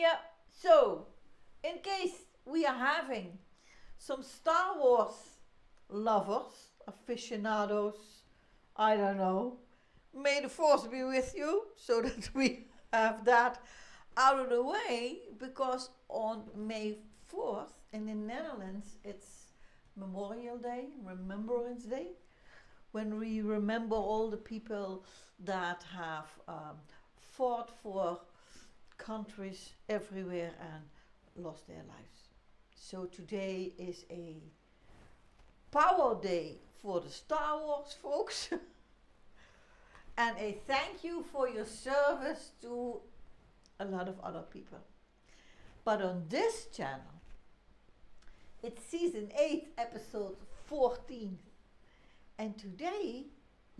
Yeah, so in case we are having some Star Wars lovers, aficionados, I don't know, may the force be with you so that we have that out of the way because on May 4th in the Netherlands it's Memorial Day, Remembrance Day, when we remember all the people that have fought for countries everywhere and lost their lives. So today is a power day for the Star Wars folks and a thank you for your service to a lot of other people. But on this channel, it's season 8, episode 14. And today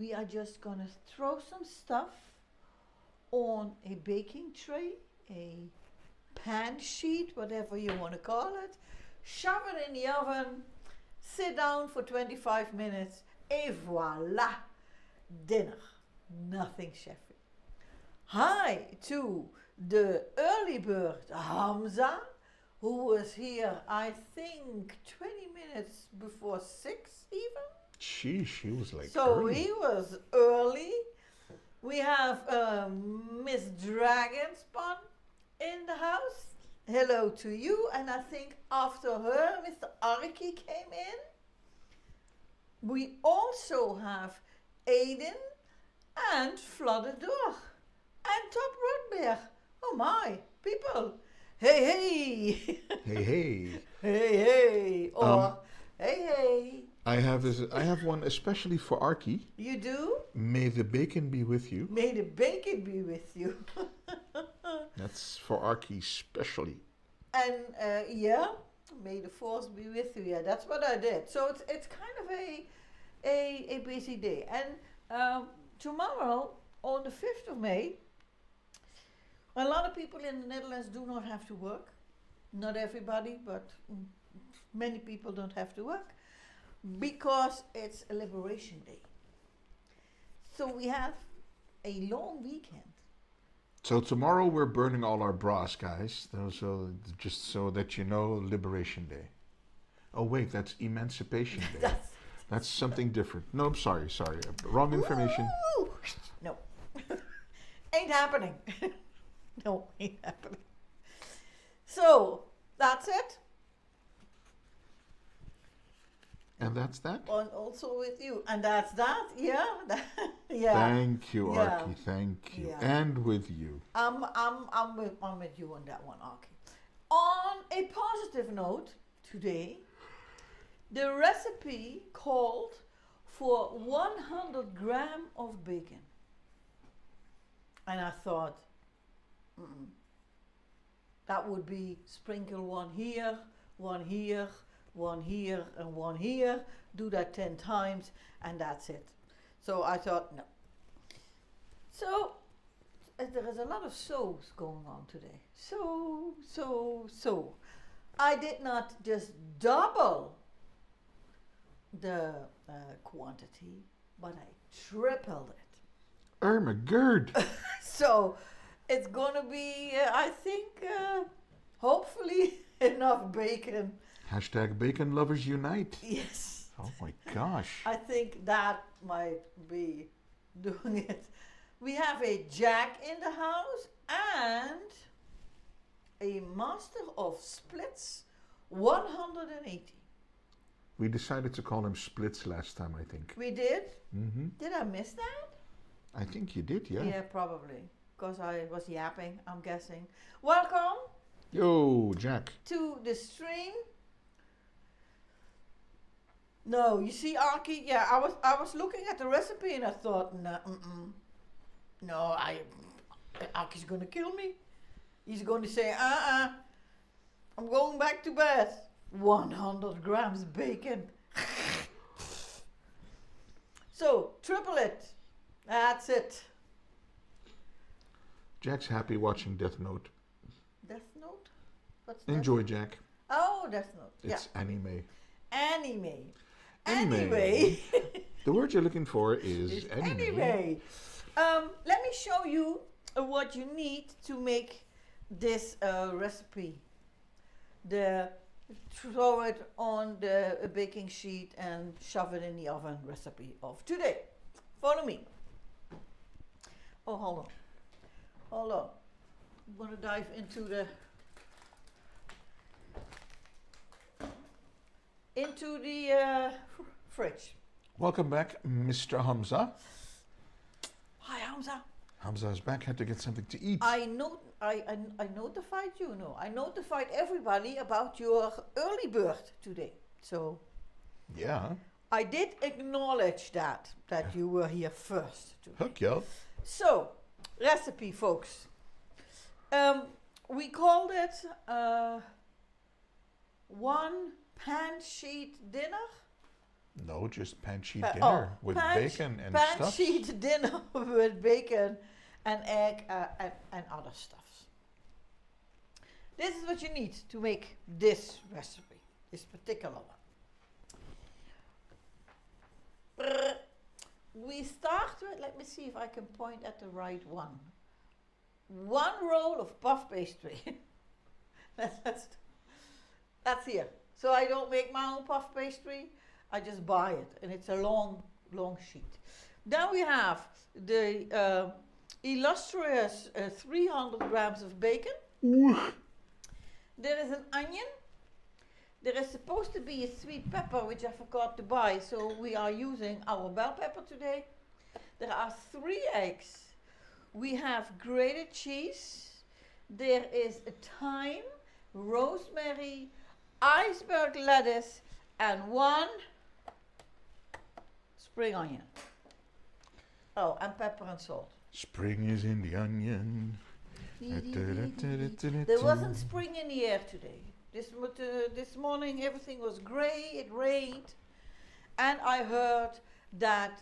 we are just gonna throw some stuff on a baking tray, a pan sheet, whatever you want to call it, shove it in the oven, sit down for 25 minutes, et voila, dinner. Nothing chefy. Hi to the early bird Hamza, who was here, I think, 20 minutes before 6 even. She was like So early. he was early. We have Miss Dragonspun in the house. Hello to you. And I think after her, Mr. Arki came in. We also have Aiden and Floodador and Top Roadbear. Oh my, people. Hey, hey. Hey, hey. Hey, hey. Or hey, hey. I have one especially for Arky. You do? May the bacon be with you. May the bacon be with you. That's for Arky specially. And yeah, may the force be with you. Yeah, that's what I did. So it's kind of a busy day. And tomorrow, on the 5th of May, a lot of people in the Netherlands do not have to work. Not everybody, but many people don't have to work because it's a Liberation Day. So we have a long weekend. So tomorrow we're burning all our bras, guys. So just so that you know, Liberation Day. Oh wait, that's Emancipation Day. That's something different. No, I'm sorry. Wrong information. Woo! No. Ain't happening. No, ain't happening. So, that's it. And that's that? And also with you. And that's that. Yeah. Yeah. Thank you, Yeah. Arky. Thank you. Yeah. And with you. I'm with you on that one, Arky. On a positive note, today, the recipe called for 100 gram of bacon. And I thought, that would be sprinkle one here, one here, one here, and one here. Do that 10 times, and that's it. So I thought, no. So there is a lot of so's going on today. So. I did not just double the quantity, but I tripled it. Ermagerd. So it's gonna be, I think, hopefully enough bacon. Hashtag bacon lovers unite. Yes. Oh my gosh. I think that might be doing it. We have a Jack in the house and a Master of Splits 180. We decided to call him Splits last time, I think. We did? Mm-hmm. Did I miss that? I think you did, yeah. Yeah, probably. Because I was yapping, I'm guessing. Welcome Yo, Jack. to the stream. No, you see, Arky, yeah, I was looking at the recipe and I thought, no, Arky's gonna kill me. He's going to say, I'm going back to bed. 100 grams bacon. So, triple it. That's it. Jack's happy watching Death Note. Death Note? What's Death Enjoy, Note? Jack. Oh, Death Note. It's anime. Anime. Anime. The word you're looking for is anime. Let me show you what you need to make this recipe. The throw it on the baking sheet and shove it in the oven recipe of today. Follow me. Oh, hold on. Hold on. I'm going to dive into the fridge. Welcome back, Mr. Hamza. Hi, Hamza. Hamza is back. Had to get something to eat. I notified you. No, I notified everybody about your early bird today. So Yeah. I did acknowledge that you were here first today. Hook yeah. So recipe, folks. We called it one pan sheet dinner. No, just pan sheet dinner with bacon and pan stuff. sheet dinner with bacon and egg and other stuffs. This is what you need to make this recipe, this particular one. We start with, let me see if I can point at the right one. One roll of puff pastry. That's here. So I don't make my own puff pastry. I just buy it, and it's a long sheet. Then we have the illustrious 300 grams of bacon. There is an onion. There is supposed to be a sweet pepper, which I forgot to buy, so we are using our bell pepper today. There are 3 eggs. We have grated cheese. There is a thyme, rosemary, iceberg lettuce, and 1 spring onion. Oh, and pepper and salt. Spring is in the onion. There wasn't spring in the air today. This morning everything was grey, it rained, and I heard that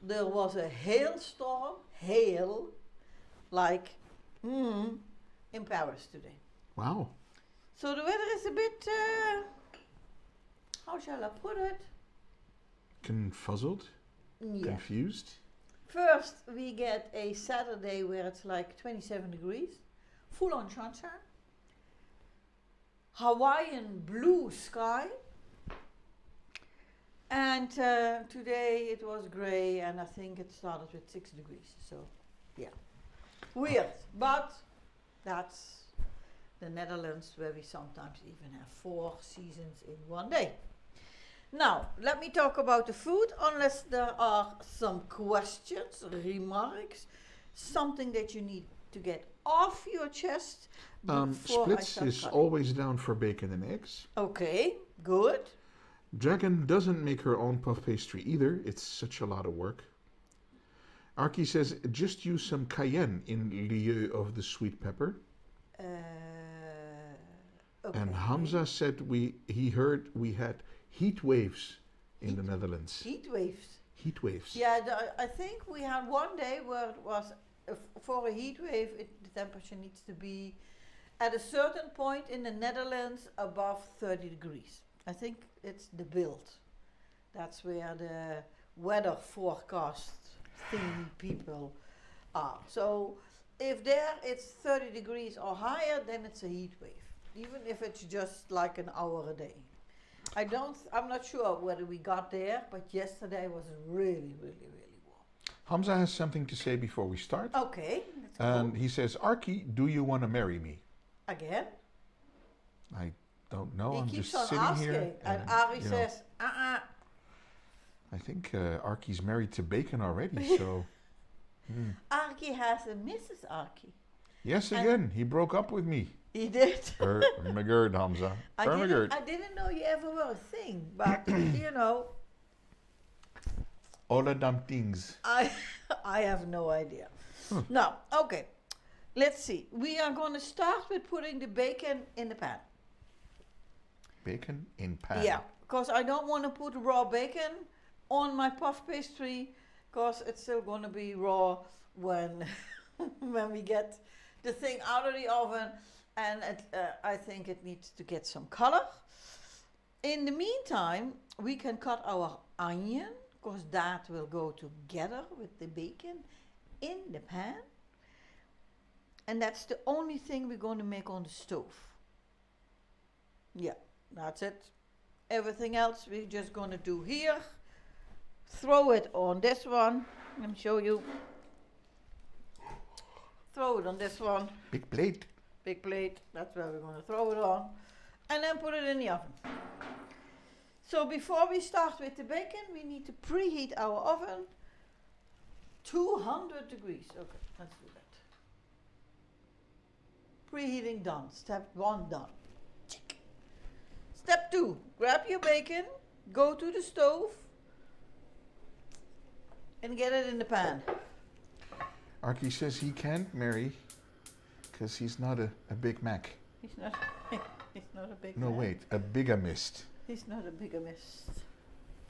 there was a hailstorm, like in Paris today. Wow. So the weather is a bit, how shall I put it? Confuzzled? Yeah. Confused? First we get a Saturday where it's like 27 degrees, full on sunshine. Hawaiian blue sky, and today it was grey, and I think it started with 6 degrees, so yeah, weird, but that's the Netherlands, where we sometimes even have 4 seasons in one day. Now let me talk about the food, unless there are some questions, remarks, something that you need to get off your chest. Splits is always down for bacon and eggs. Okay, good. Dragon doesn't make her own puff pastry either. It's such a lot of work. Arky says just use some cayenne in lieu of the sweet pepper. Okay. And Hamza said he heard we had heat waves in the Netherlands. Heat waves. Heat waves. Yeah, I think we had one day where it was, for a heat wave, the temperature needs to be at a certain point in the Netherlands above 30 degrees. I think it's the Bild. That's where the weather forecast thingy people are. So if there it's 30 degrees or higher, then it's a heat wave. Even if it's just like an hour a day. I'm not sure whether we got there, but yesterday was really, really, really warm. Hamza has something to say before we start. Okay, let's And go. he says, Arky, do you want to marry me? Again? I don't know. He I'm keeps just on sitting asking, here. and Ari you know, says, I think Arky's married to bacon already, so... Arky has a Mrs. Arky. Yes, again, he broke up with me. He did. Megerd, Hamza. I didn't know you ever were a thing, but you know. All of them things. I have no idea. Now, okay, let's see. We are going to start with putting the bacon in the pan. Bacon in pan. Yeah, because I don't want to put raw bacon on my puff pastry, because it's still going to be raw when when we get the thing out of the oven, and I think it needs to get some color. In the meantime, we can cut our onion, because that will go together with the bacon in the pan. And that's the only thing we're going to make on the stove. Yeah, that's it. Everything else we're just going to do here. Throw it on this one. Let me show you. Throw it on this one. Big plate. Big plate. That's where we're going to throw it on. And then put it in the oven. So before we start with the bacon, we need to preheat our oven 200 degrees. Okay, let's do that. Preheating done. Step 1 done. Check. Step 2, grab your bacon, go to the stove, and get it in the pan. Archie says he can't marry because he's not a Big Mac. He's not. He's not a big. No, man. wait, a bigamist. He's not a bigamist.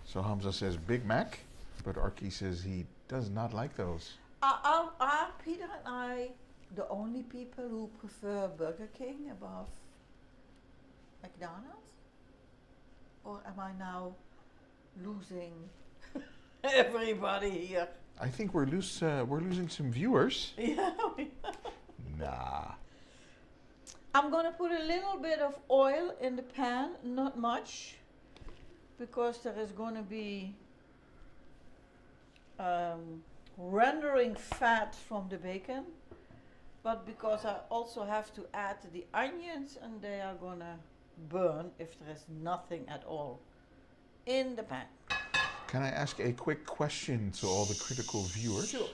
So Hamza says Big Mac, but Archie says he does not like those. Are Peter and I the only people who prefer Burger King above McDonald's? Or am I now losing everybody here? I think we're losing some viewers. Yeah. Nah. I'm gonna put a little bit of oil in the pan, not much, because there is gonna be rendering fat from the bacon, but because I also have to add the onions and they are gonna burn if there is nothing at all in the pan. Can I ask a quick question to all the critical viewers? Sure.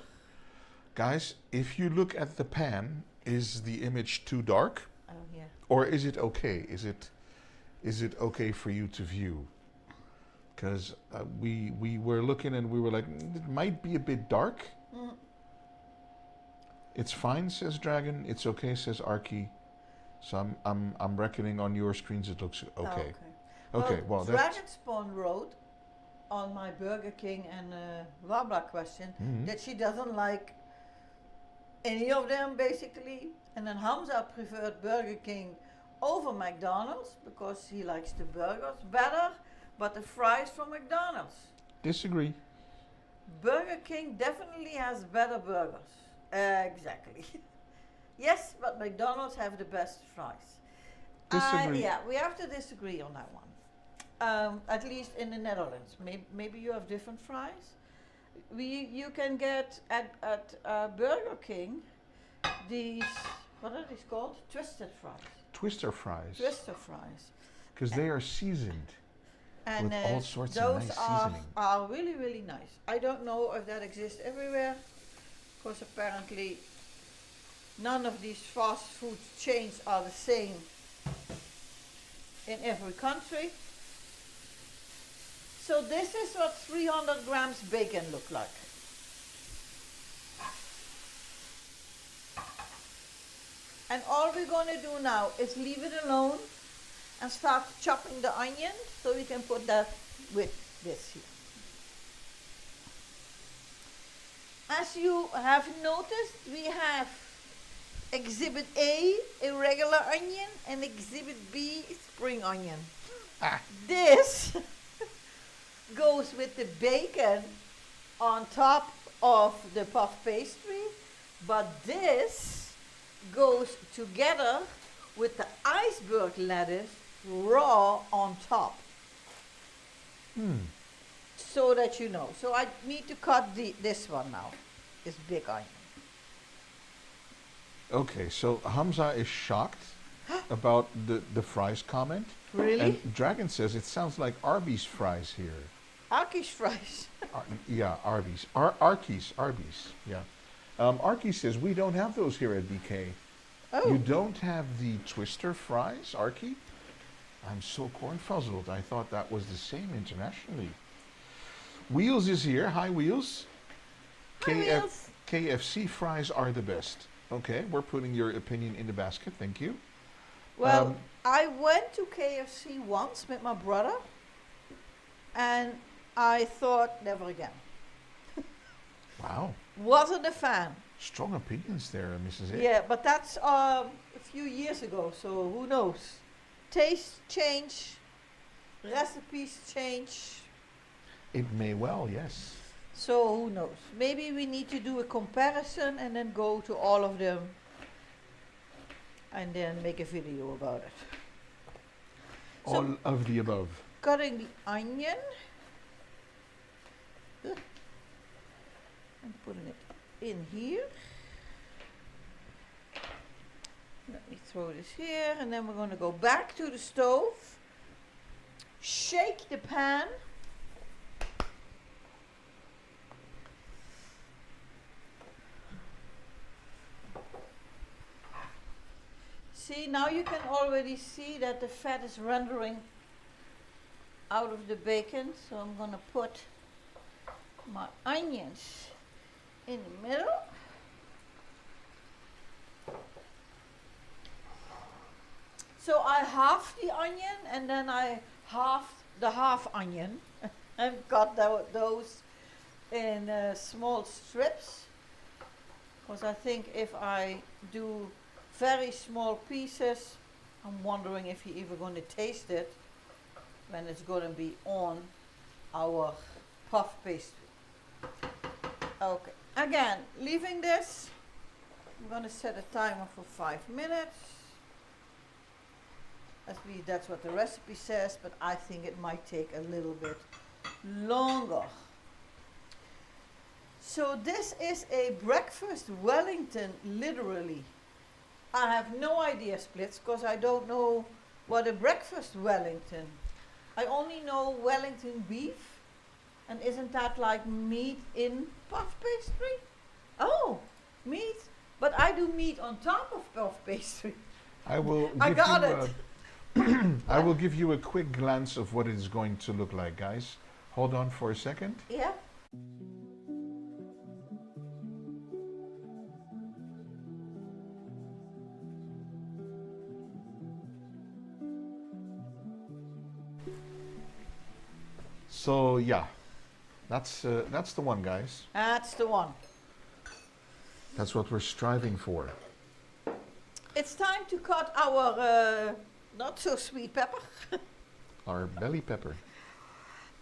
Guys, if you look at the pan, is the image too dark? Oh yeah. Or is it okay? Is it okay for you to view? Because we were looking and we were like, it might be a bit dark. Mm. It's fine, says Dragon. It's okay, says Archie. So I'm reckoning on your screens it looks okay. Okay, well that's Dragon Spawn wrote on my Burger King and blah blah question that she doesn't like any of them basically, and then Hamza preferred Burger King over McDonald's because he likes the burgers better, but the fries from McDonald's. disagree. Burger King definitely has better burgers. Exactly. Yes, but McDonald's have the best fries. Disagree. Yeah, we have to disagree on that one. At least in the Netherlands. Maybe you have different fries. You can get at Burger King these, what are these called? Twisted fries. Twister fries. Twister fries. Because they are seasoned And with all sorts of those nice are, seasoning. are really, really nice. I don't know if that exists everywhere, because apparently none of these fast food chains are the same in every country. So this is what 300 grams bacon look like. And all we're going to do now is leave it alone and start chopping the onion, so we can put that with this here. As you have noticed, we have Exhibit A, irregular onion, and Exhibit B, spring onion. This goes with the bacon on top of the puff pastry, but this goes together with the iceberg lettuce raw on top. So that you know. So I need to cut this one now, this big onion. Okay, so Hamza is shocked about the fries comment. Really? And Dragon says it sounds like Arby's fries here. Arkish fries. Yeah, Arby's. Arky's. Yeah. Arky says we don't have those here at BK. Oh. You don't have the twister fries, Arky? I'm so cornfuzzled. I thought that was the same internationally. Wheels is here. Hi, Wheels. Hi, Wheels. KFC fries are the best. Okay, we're putting your opinion in the basket. Thank you. Well, I went to KFC once with my brother, and I thought never again. Wow. Wasn't a fan. Strong opinions there, Mrs. A. Yeah, but that's a few years ago, so who knows? Taste change, recipes change. It may well, yes. So who knows? Maybe we need to do a comparison and then go to all of them and then make a video about it. All of the above. Cutting the onion and putting it in here. Let me throw this here, and then we're going to go back to the stove, shake the pan, see, now you can already see that the fat is rendering out of the bacon, so I'm going to put my onions in the middle. So I halved the onion, and then I halved the half onion and cut those in small strips, because I think if I do very small pieces, I'm wondering if you're even going to taste it when it's going to be on our puff pastry. Okay, again, leaving this, I'm going to set a timer for 5 minutes. That's what the recipe says, but I think it might take a little bit longer. So this is a breakfast Wellington, literally. I have no idea, Splits, because I don't know what a breakfast Wellington. I only know Wellington beef, and isn't that like meat in puff pastry? Oh, meat, but I do meat on top of puff pastry. I will. I got it. I will give you a quick glance of what it is going to look like, guys. Hold on for a second. Yeah. So yeah, that's the one, guys. That's the one. That's what we're striving for. It's time to cut our not so sweet pepper. Our belly pepper.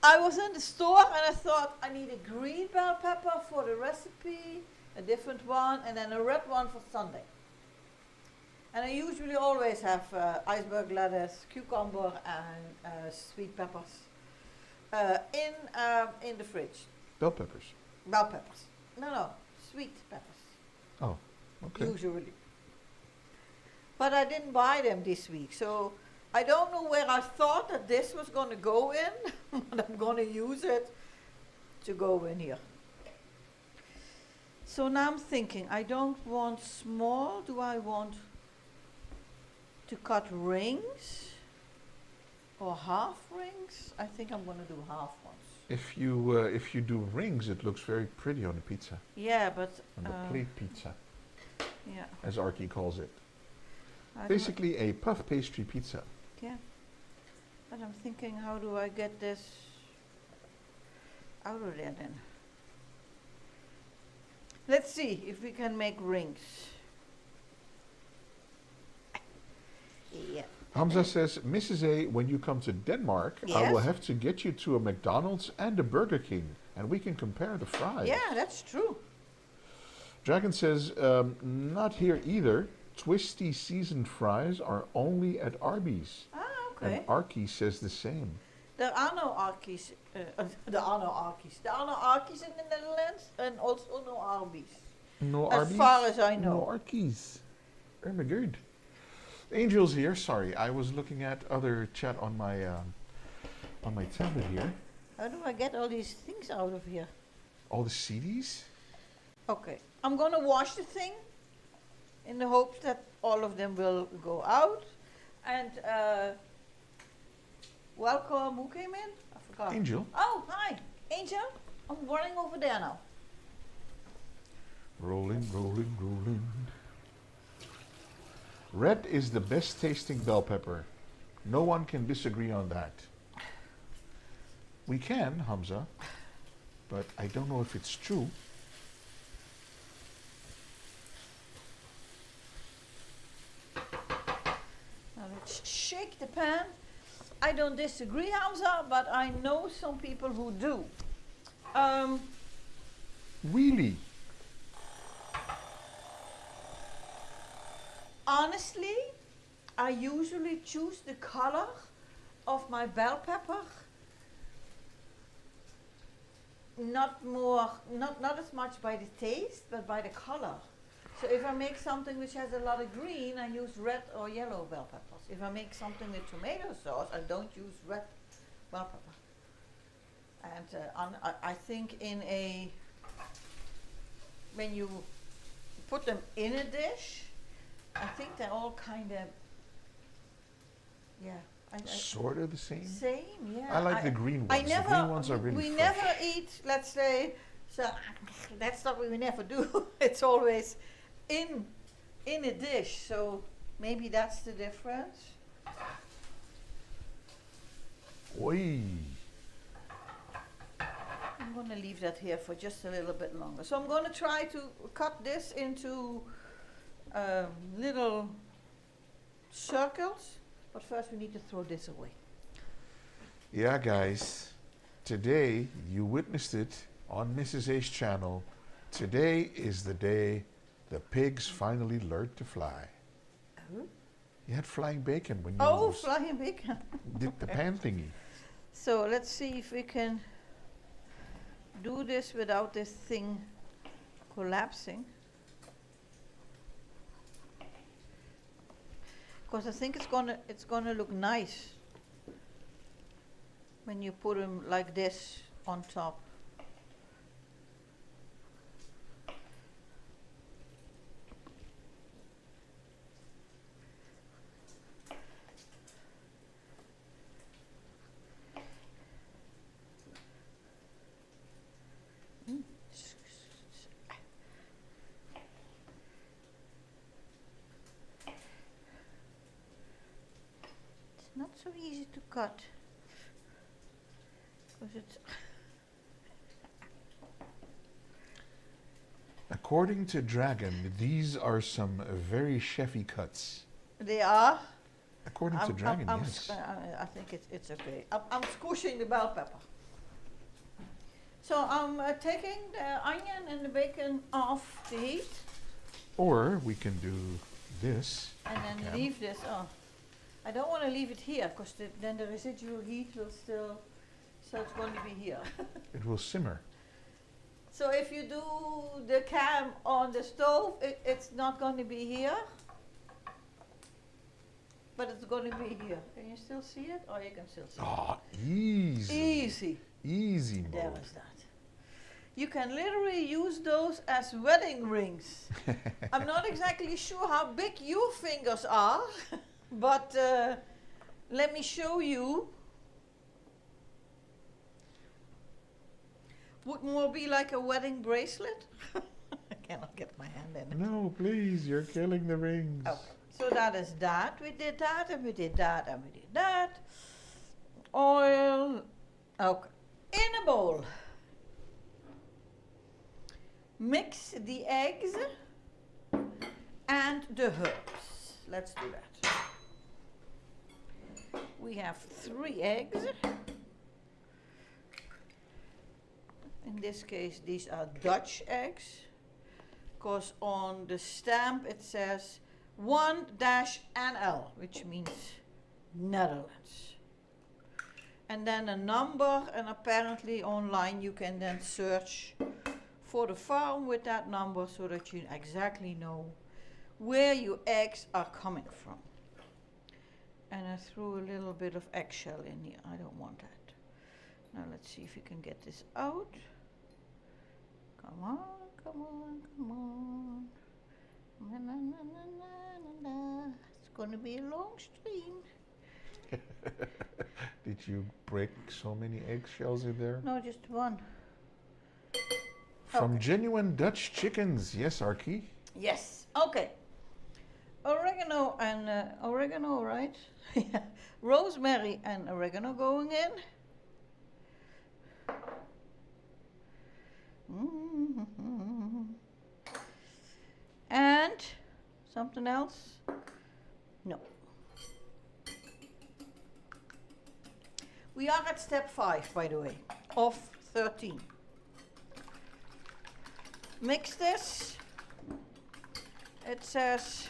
I was in the store and I thought I need a green bell pepper for the recipe, a different one, and then a red one for Sunday. And I usually always have iceberg lettuce, cucumber, and sweet peppers in the fridge. Bell peppers. Bell peppers. No, sweet peppers. Oh, okay. Usually. But I didn't buy them this week, so I don't know where I thought that this was going to go in, but I'm going to use it to go in here. So now I'm thinking, I don't want small, do I want to cut rings or half rings? I think I'm going to do half ones. If you do rings, it looks very pretty on a pizza. Yeah, but On the plate pizza, yeah. as Archie calls it. I don't- Basically a puff pastry pizza. Yeah. But I'm thinking, how do I get this out of there then? Let's see if we can make rings. Yeah. Hamza says, Mrs. A, when you come to Denmark, I will Yes. have to get you to a McDonald's and a Burger King, and we can compare the fries. Yeah, that's true. Dragon says, not here either. Twisty seasoned fries are only at Arby's. Ah, okay. And Archie says the same. There are no Arkies. There are no Arkies. There are no Arkies in the Netherlands, and also no Arby's. No As Arby's? far as I know. No Arkies. Oh my god. Angel's here. Sorry, I was looking at other chat on my tablet here. How do I get all these things out of here? All the CDs? Okay, I'm gonna wash the thing in the hopes that all of them will go out. And welcome, who came in? I forgot. Angel. Oh, hi, Angel. I'm running over there now. Rolling, rolling, rolling. Red is the best tasting bell pepper. No one can disagree on that. We can, Hamza, but I don't know if it's true. Now let's shake the pan. I don't disagree, Hamza, but I know some people who do. Really? Honestly, I usually choose the color of my bell pepper. Not as much by the taste, but by the color. So if I make something which has a lot of green, I use red or yellow bell peppers. If I make something with tomato sauce, I don't use red bell pepper. And I think when you put them in a dish, I think they're all kind of, yeah. Sort of the same? Same, yeah. I like the green ones. The green ones are really we fresh. never eat, let's say, so that's not what we never do. It's always in a dish, so maybe that's the difference. Oi. I'm going to leave that here for just a little bit longer. So I'm going to try to cut this into little circles, but first we need to throw this away. Yeah, guys. Today, you witnessed it on Mrs. A's channel. Today is the day the pigs finally learned to fly. Oh, You had flying bacon when you flying bacon. did the pan thingy. So let's see if we can do this without this thing collapsing. Because I think it's gonna look nice when you put them like this on top. Not so easy to cut because it's According to Dragon, these are some very chefy cuts. they are. According to Dragon, yes. I think it's okay. I'm squishing the bell pepper. So I'm taking the onion and the bacon off the heat Or we can do this. and then Yeah. leave this on. I don't want to leave it here because then the residual heat will still, so it's going to be here. It will simmer. So if you do the cam on the stove, it's not going to be here, but it's going to be here. Can you still see it? Oh, you can still see Ah, easy. it. Easy. Easy There mode. is that. You can literally use those as wedding rings. I'm not exactly sure how big your fingers are, but let me show you. Would more be like a wedding bracelet? I cannot get my hand in it. No, please, you're killing the rings. Okay, so that is that. We did that, and we did that, and we did that. Oil. Okay. In a bowl. Mix the eggs and the herbs. Let's do that. We have 3 eggs. In this case, these are Dutch eggs, because on the stamp it says 1-NL, which means Netherlands. And then a number, and apparently online you can then search for the farm with that number so that you exactly know where your eggs are coming from. And I threw a little bit of eggshell in here. I don't want that. Now let's see if we can get this out. Come on, come on, come on. Na, na, na, na, na, na, na. It's going to be a long stream. Did you break so many eggshells in there? No, just one. From Okay. genuine Dutch chickens. Yes, Archie. Yes. Okay. Oregano and oregano, right? Yeah. Rosemary and oregano going in. And something else? No. We are at step 5, by the way, of 13. Mix this. It says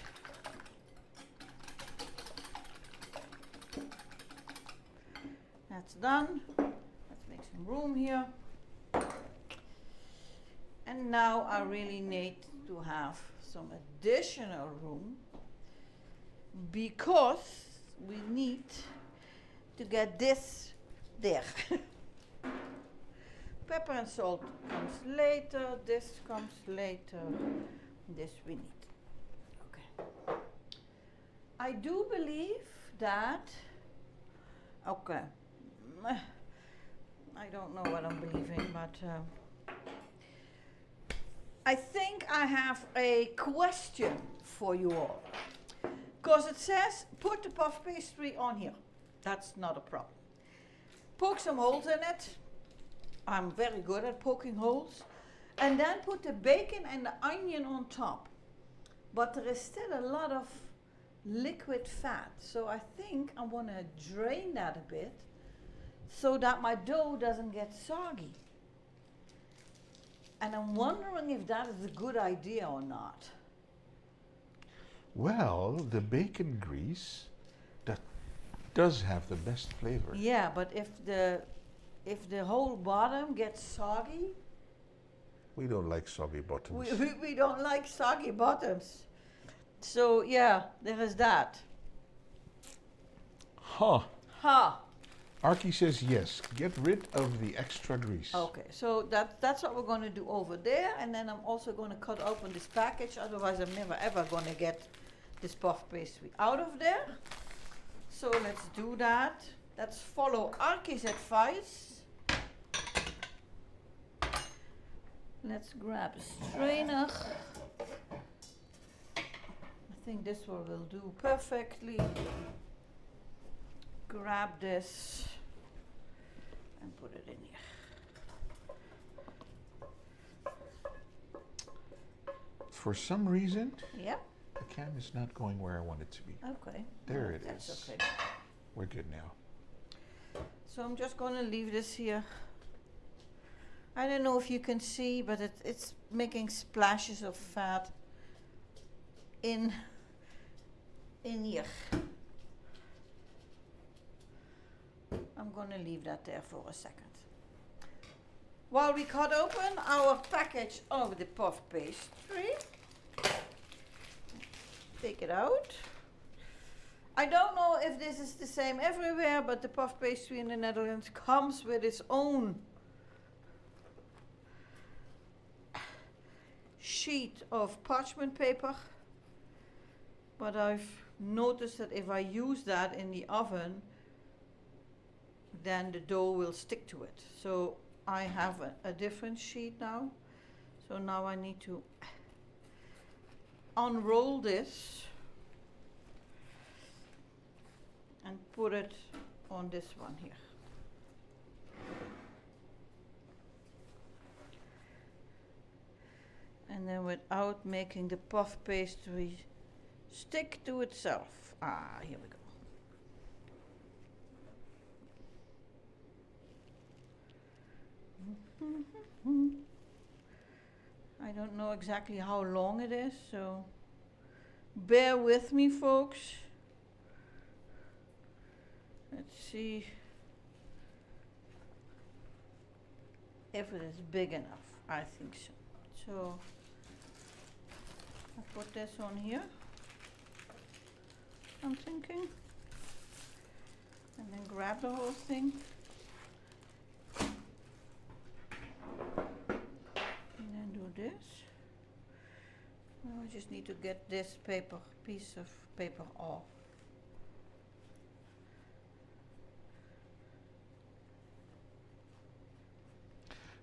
that's done. Let's make some room here. And now I really need to have some additional room because we need to get this there. Pepper and salt comes later, this comes later, this we need. Okay. I do believe that, okay, I don't know what I'm believing, but I think I have a question for you all. Because it says, put the puff pastry on here. That's not a problem. Poke some holes in it. I'm very good at poking holes. And then put the bacon and the onion on top. But there is still a lot of liquid fat. So I think I want to drain that a bit so that my dough doesn't get soggy. And I'm wondering if that is a good idea or not. Well, the bacon grease, that does have the best flavor. Yeah, but if the whole bottom gets soggy, We don't like soggy bottoms. we don't like soggy bottoms. So yeah, there is that. Huh. Ha. Archie says yes. Get rid of the extra grease. Okay, so that's what we're going to do over there, and then I'm also going to cut open this package. Otherwise, I'm never ever going to get this puff pastry out of there. So let's do that. Let's follow Archie's advice. Let's grab a strainer. I think this one will do perfectly. Grab this and put it in here. For some reason, Yeah, the cam is not going where I want it to be. okay. There No, it that's is. okay. We're good now. So I'm just going to leave this here. I don't know if you can see, but it's making splashes of fat in here. I'm going to leave that there for a second. While we cut open our package of the puff pastry, take it out. I don't know if this is the same everywhere, but the puff pastry in the Netherlands comes with its own sheet of parchment paper. But I've noticed that if I use that in the oven, then the dough will stick to it. So I have a different sheet now. So now I need to unroll this and put it on this one here. And then without making the puff pastry stick to itself. Here we go. I don't know exactly how long it is, so bear with me, folks. Let's see if it is big enough. I think so. So I put this on here, I'm thinking, and then grab the whole thing. And then do this. Now I just need to get this piece of paper off.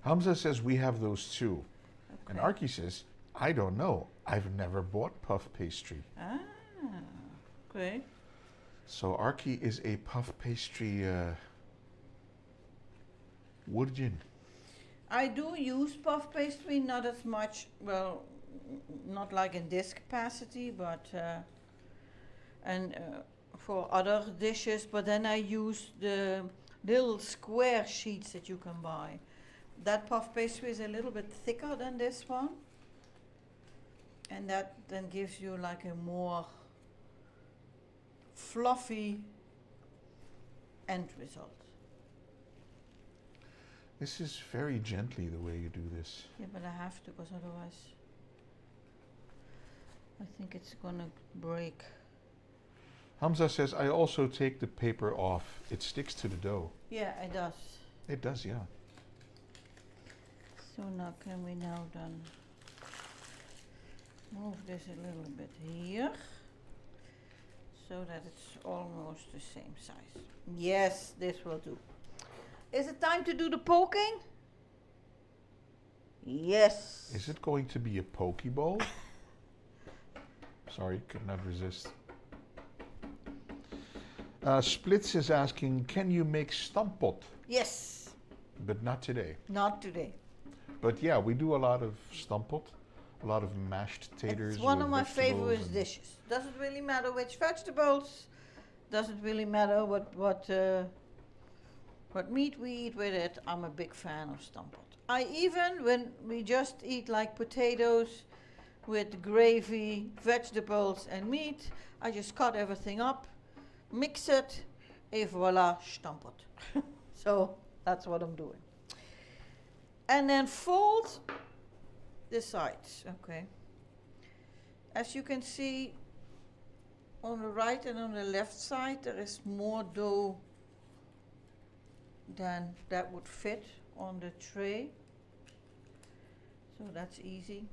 Hamza says we have those too. And Okay. Archie says, I don't know. I've never bought puff pastry. Ah, okay. So Archie is a puff pastry woodjin. I do use puff pastry, not as much, well, not like in this capacity, but for other dishes, but then I use the little square sheets that you can buy. That puff pastry is a little bit thicker than this one, and that then gives you like a more fluffy end result. This is very gently the way you do this. Yeah, but I have to, because otherwise I think it's gonna break. Hamza says, I also take the paper off. It sticks to the dough. Yeah, it does. It does, yeah. So now can we now then move this a little bit here so that it's almost the same size. Yes, this will do. Is it time to do the poking? Yes. Is it going to be a pokeball? Sorry, could not resist. Splits is asking, can you make stampot? Yes. But not today. Not today. But yeah, we do a lot of stampot, a lot of mashed taters. It's one with of my vegetables favorite dishes. Doesn't really matter which vegetables. Doesn't really matter what meat we eat with it. I'm a big fan of stampot. I even, when we just eat like potatoes with gravy, vegetables and meat, I just cut everything up, mix it, et voila, stampot. So that's what I'm doing. And then fold the sides, okay. As you can see, on the right and on the left side, there is more dough than that would fit on the tray. So that's easy.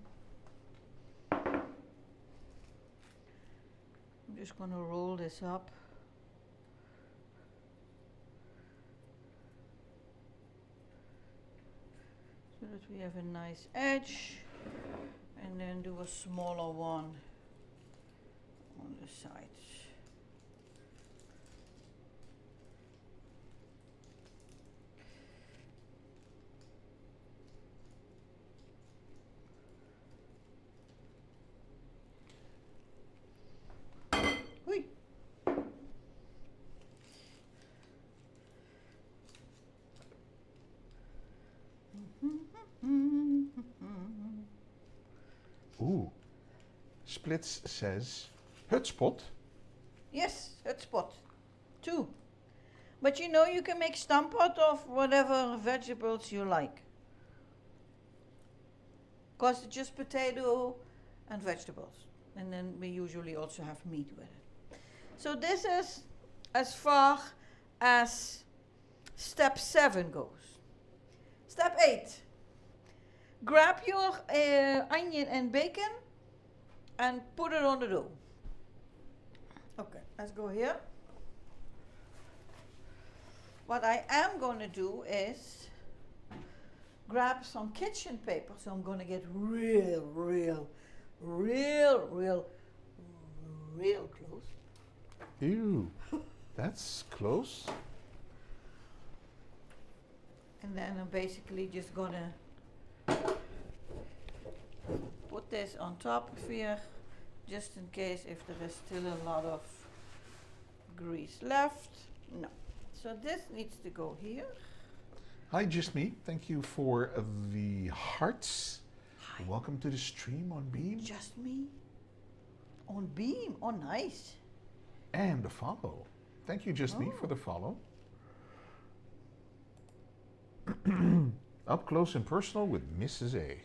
I'm just going to roll this up. So that we have a nice edge, and then do a smaller one on the sides. Hui. Ooh. Splits says, hutspot? Yes, hutspot. 2. But you know, you can make stampot of whatever vegetables you like. Because it's just potato and vegetables. And then we usually also have meat with it. So this is as far as step 7 goes. Step 8. Grab your onion and bacon and put it on the dough. Okay, let's go here. What I am going to do is grab some kitchen paper. So I'm going to get real close. Ew, that's close. And then I'm basically just going to put this on top of here, just in case if there is still a lot of grease left. No. So this needs to go here. Hi, Just Me. Thank you for the hearts. Hi. Welcome to the stream on Beam. Just me? On Beam? Oh, nice. And the follow. Thank you, Just Me, for the follow. Up close and personal with Mrs. A.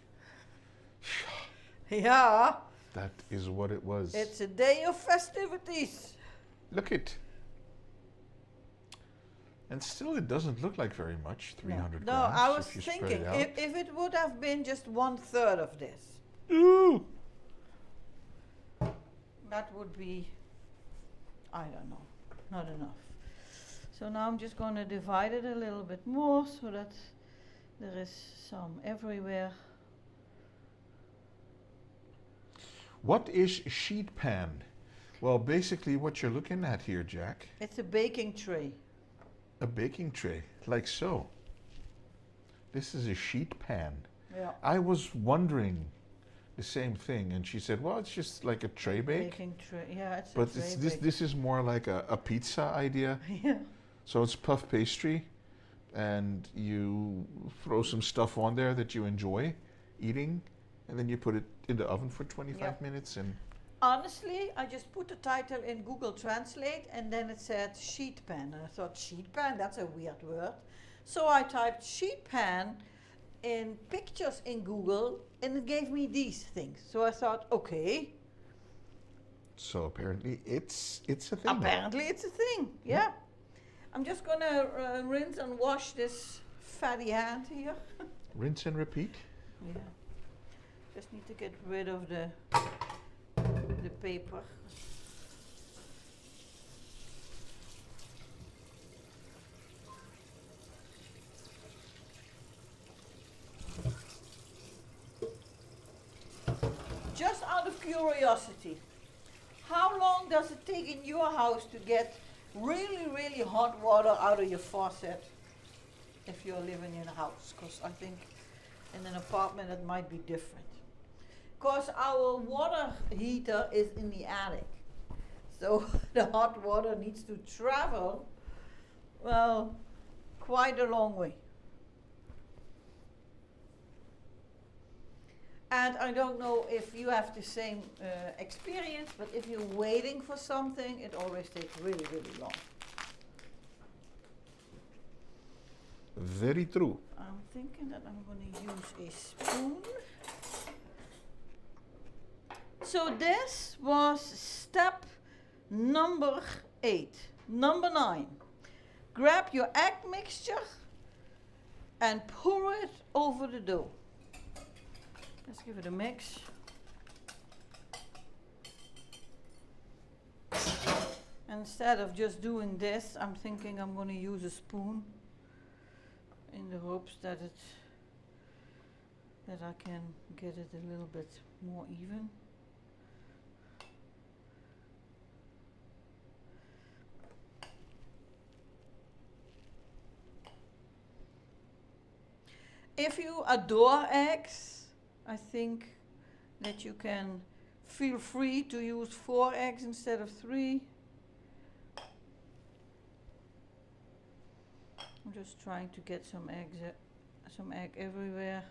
Yeah. That is what it was. It's a day of festivities. Look it. And still, it doesn't look like very much, 300 No, grams. I was if you spread thinking, it out. if it would have been just 1/3 of this, Ooh. that would be, I don't know, not enough. So now I'm just going to divide it a little bit more so that there is some everywhere. What is sheet pan? Well, basically what you're looking at here, Jack. It's a baking tray. A baking tray, like so. This is a sheet pan. Yeah. I was wondering the same thing, and she said, well, it's just like a tray bake. Baking tray, yeah, it's But a tray it's bake. this is more like a pizza idea. Yeah. So it's puff pastry, and you throw some stuff on there that you enjoy eating, and then you put it in the oven for 25 minutes. And Honestly, I just put the title in Google Translate and then it said sheet pan. And I thought, sheet pan, that's a weird word. So I typed sheet pan in pictures in Google and it gave me these things. So I thought, okay, So apparently it's a thing. apparently it's a thing, yeah. I'm just gonna rinse and wash this fatty hand here. Rinse and repeat. Yeah. Just need to get rid of the paper. Just out of curiosity, how long does it take in your house to get really, really hot water out of your faucet if you're living in a house? Because I think in an apartment it might be different. Because our water heater is in the attic. So the hot water needs to travel, well, quite a long way. And I don't know if you have the same experience, but if you're waiting for something, it always takes really, really long. Very true. I'm thinking that I'm going to use a spoon. So this was step number 8. Number 9. Grab your egg mixture and pour it over the dough. Let's give it a mix. Instead of just doing this, I'm thinking I'm going to use a spoon in the hopes that I can get it a little bit more even. If you adore eggs, I think that you can feel free to use 4 eggs instead of 3. I'm just trying to get some egg everywhere.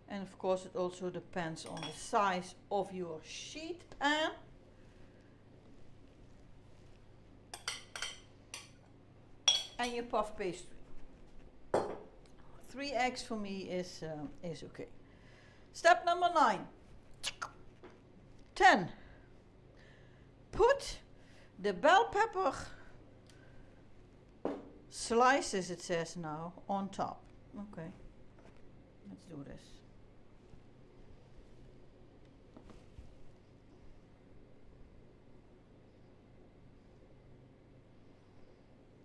And of course it also depends on the size of your sheet pan. And your puff pastry. 3 eggs for me is okay. Step number 9. 10. Put the bell pepper slices, it says now, on top. Okay, let's do this.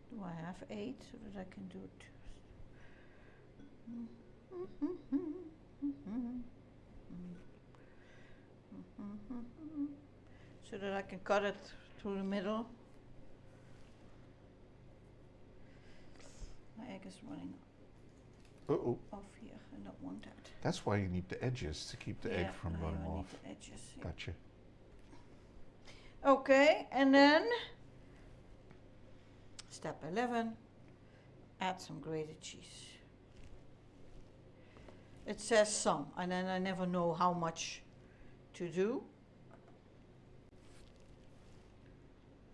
Do I have 8 so that I can do it? So that I can cut it through the middle. My egg is running off here. I don't want that. That's why you need the edges to keep the egg from running I off. need the edges. Yeah. Gotcha. Okay, and then step 11, add some grated cheese. It says some, and then I never know how much to do.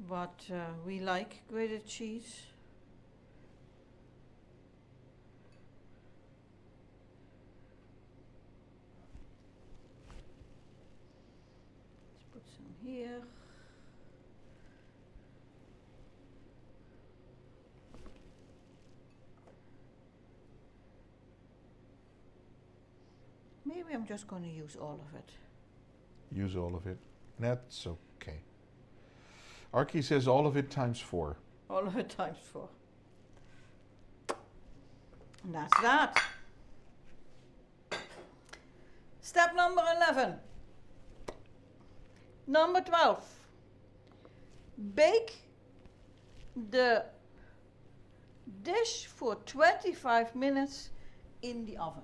But we like grated cheese. Let's put some here. Maybe I'm just going to use all of it. Use all of it. That's okay. Arky says all of it times 4. All of it times 4. And that's that. Step number 11. Number 12. Bake the dish for 25 minutes in the oven.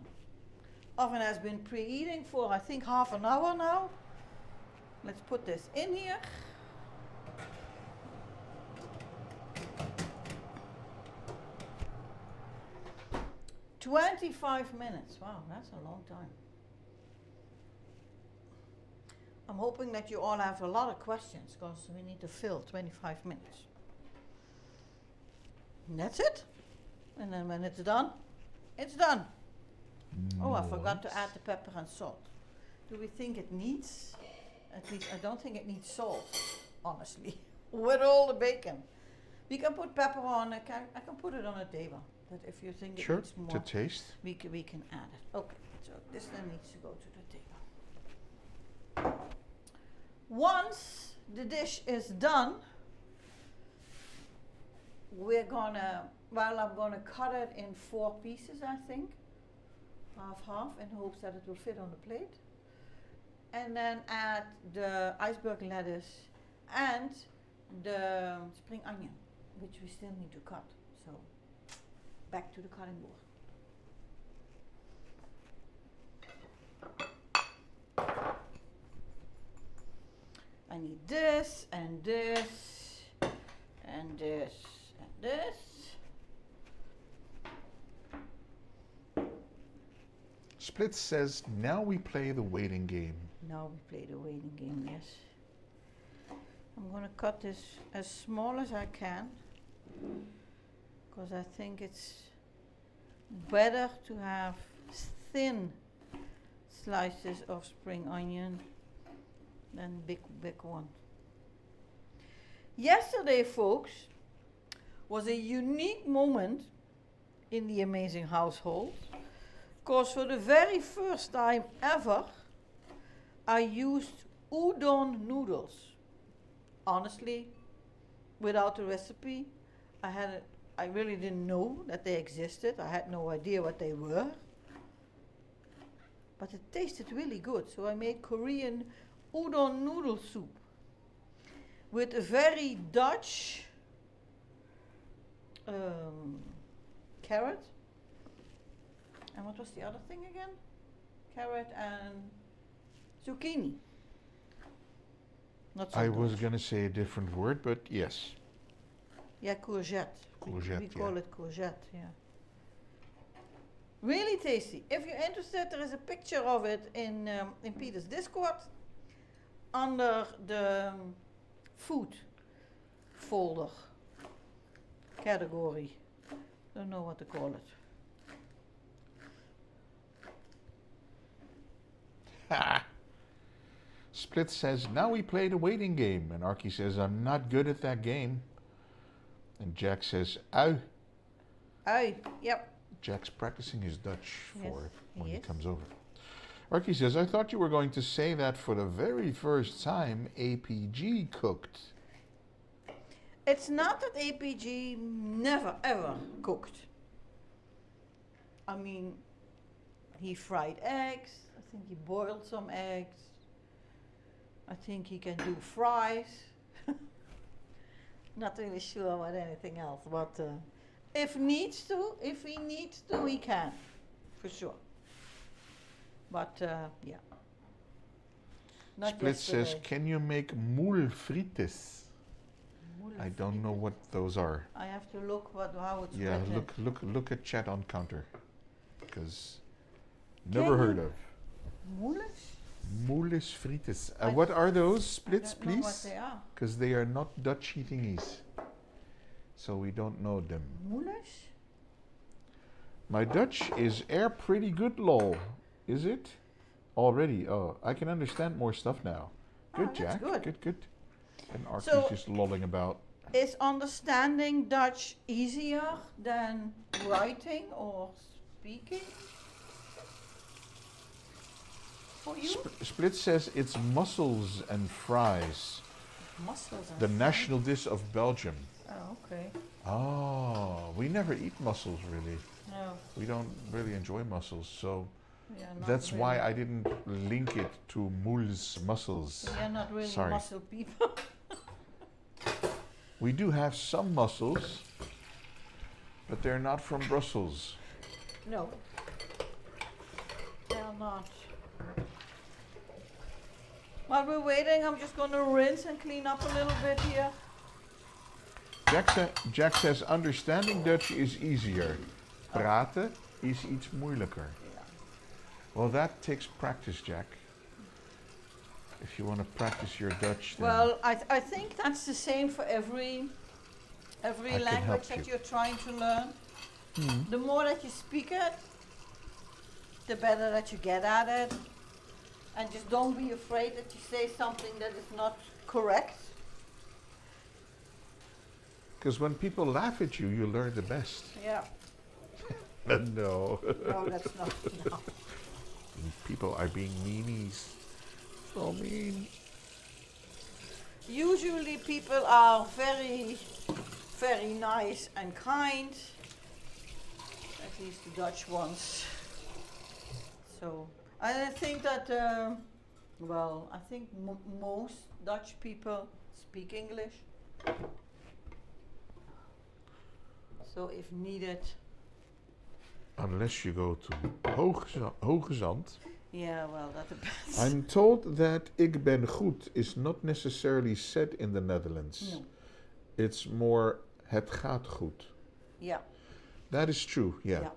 Oven has been preheating for I think half an hour now. Let's put this in here. "25 minutes, wow, that's a long time. I'm hoping that you all have a lot of questions because we need to fill 25 minutes. And that's it. And then when it's done, it's done. Oh, I forgot to add the pepper and salt. Do we think it needs? At least I don't think it needs salt, honestly. With all the bacon. We can put pepper on, I can put it on a table. But if you think it needs more, to taste. we can add it. Okay, so this then needs to go to the table. Once the dish is done, I'm gonna cut it in 4 pieces, I think. Half, in hopes that it will fit on the plate. And then add the iceberg lettuce and the spring onion, which we still need to cut. So back to the cutting board. I need this and this and this and this. Split says, now we play the waiting game. Now we play the waiting game, yes. I'm gonna cut this as small as I can, because I think it's better to have thin slices of spring onion than big one. Yesterday, folks, was a unique moment in the Amazing household, because for the very first time ever, I used udon noodles. Honestly, without the recipe, I really didn't know that they existed. I had no idea what they were. But it tasted really good. So I made Korean udon noodle soup with a very Dutch carrot. And what was the other thing again? Carrot and zucchini. Not so I was Dutch. going to say a different word, but yes. Yeah, courgette. Courgette, we call it courgette, yeah. Really tasty. If you're interested, there is a picture of it in Peter's Discord under the food folder category. Don't know what to call it. Split says, now we play the waiting game. And Arky says, I'm not good at that game. And Jack says, ow. Ow, yep. Jack's practicing his Dutch for it when he is. comes over. Arky says, I thought you were going to say that for the very first time APG cooked. It's not that APG never ever cooked. I mean, he fried eggs. I think he boiled some eggs. I think he can do fries. Not really sure about anything else, but if he needs to, he can, for sure. But yeah. Not Split yesterday. says, can you make moule frites? I don't know what those are. I have to look how it's Yeah, written. look at chat on counter, because never heard of. Moules? Moules frites. What are those splits, I don't know what please? they are. Because they are not Dutchy thingies, so we don't know them. Moules? My Dutch is pretty good, lol. Is it? Already? Oh, I can understand more stuff now. Good, that's Jack. good. Good. And Arky's So- just lolling about. Is understanding Dutch easier than writing or speaking for you? Split says it's mussels and fries. Mussels and The fries. national dish of Belgium. Oh, okay. Oh, we never eat mussels really. No, We don't really enjoy mussels, so we are not that's really, why I didn't link it to Moules mussels. we are not really Sorry. mussel people. We do have some mussels, but they're not from Brussels. No, they are not. While we're waiting, I'm just going to rinse and clean up a little bit here. Jack says understanding Dutch is easier. Praten is iets moeilijker. Yeah. Well, that takes practice, Jack. If you want to practice your Dutch, then Well, I think that's the same for every Every I can language help that you. you're trying to learn, Mm. the more that you speak it, the better that you get at it. And just don't be afraid that you say something that is not correct. Because when people laugh at you, you learn the best. Yeah. No. No, that's not. No. People are being meanies. So mean. Usually people are very, very nice and kind. At least the Dutch ones. So I think that, well, I think most Dutch people speak English. So if needed, Unless you go to Hoogezand. yeah, well, that depends. I'm told that ik ben goed is not necessarily said in the Netherlands. No. It's more het gaat goed. Yeah. That is true, yeah. Yeah.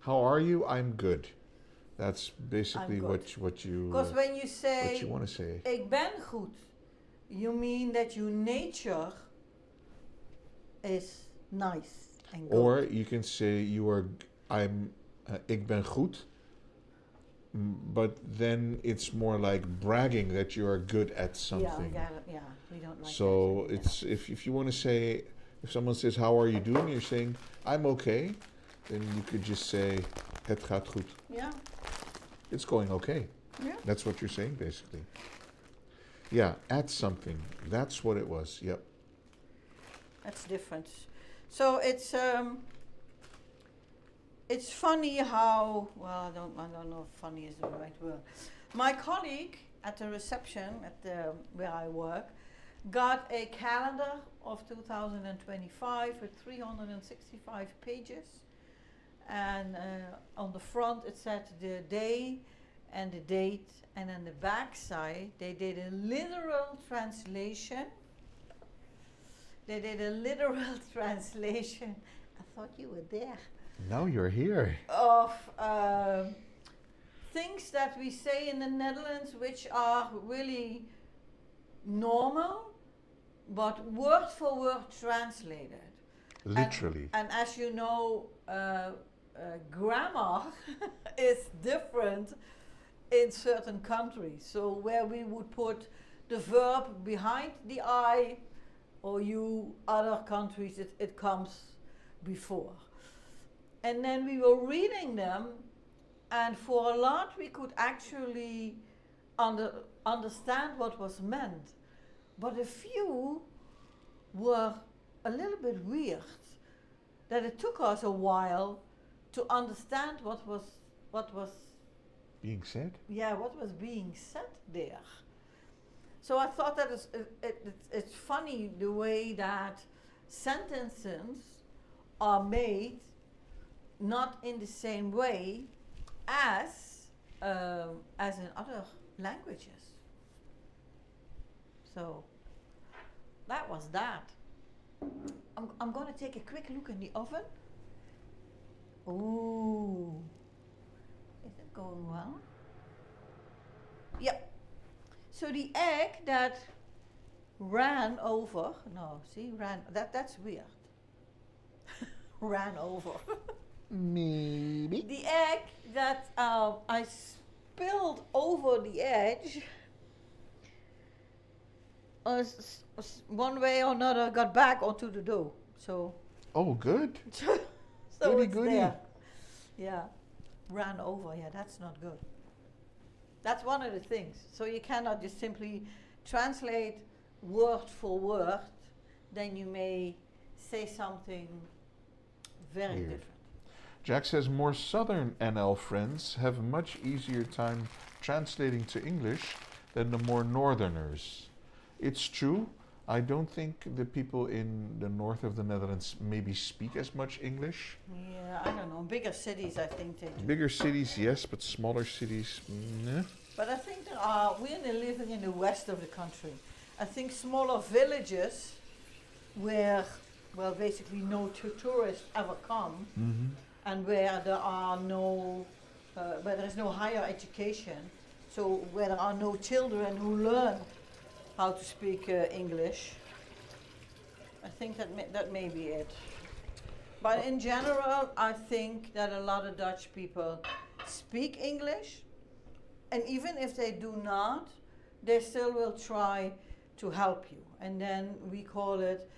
How are you? I'm good. That's basically I'm good. what you Because when you what say you want to say. ik ben goed, you mean that your nature is nice and good. Or you can say ik ben goed. But then it's more like bragging that you are good at something. Yeah, we don't like So that. it's if you want to say, if someone says how are you doing, you're saying I'm okay, then you could just say het gaat goed. Yeah. It's going okay. Yeah. That's what you're saying basically. Yeah, at something. That's what it was. Yep. That's different. So it's funny how, well, I don't know if funny is the right word. My colleague at the reception where I work got a calendar of 2025 with 365 pages, and on the front it said the day and the date, and on the back side they did a literal translation. They did a literal translation. I thought you were there. Now you're here. Of things that we say in the Netherlands which are really normal, but word for word translated. Literally. And as you know, grammar is different in certain countries. So where we would put the verb behind the I, or you other countries it comes before. And then we were reading them, and for a lot we could actually understand what was meant. But a few were a little bit weird, that it took us a while to understand what was Being said? yeah, what was being said there. So I thought that it's funny the way that sentences are made not in the same way as in other languages. So that was that. I'm going to take a quick look in the oven. Ooh, is it going well? Yep. So the egg that ran over, that's weird. Ran over. Maybe. The egg that I spilled over the edge, one way or another got back onto the dough. So, Oh, good. so Goody, it's goody. there. Yeah, ran over. Yeah, that's not good. That's one of the things. So you cannot just simply translate word for word. Then you may say something very Weird. different. Jack says more southern NL friends have much easier time translating to English than the more northerners. It's true. I don't think the people in the north of the Netherlands maybe speak as much English. Yeah, I don't know. Bigger cities, I think they do. Bigger cities, yes, but smaller cities, nah. But I think we're living in the west of the country. I think smaller villages where, well, basically no tourists ever come, Mm-hmm. and where there are where there is no higher education, so where there are no children who learn how to speak English. I think that may be it. But in general, I think that a lot of Dutch people speak English, and even if they do not, they still will try to help you. And then we call it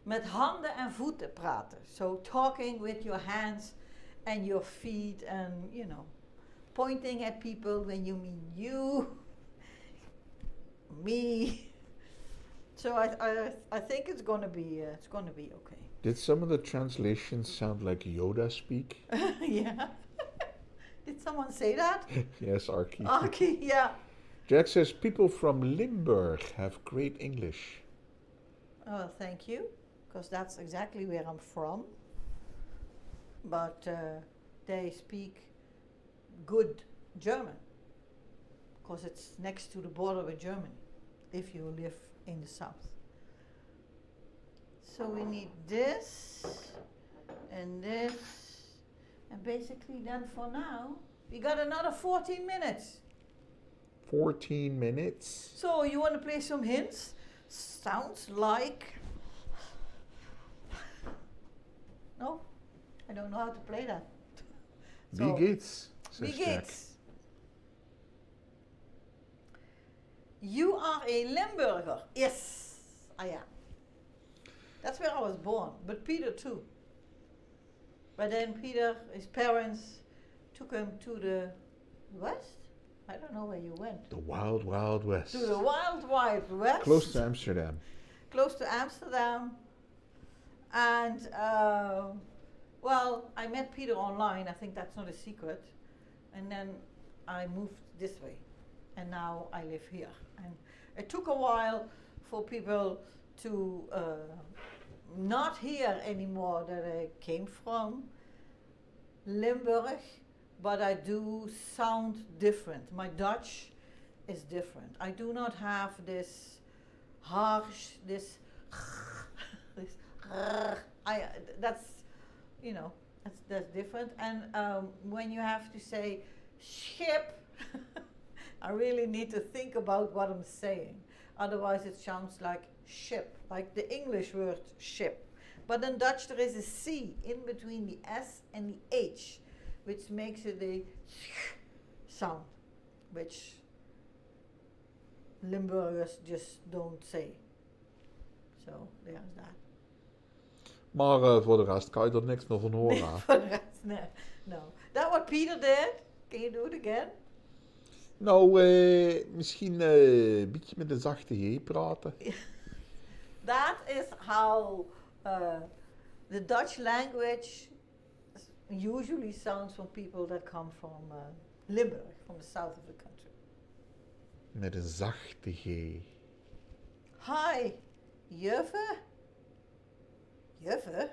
met handen en voeten praten. So talking with your hands and your feet, and pointing at people when you mean you, me. So I think it's gonna be okay. Did some of the translations sound like Yoda speak? Yeah. Did someone say that? Yes, Archie. Archie, yeah. Jack says people from Limburg have great English. Oh, thank you, because that's exactly where I'm from. But they speak good German, because it's next to the border with Germany, if you live in the south. So we need this, and basically then for now, we got another 14 minutes. 14 minutes? So you want to play some hints? Sounds like... No, I don't know how to play that. Wie geht's? Wie Says Jack. geht's? You are a Limburger. Yes, I am. That's where I was born, but Peter too. But then Peter, his parents took him to the west. I don't know where you went. The wild, wild west. To the wild, wild west. Close to Amsterdam. Close to Amsterdam. And, well, I met Peter online. I think that's not a secret. And then I moved this way. And now I live here. And it took a while for people to not hear anymore that I came from Limburg, but I do sound different. My Dutch is different. I do not have this harsh, this that's that's different. And when you have to say ship, I really need to think about what I'm saying. Otherwise it sounds like ship, like the English word ship. But in Dutch there is a C in between the S and the H, which makes it a sound, which Limburgers just don't say. So there's that. Maar voor de rest kan je er niks meer van horen. For the rest, no. That what Peter did? Can you do it again? Nou, misschien een beetje met een zachte G praten. That is how the Dutch language usually sounds from people that come from Limburg, from the south of the country. Met een zachte G. Hi, juffe? Juffe?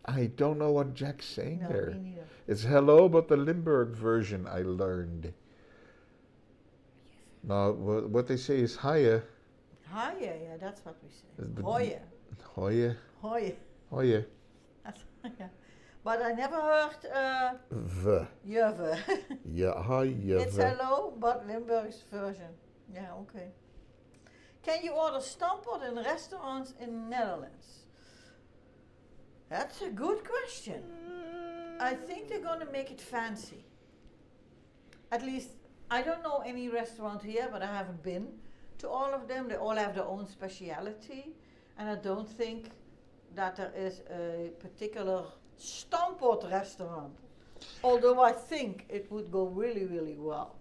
I don't know what Jack's saying No, there. me neither. It's hello, but the Limburg version I learned. Now, what they say is hiya. Hiya, yeah, that's what we say. The- Hoye. Hoye. Hoye. Hoye. That's, yeah. But I never heard V. juffe. Ja, hi, It's hello, but Limburg's version. Yeah, okay. Can you order stampot in restaurants in Netherlands? That's a good question. I think they're going to make it fancy. At least, I don't know any restaurant here, but I haven't been to all of them. They all have their own speciality. And I don't think that there is a particular stampot restaurant. Although I think it would go really, really well.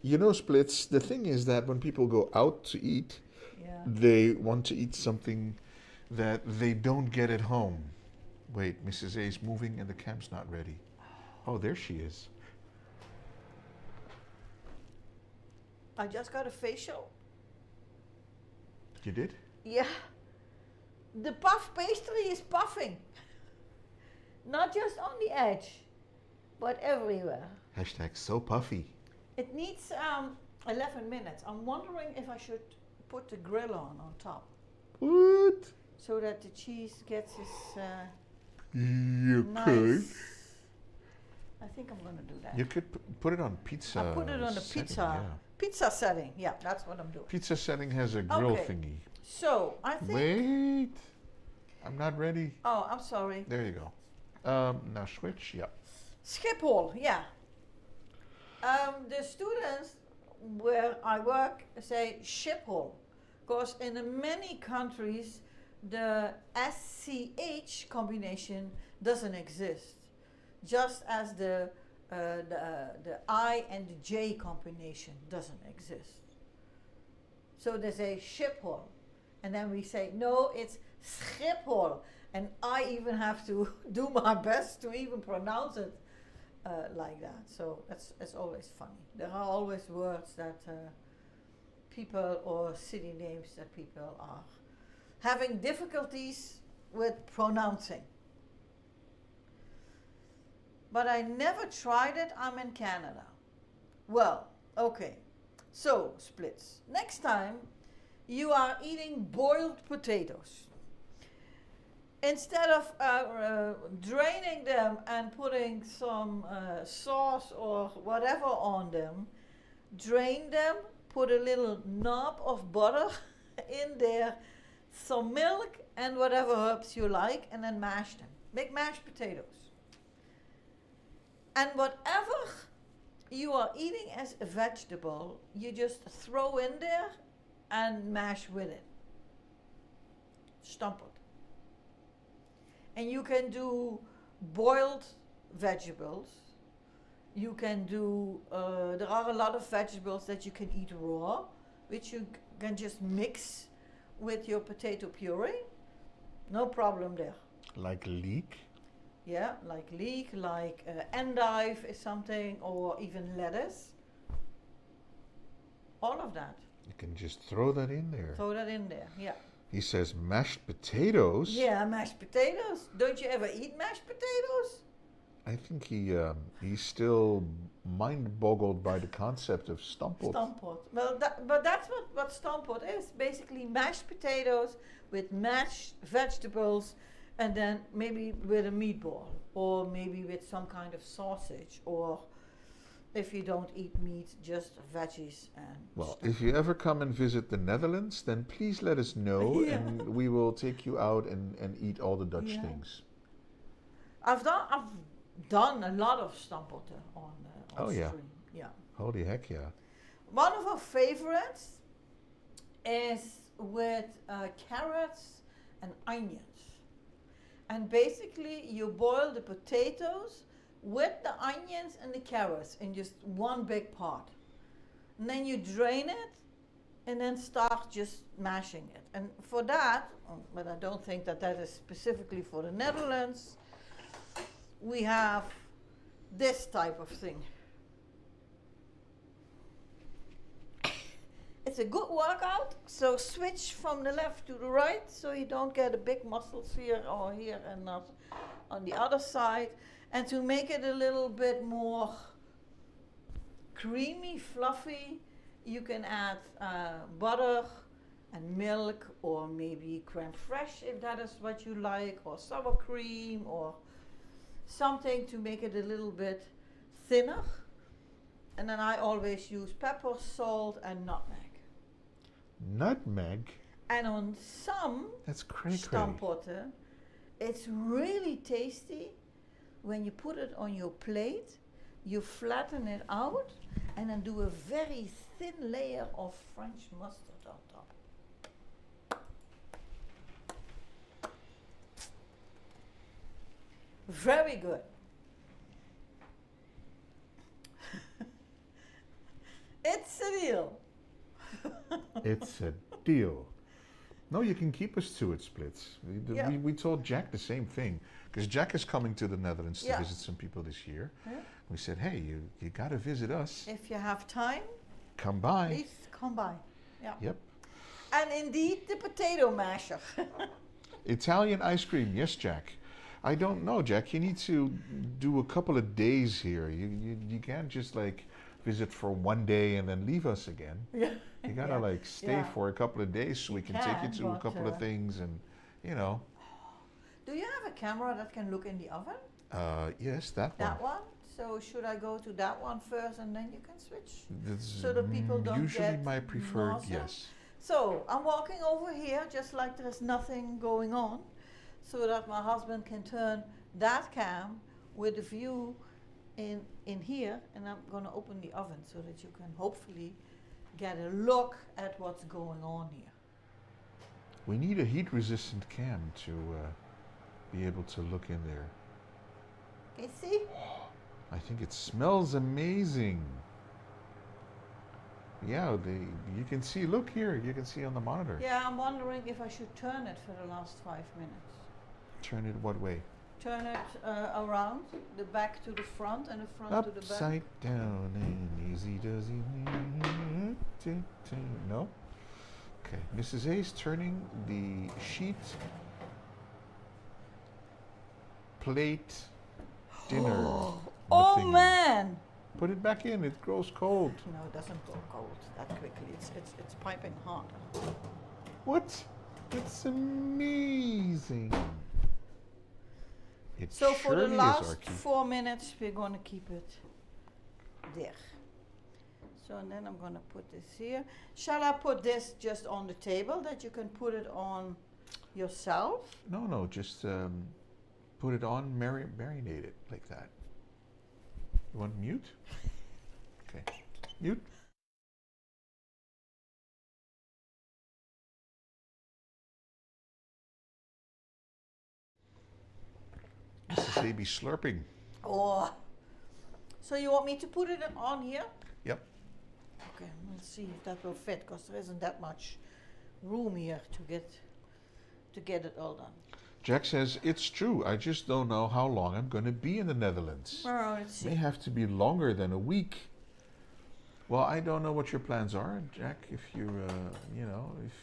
You know, Splits, the thing is that when people go out to eat, Yeah. they want to eat something that they don't get at home. Wait, Mrs. A is moving and the camp's not ready. Oh, there she is. I just got a facial. You did? Yeah. The puff pastry is puffing. Not just on the edge, but everywhere. Hashtag so puffy. It needs 11 minutes. I'm wondering if I should put the grill on top What? so that the cheese gets its You nice. could. I think I'm going to do that. You could put it on pizza. I put it on the setting, pizza Pizza setting. Yeah, that's what I'm doing. Pizza setting has a grill Okay. thingy. So I think. Wait, I'm not ready. Oh, I'm sorry. There you go. Now switch. Yeah. Schiphol. Yeah. The students where I work say Schiphol, because in many countries the SCH combination doesn't exist, just as the I and the J combination doesn't exist. So they say Schiphol, and then we say no, it's Schiphol, and I even have to do my best to even pronounce it like that. So it's always funny. There are always words that people or city names that people are having difficulties with pronouncing. But I never tried it. I'm in Canada. Well, okay. So, splits. Next time you are eating boiled potatoes, instead of draining them and putting some sauce or whatever on them, drain them, put a little knob of butter in there, some milk and whatever herbs you like, and then mash them. Make mashed potatoes. And whatever you are eating as a vegetable, you just throw in there and mash with it. Stomp it. And you can do boiled vegetables. You can do, there are a lot of vegetables that you can eat raw, which you can just mix with your potato puree. No problem there. Like leek? Yeah, like leek, like endive is something, or even lettuce. All of that. You can just throw that in there. Throw that in there, yeah. He says mashed potatoes. Yeah, mashed potatoes. Don't you ever eat mashed potatoes? I think he's still mind-boggled by the concept of stampot. Stampot. Well, but that's what stampot is. Basically mashed potatoes with mashed vegetables, and then maybe with a meatball, or maybe with some kind of sausage, or if you don't eat meat, just veggies and Well, stuff. if you ever come and visit the Netherlands, then please let us know, Yeah. and we will take you out and eat all the Dutch Yeah. things. I've done a lot of stampotten on Oh, yeah. stream. Yeah. Holy heck yeah. One of our favorites is with carrots and onions. And basically you boil the potatoes with the onions and the carrots in just one big pot. And then you drain it and then start just mashing it. And for that, but I don't think that is specifically for the Netherlands, we have this type of thing. It's a good workout, so switch from the left to the right so you don't get a big muscles here or here and not on the other side. And to make it a little bit more creamy, fluffy, you can add butter and milk, or maybe creme fraiche if that is what you like, or sour cream, or something to make it a little bit thinner. And then I always use pepper, salt and nutmeg. Nutmeg? And on some That's cray-cray. stampotten, it's really tasty. When you put it on your plate, you flatten it out and then do a very thin layer of French mustard on top. Very good. It's a deal. It's a deal. No, you can keep us to it, Splits. Yeah. We told Jack the same thing, because Jack is coming to the Netherlands to Yeah. visit some people this year. Yeah. We said, hey, you got to visit us. If you have time, Come by. please come by. Yeah. Yep. And indeed, the potato masher. Italian ice cream, yes, Jack. I don't know, Jack. You need to do a couple of days here. You can't just like visit for one day and then leave us again. Yeah. You gotta Yeah. like stay Yeah. for a couple of days so we can take you can, to a but, couple of things, and you know. Do you have a camera that can look in the oven? Yes, that one. That one? So should I go to that one first and then you can switch? That's So the people don't usually get my preferred, nausea? yes. So I'm walking over here just like there's nothing going on, so that my husband can turn that cam with the view in here, and I'm going to open the oven so that you can hopefully get a look at what's going on here. We need a heat-resistant cam to be able to look in there. Can you see? I think it smells amazing. Yeah, you can see, look here, you can see on the monitor. Yeah, I'm wondering if I should turn it for the last 5 minutes. Turn it what way? Turn it around, the back to the front and the front to the back. Upside down and easy does he. No? Okay, Mrs. A's turning the sheet plate dinner. Oh thingy. man! Put it back in, it grows cold. No, it doesn't go cold that quickly. It's piping hot. What? It's amazing. It So for the surely is, last Archie. 4 minutes, we're going to keep it there. So and then I'm going to put this here. Shall I put this just on the table that you can put it on yourself? No, just put it on, marinate it like that. You want mute? Okay, mute. Mrs. A be slurping. Oh. So you want me to put it on here? Yep. Okay, let's see if that will fit, because there isn't that much room here to get it all done. Jack says, it's true, I just don't know how long I'm going to be in the Netherlands. Oh, let's May see. have to be longer than a week. Well, I don't know what your plans are, Jack. If you,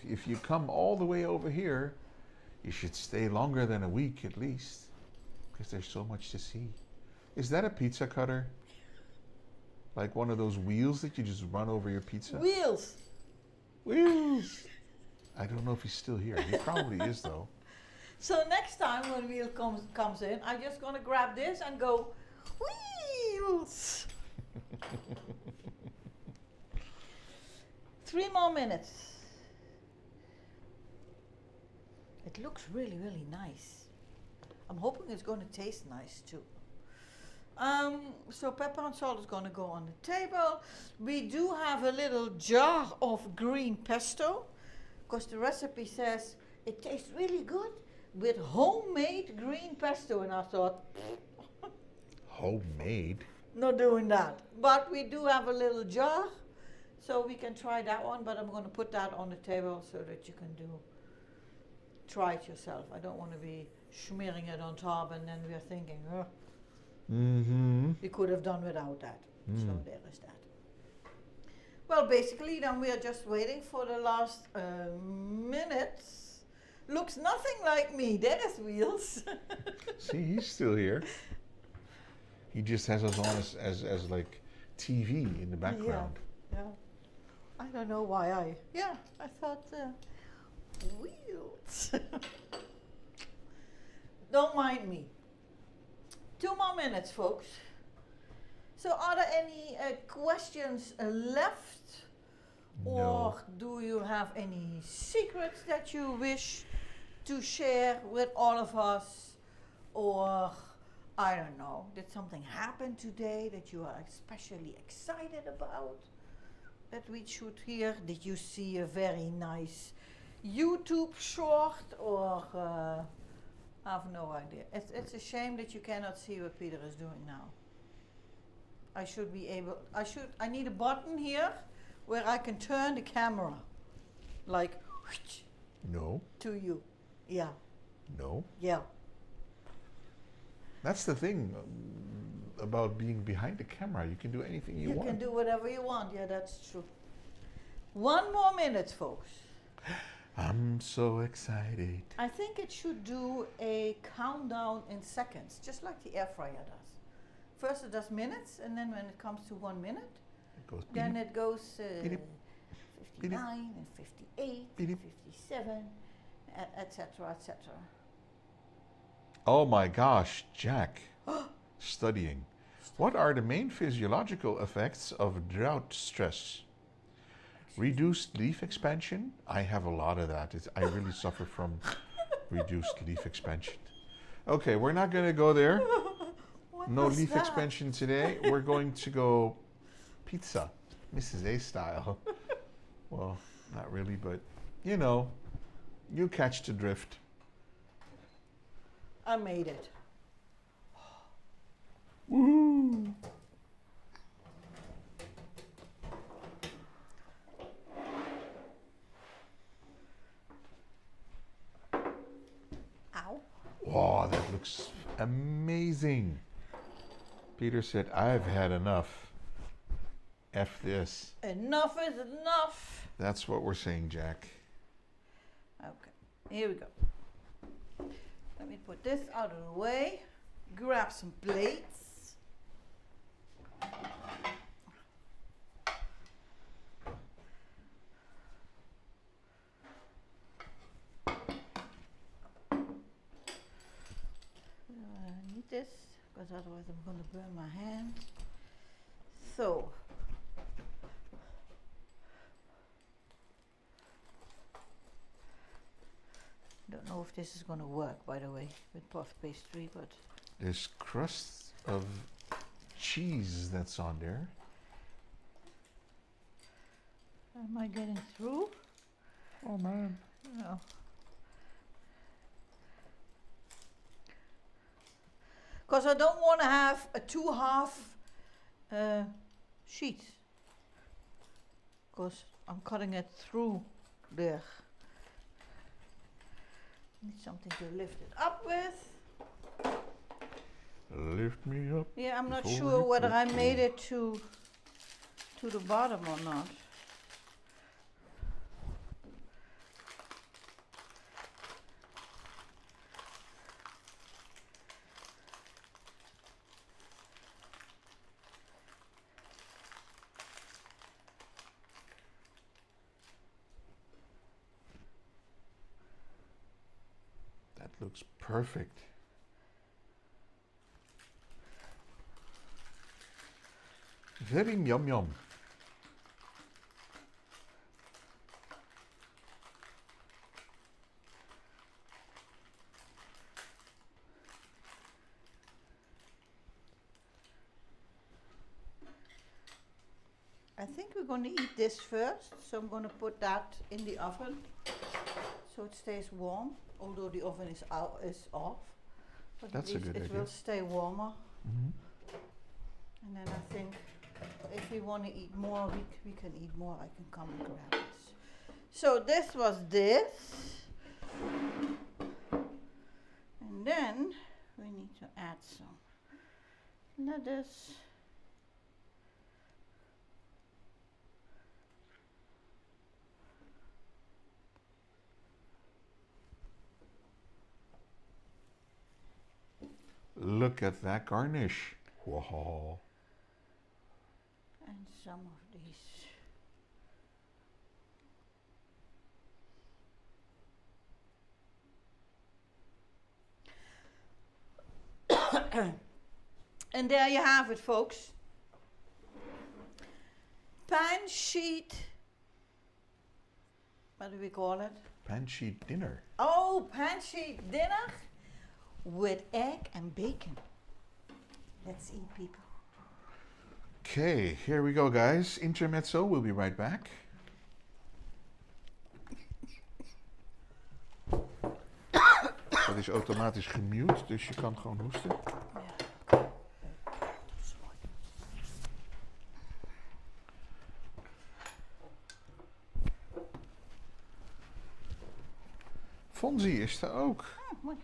if you come all the way over here, you should stay longer than a week at least, because there's so much to see. Is that a pizza cutter? Like one of those wheels that you just run over your pizza? Wheels! Wheels! I don't know if he's still here. He probably is, though. So next time when wheel comes in, I'm just going to grab this and go, wheels! 3 more minutes. It looks really, really nice. I'm hoping it's going to taste nice too. So pepper and salt is going to go on the table. We do have a little jar of green pesto, because the recipe says it tastes really good with homemade green pesto, and I thought, Homemade? not doing that. But we do have a little jar, so we can try that one, but I'm going to put that on the table so that you can try it yourself. I don't want to be smearing it on top and then we're thinking, oh, we could have done without that. So there is that. Well, basically then we are just waiting for the last minutes. Looks nothing like me. There is Wheels. See, he's still here. He just has us on as like TV in the background. Yeah. I don't know why I thought Wheels. Don't mind me. 2 more minutes, folks. So are there any questions left? No. Or do you have any secrets that you wish to share with all of us? Or, I don't know, did something happen today that you are especially excited about that we should hear? Did you see a very nice YouTube short? Or, I have no idea. It's a shame that you cannot see what Peter is doing now. I should be able, I need a button here where I can turn the camera, like, No. to you. Yeah, No. yeah. That's the thing about being behind the camera. You can do anything you want. You can do whatever you want. Yeah, that's true. 1 more minute, folks. I'm so excited. I think it should do a countdown in seconds, just like the air fryer does. First it does minutes, and then when it comes to 1 minute, It goes then beep, it goes beep, 59 and 58, beep. 57, etc., etc. Oh my gosh, Jack. Studying. What are the main physiological effects of drought stress? Reduced leaf expansion. I have a lot of that. I really suffer from reduced leaf expansion. Okay, we're not going to go there. No leaf expansion today. We're going to go pizza, Mrs. A style. Well, not really, but you know, you catch the drift. I made it. Woo! Ow. Wow, that looks amazing. Peter said, I've had enough. F this. Enough is enough. That's what we're saying, Jack. Okay, here we go. Let me put this out of the way. Grab some plates. I need this because otherwise I'm going to burn my hands. So, don't know if this is going to work, by the way, with puff pastry, but There's crust of cheese that's on there. am I getting through? Oh man. No. Because I don't want to have a 2.5 sheet. Because I'm cutting it through there. Need something to lift it up with. Lift me up. Yeah, I'm not before sure you whether I quit made me. it to the bottom or not. That looks perfect. Very yum yum. I think we're going to eat this first, so I'm going to put that in the oven so it stays warm, although the oven is off. But That's at a least good it idea. will stay warmer. Mhm. And then I think if we want to eat more, we can eat more. I can come and grab this. So this was this. And then we need to add some lettuce. Look at that garnish. Whoa. And some of these. And there you have it, folks. Pan sheet. What do we call it? Pan sheet dinner. Oh, pan sheet dinner with egg and bacon. Let's eat, people. Okay, here we go, guys. Intermezzo, we'll be right back. Dat is automatisch gemute, dus je kan gewoon hoesten. Fonzie is er ook. Oh, mooi.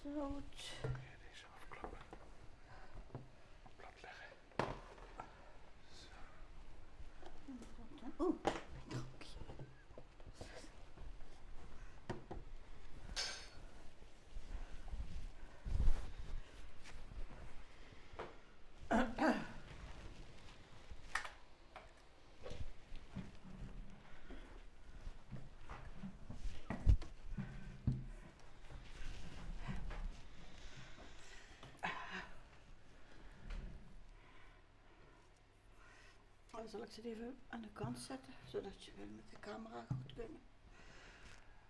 Zout. Deze afklappen. Plat leggen. Oeh. zal ik ze even aan de kant zetten, zodat je met de camera goed kunnen.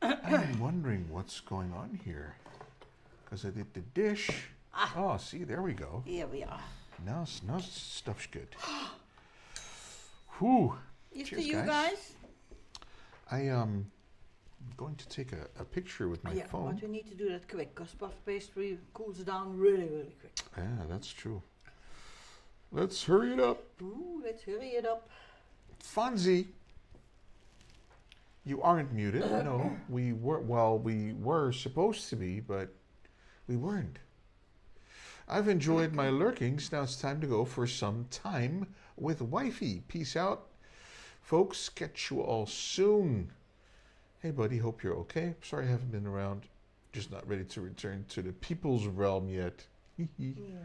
I'm wondering what's going on here. Because I did the dish. Oh, see, there we go. Here we are. Now stuff's good. Whew. Here's Cheers, to you guys. I am going to take a picture with my phone. But we need to do that quick, because puff pastry cools down really, really quick. Yeah, that's true. Let's hurry it up. Ooh, let's hurry it up. Fonzie, you aren't muted. No, we were supposed to be, but we weren't. I've enjoyed my lurkings. Now it's time to go for some time with wifey. Peace out, folks. Catch you all soon. Hey, buddy. Hope you're okay. Sorry I haven't been around. Just not ready to return to the people's realm yet. Yeah.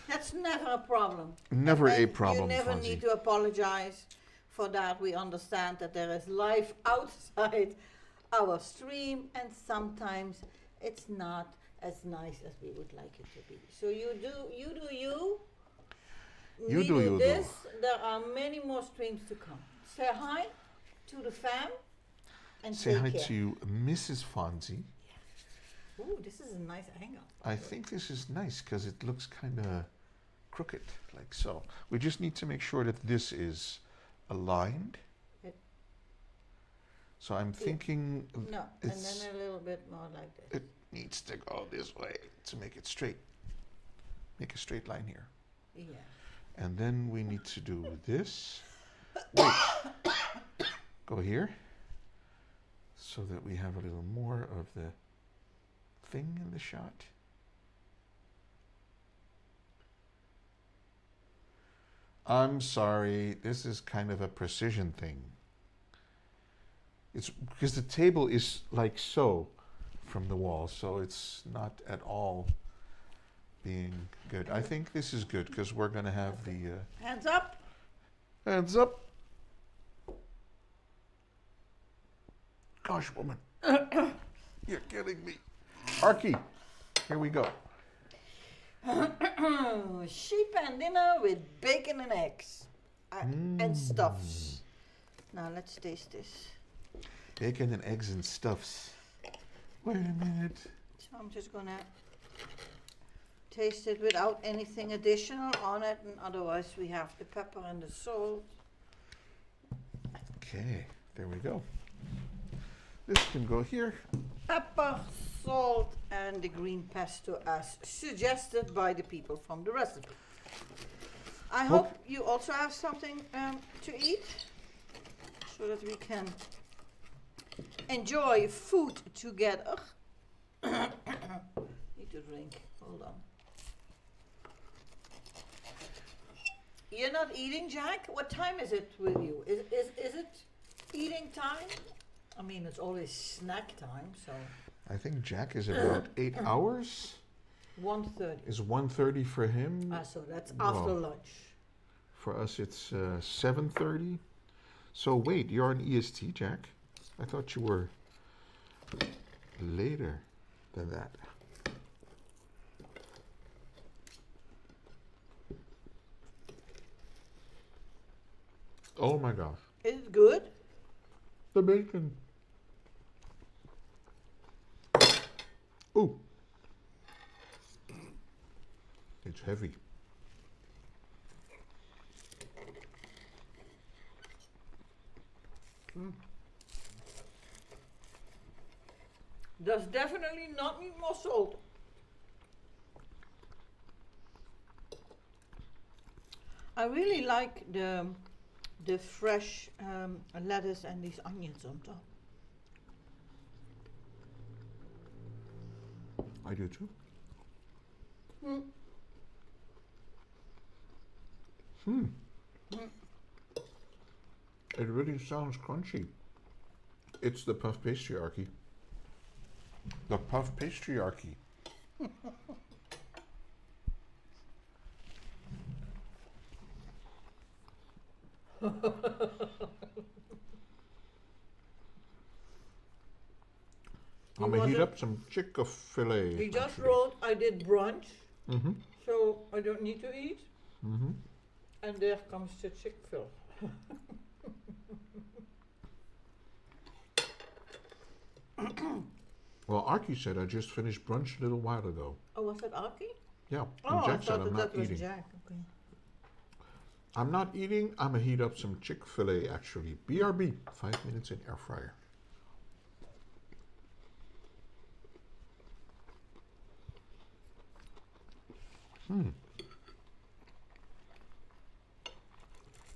That's never a problem. Never a And problem, you never Fonzie. need to apologize for that. We understand that there is life outside our stream, and sometimes it's not as nice as we would like it to be. So you do you. You We do you do. this. There are many more streams to come. Say hi to the fam and Say take hi care. to Mrs. Fonzie. Ooh, this is a nice angle. I think this is nice because it looks kind of crooked, like so. We just need to make sure that this is aligned. It- So I'm thinking No, and it's, then a little bit more like this. it needs to go this way to make it straight. Make a straight line here. Yeah. And then we need to do this. Wait. Go here. So that we have a little more of the thing in the shot. I'm sorry, this is kind of a precision thing. It's because the table is like so from the wall, so it's not at all being good. I think this is good because we're going to have the Hands up. hands up. Gosh, woman, you're killing me. Arky, here we go. Sheep and dinner with bacon and eggs and stuffs. Now let's taste this. Bacon and eggs and stuffs. Wait a minute. So I'm just gonna taste it without anything additional on it, and otherwise we have the pepper and the salt. Okay, there we go. This can go here. Pepper, salt, and the green pesto as suggested by the people from the recipe. I hope you also have something to eat, so that we can enjoy food together. Need to drink. Hold on. You're not eating, Jack? What time is it with you? Is it eating time? I mean, it's always snack time, so I think Jack is about 8 hours. 1:30. Is 1:30 for him. So that's after Well, lunch. For us, it's 7:30. So wait, you're on EST, Jack? I thought you were later than that. Oh my gosh. Is it good? The bacon. Ooh. It's heavy. Does definitely not need more salt. I really like the fresh lettuce and these onions on top. I do too. It really sounds crunchy. It's the puff patriarchy. The puff patriarchy. I'm gonna heat up some Chick-fil-A. He just actually. wrote, I did brunch, Mm-hmm. so I don't need to eat. Mm-hmm. And there comes the Chick-fil. Well, Archie said I just finished brunch a little while ago. Oh, was that Aki? Yeah, Oh, and I Jack said thought I'm that not that was eating. Jack. Okay. I'm not eating. I'm gonna heat up some Chick-fil-A actually. BRB, 5 minutes in air fryer.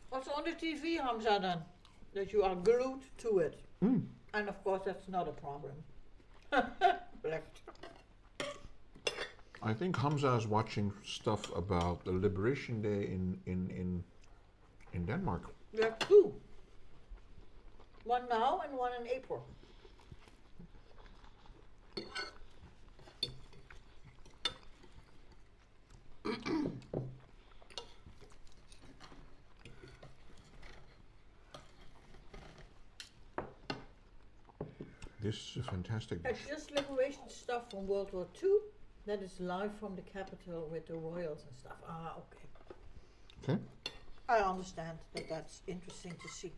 What's on the TV, Hamza, then? That you are glued to it. And of course, that's not a problem. Left. I think Hamza is watching stuff about the Liberation Day in Denmark. We have two. One now and one in April. This is a fantastic dish. It's just liberation stuff from World War II. That is live from the capital with the royals and stuff. Ah, okay. Okay. I understand that that's interesting to see.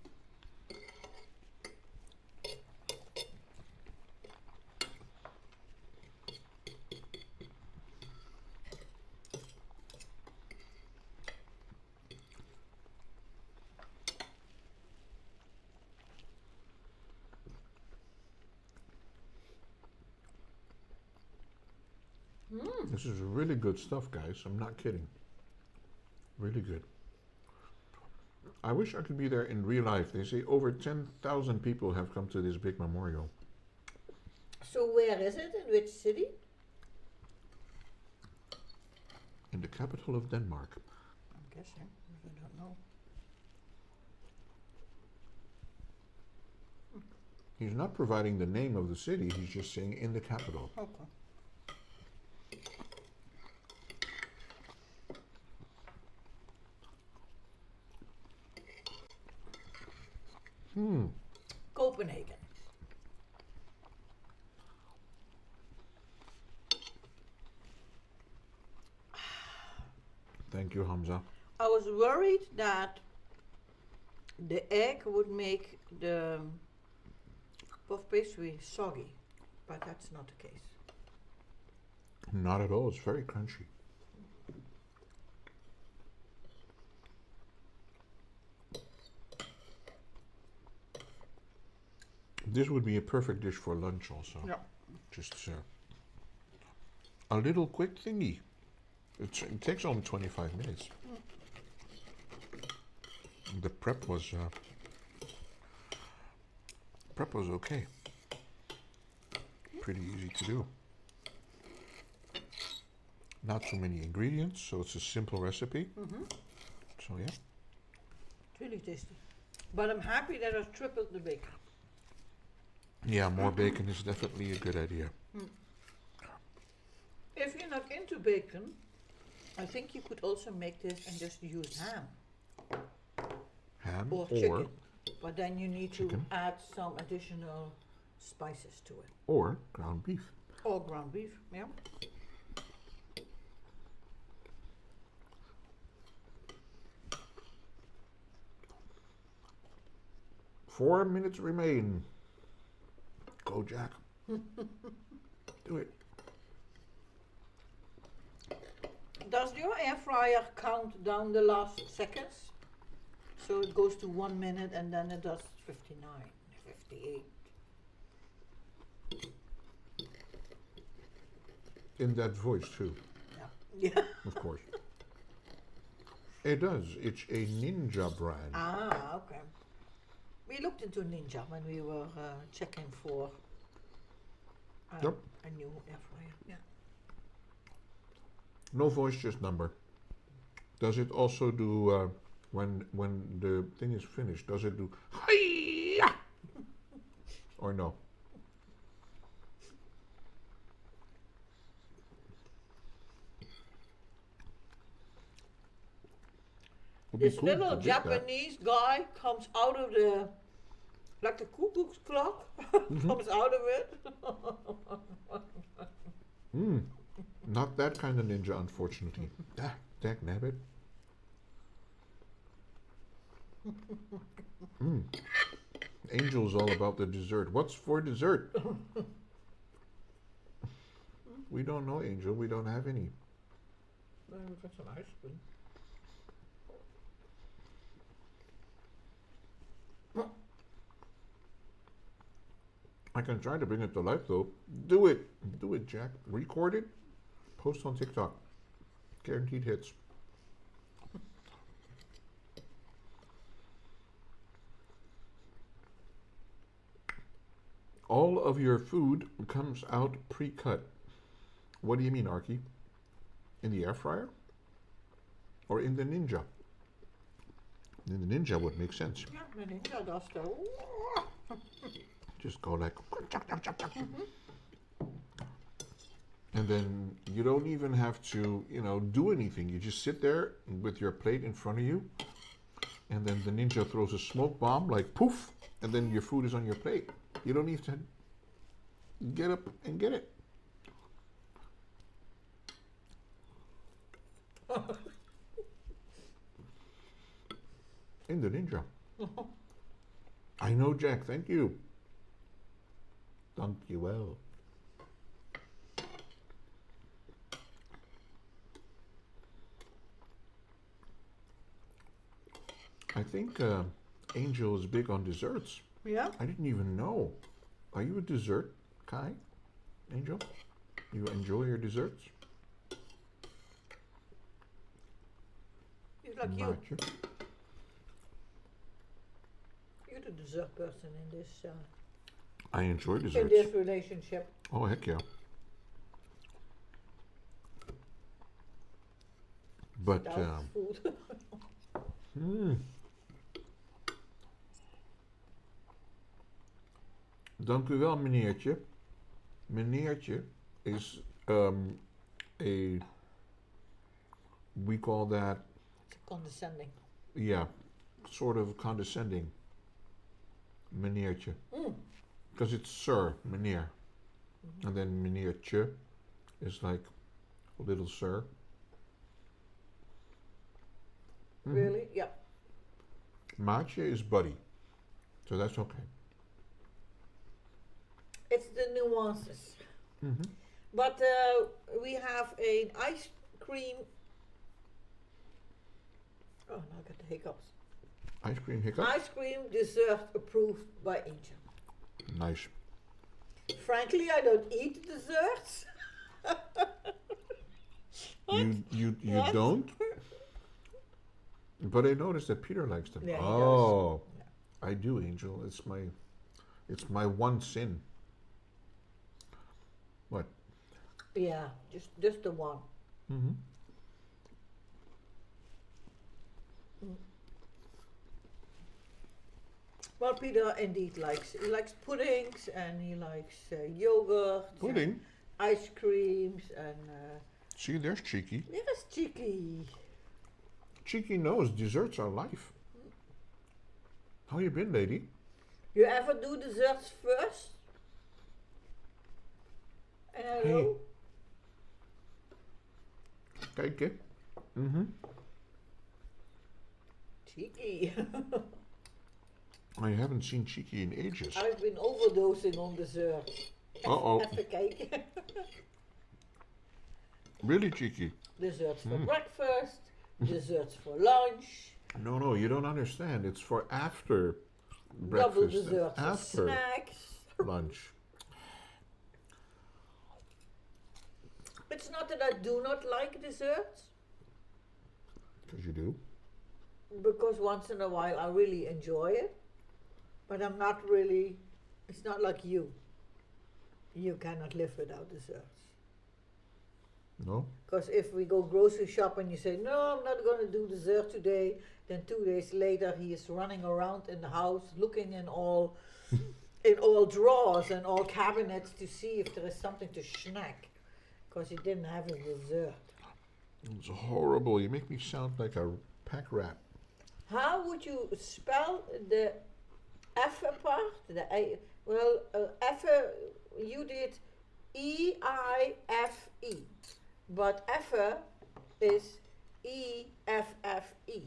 This is really good stuff, guys. I'm not kidding. Really good. I wish I could be there in real life. They say over 10,000 people have come to this big memorial. So where is it? In which city? In the capital of Denmark. I'm guessing. I don't know. He's not providing the name of the city, he's just saying in the capital. Okay. Copenhagen. Thank you, Hamza. I was worried that the egg would make the puff pastry soggy, but that's not the case. Not at all, it's very crunchy. This would be a perfect dish for lunch also. Yeah. Just a little quick thingy. It takes only 25 minutes. The prep was okay. Pretty easy to do. Not too many ingredients, so it's a simple recipe. So yeah. It's really tasty. But I'm happy that I tripled the bacon. Yeah, more bacon is definitely a good idea. If you're not into bacon, I think you could also make this and just use ham Ham or chicken. But then you need to add some additional spices to it. or ground beef. Or ground beef, yeah. Four minutes remain. Go, Jack. Do it. Does your air fryer count down the last seconds? So it goes to 1 minute and then it does 59, 58. In that voice too, Yeah. Yeah. of course. It does. It's a Ninja brand. Ah, okay. We looked into Ninja when we were checking for Yep. a new air fryer. Yeah. No voice, just number. Does it also do when the thing is finished? Does it do hi-ya? Or no? Would be This cool little if it did that. Japanese guy comes out of the, like a cuckoo's clock, comes out of it. Not that kind of ninja, unfortunately. Ah, dag nabbit. Angel's all about the dessert. What's for dessert? We don't know, Angel. We don't have any. We've got some ice cream. I can try to bring it to life, though. Do it. Do it, Jack. Record it. Post on TikTok. Guaranteed hits. All of your food comes out pre-cut. What do you mean, Arky? In the air fryer? Or in the Ninja? In the Ninja would make sense. Yeah, the Ninja does that. Just go like... And then you don't even have to, do anything. You just sit there with your plate in front of you. And then the Ninja throws a smoke bomb, like poof. And then your food is on your plate. You don't need to get up and get it. In the Ninja. I know, Jack. Thank you. Thank you well. I think Angel is big on desserts. Yeah? I didn't even know. Are you a dessert guy, Angel? You enjoy your desserts? He's like you. You're the dessert person in this I enjoy in desserts. this relationship. Oh, heck yeah. But, Stout food. Dank u wel, meneertje. Meneertje is we call that, Condescending. yeah, sort of condescending. Meneertje. Because it's sir, meneer. And then meneertje is like little sir. Really? Yeah. Maatje is buddy. So that's okay. It's the nuances. But we have an ice cream. Oh, now I got the hiccups. Ice cream hiccup? Ice cream dessert approved by Angel. Nice. Frankly, I don't eat desserts. You What? don't? But I noticed that Peter likes them. Yeah, he oh, does. I do, Angel. It's my one sin. What? Yeah, just the one. Well, Peter indeed likes puddings and he likes yogurt, and Pudding? ice creams, and See, there's Cheeky. there's Cheeky. Cheeky knows desserts are life. How you been, lady? You ever do desserts first? And hello? Kijk, hè? Cheeky. I haven't seen Cheeky in ages. I've been overdosing on dessert. Uh-oh. Even kijken. Really, Cheeky? Desserts for breakfast, desserts for lunch, No, you don't understand. It's for after double breakfast and desserts for after snacks. lunch. It's not that I do not like desserts, Because you do. because once in a while I really enjoy it, but I'm not really, it's not like you. You cannot live without desserts. No? Because if we go grocery shop and you say, no, I'm not going to do dessert today, then 2 days later he is running around in the house looking in all drawers and all cabinets to see if there is something to snack, because he didn't have his dessert. It's horrible. You make me sound like a pack rat. How would you spell the F part? The A, well, F, you did E-I-F-E. But effe is E-F-F-E.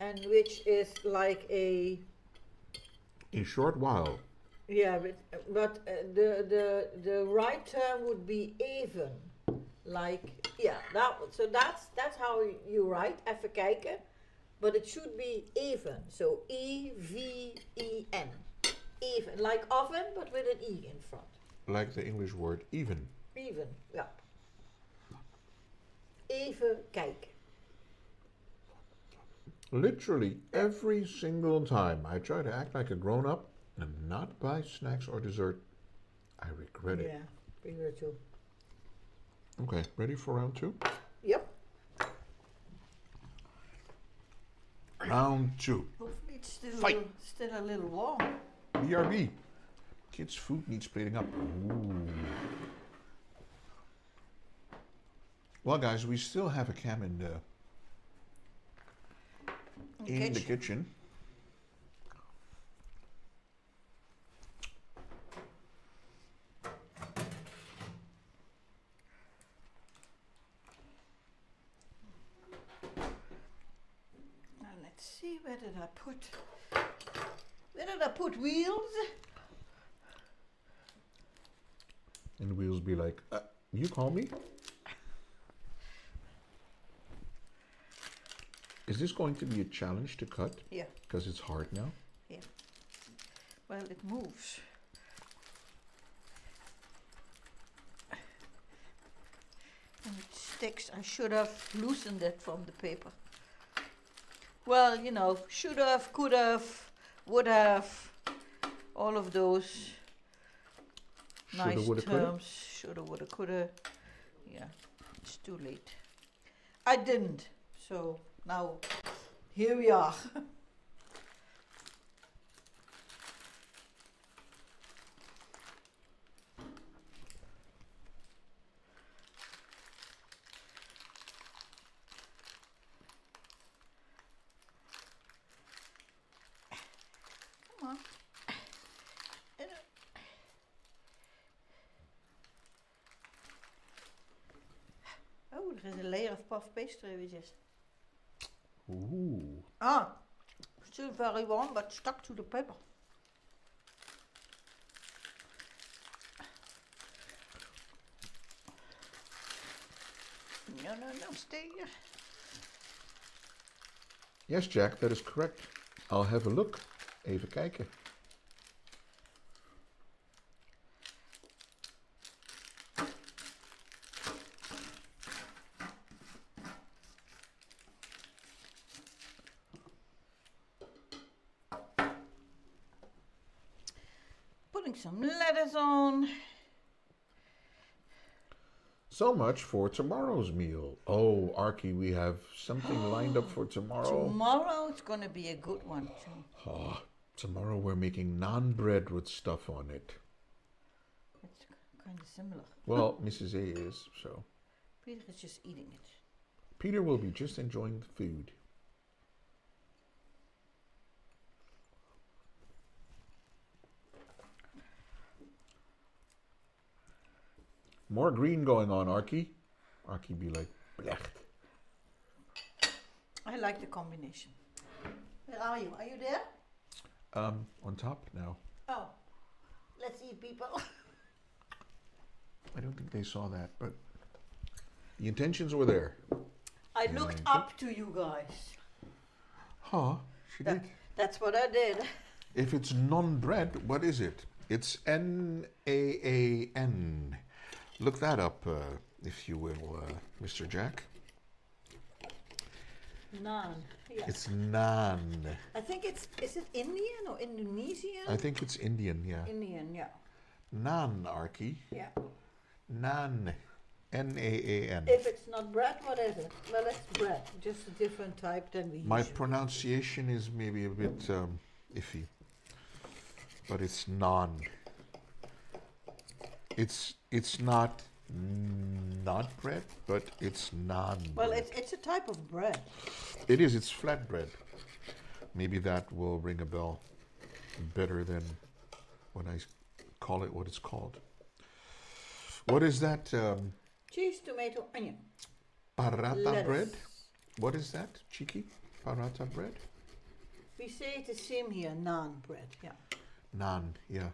and which is like a short while. yeah, but the right term would be even. Like yeah, so that's how you write even kijken, but it should be even. So even, even like oven, but with an e in front. Like the English word even. Even, ja. Even kijken. Literally every single time I try to act like a grown-up and not buy snacks or dessert, I regret it. Yeah, me too. Okay, ready for round 2? Yep. Round 2. Hopefully it's Fight. still a little warm. BRB. Kids' food needs plating up. Ooh. Well, guys, we still have a cam in the kitchen. Now let's see, where did I put wheels? And Wheels be like, you call me? Is this going to be a challenge to cut? Yeah. Because it's hard now? Yeah. Well, it moves. And it sticks. I should have loosened it from the paper. Well, you know, should have, could have, would have, all of those Shoulda, nice woulda, coulda? terms. Shoulda, woulda, coulda. Yeah, it's too late. I didn't. So now, here we are. Come on. Oh, there is a layer of puff pastry we just. Ooh. Ah, still very warm, but stuck to the paper. No, stay here. Yes, Jack, that is correct. I'll have a look. Even kijken. Putting some lettuce on. So much for tomorrow's meal. Oh, Archie, we have something lined up for tomorrow. Tomorrow it's gonna be a good one too. Oh, tomorrow we're making naan bread with stuff on it. It's kind of similar. Well, Mrs. A is, so. Peter is just eating it. Peter will be just enjoying the food. More green going on, Archie. Archie be like, blecht. I like the combination. Where are you? Are you there? On top now. Oh, let's see, people. I don't think they saw that, but the intentions were there. I looked up to you guys. Huh, she did. That's what I did. If it's non-bread, what is it? It's Naan. Look that up, if you will, Mr. Jack. Naan. Yeah. It's naan. I think is it Indian or Indonesian? I think it's Indian, yeah. Indian, yeah. Naan, Archie. Yeah. Naan. Naan. If it's not bread, what is it? Well, it's bread, just a different type than we My usually. pronunciation is maybe a bit iffy, but it's naan. It's not bread, but it's naan. Well, bread. it's a type of bread. It is. It's flat bread. Maybe that will ring a bell better than when I call it what it's called. What is that? Cheese, tomato, onion. Paratha Lettuce. bread? What is that, Cheeky? Paratha bread? We say it the same here, naan bread. Yeah. Naan, yeah.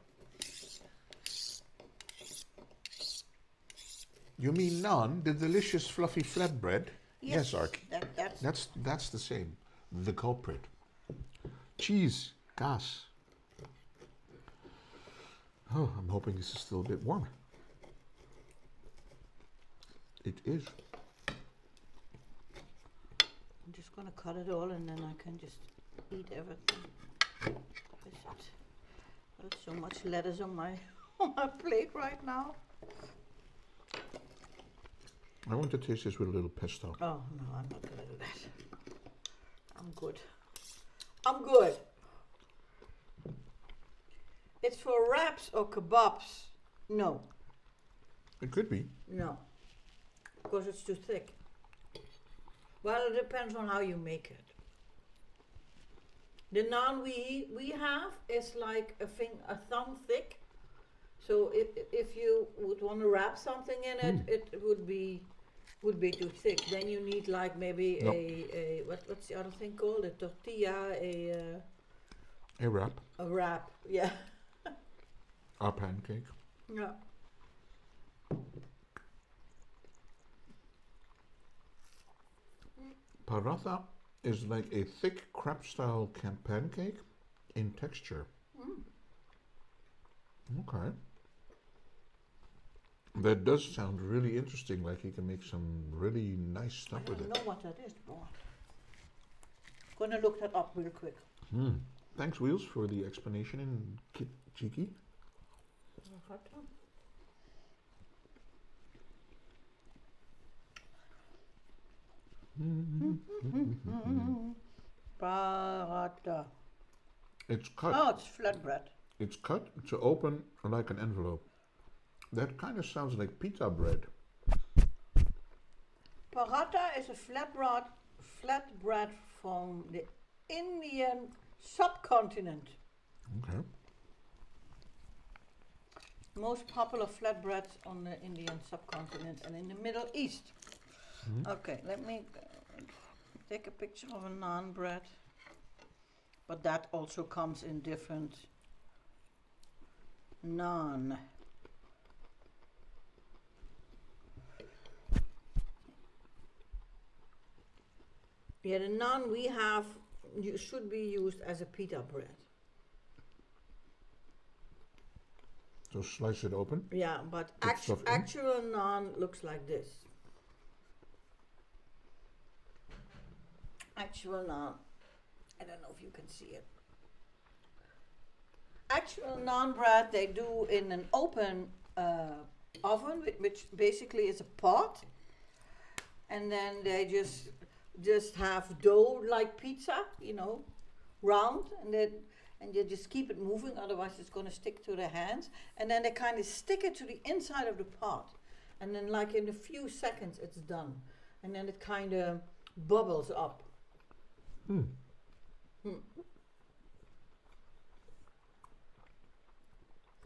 You mean naan, the delicious fluffy flatbread? Yes, Ark. That's the same. The culprit. Cheese, kaas. Oh, I'm hoping this is still a bit warmer. It is. I'm just gonna cut it all and then I can just eat everything. There's so much lettuce on my on my plate right now. I want to taste this with a little pesto. Oh no, I'm not gonna do that. I'm good. I'm good. It's for wraps or kebabs. No. It could be. No. Because it's too thick. Well, it depends on how you make it. The naan we have is like a thumb thick. So if you would want to wrap something in it, it would be too thick. Then you need like maybe a what's the other thing called? A tortilla, a wrap. A wrap, yeah. A pancake. Yeah. Paratha is like a thick crepe-style pancake in texture. Okay. That does sound really interesting, like you can make some really nice stuff with it. I don't know what that is, but I'm gonna look that up real quick. Thanks, Wheels, for the explanation in Cheeky. Paratha. It's cut. Oh, it's flatbread. It's cut to open like an envelope. That kind of sounds like pita bread. Paratha is a flatbread from the Indian subcontinent. Okay. Most popular flatbreads on the Indian subcontinent and in the Middle East. Okay, let me take a picture of a naan bread. But that also comes in different naan. Yeah, the naan we have should be used as a pita bread. So slice it open. Yeah, but actual naan looks like this. Actual naan. I don't know if you can see it. Actual naan bread they do in an open oven, which basically is a pot, and then they just have dough like pizza, you know, round, and you just keep it moving, otherwise it's going to stick to the hands, and then they kind of stick it to the inside of the pot, and then like in a few seconds it's done, and then it kind of bubbles up.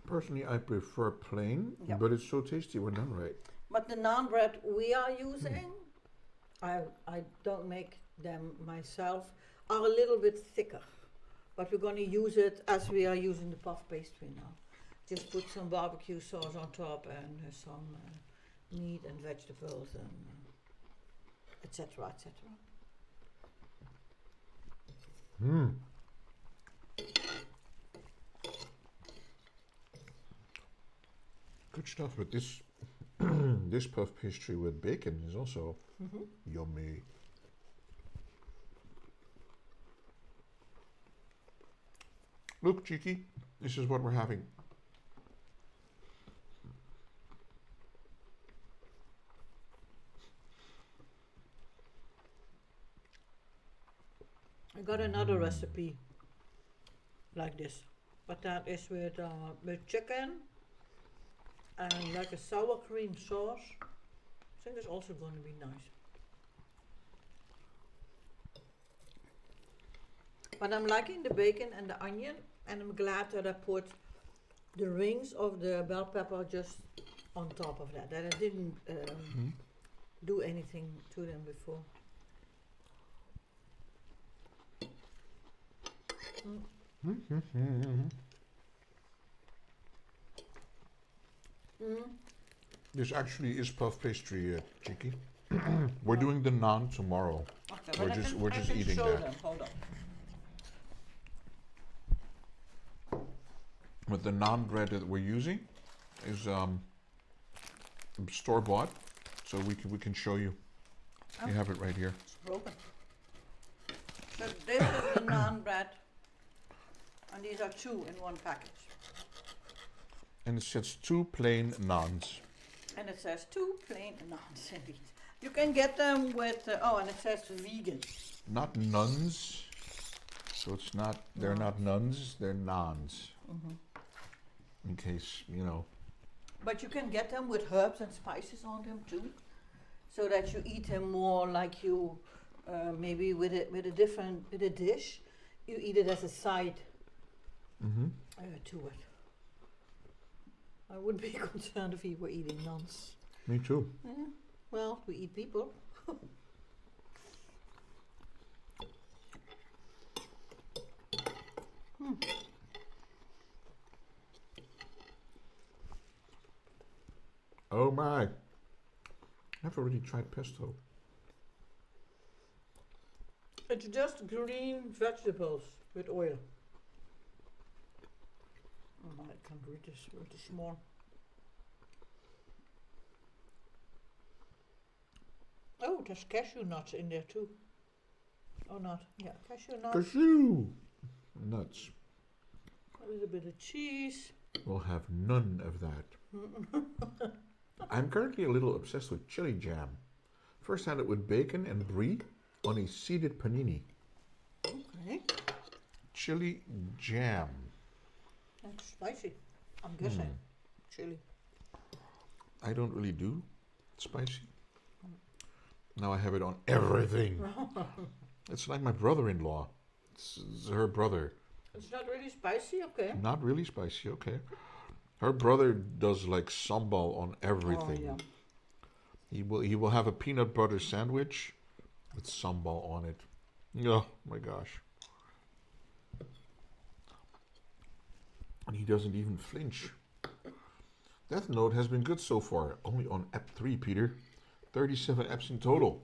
Personally, I prefer plain, but it's so tasty when done right. But the naan bread we are using, I don't make them myself, are a little bit thicker. But we're going to use it as we are using the puff pastry now. Just put some barbecue sauce on top and some meat and vegetables and etc. etc. Good stuff, but this this puff pastry with bacon is also yummy. Look, Cheeky, this is what we're having. I got another recipe like this, but that is with chicken and like a sour cream sauce. I think it's also going to be nice. But I'm liking the bacon and the onion, and I'm glad that I put the rings of the bell pepper just on top of that. That I didn't do anything to them before. This actually is puff pastry, Cheeky. We're doing the naan tomorrow. Okay, We're just eating show that. them. Hold on. But the naan bread that we're using is store bought, so we can show you. You have it right here. It's broken. So this is the naan bread, and these are 2 in one package. And it says 2 plain naans. And it says 2 plain naans indeed. You can get them with, oh, and it says vegan. Not nuns. So it's not, they're not nuns, they're naans. In case, you know. But you can get them with herbs and spices on them too, so that you eat them more like you, maybe with a dish. You eat it as a side to it. I wouldn't be concerned if you were eating nuns. Me too. Yeah. Well, we eat people. Oh my. I've already tried pesto. It's just green vegetables with oil. Oh, I can't read this more. Oh, there's cashew nuts in there too. Oh, not. Yeah, cashew nuts. Cashew nuts. A little bit of cheese. We'll have none of that. I'm currently a little obsessed with chili jam. First had it with bacon and brie on a seeded panini. Okay. Chili jam. That's spicy. I'm guessing. Chili. I don't really do spicy. Now I have it on everything. It's like my brother-in-law. It's her brother. It's not really spicy, okay. Not really spicy, okay. Her brother does like sambal on everything. Oh, yeah. He will have a peanut butter sandwich with sambal on it. Oh my gosh. And he doesn't even flinch. Death Note has been good so far. Only on Ep 3, Peter. 37 eps in total.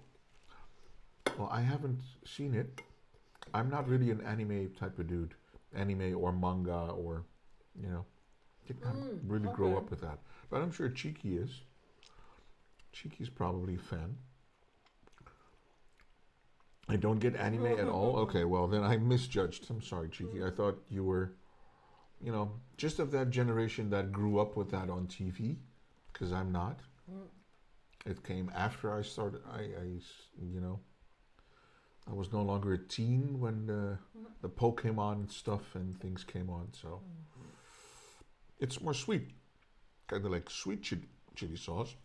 Well, I haven't seen it. I'm not really an anime type of dude. Anime or manga or, you know. Did not really grow up with that. But I'm sure Cheeky is. Cheeky's probably a fan. I don't get anime at all? Okay, well then I misjudged. I'm sorry, Cheeky. I thought you were, you know, just of that generation that grew up with that on TV. Because I'm not. It came after I started, you know, I was no longer a teen when the Pokemon stuff and things came on, so. It's more sweet, kind of like sweet chili sauce,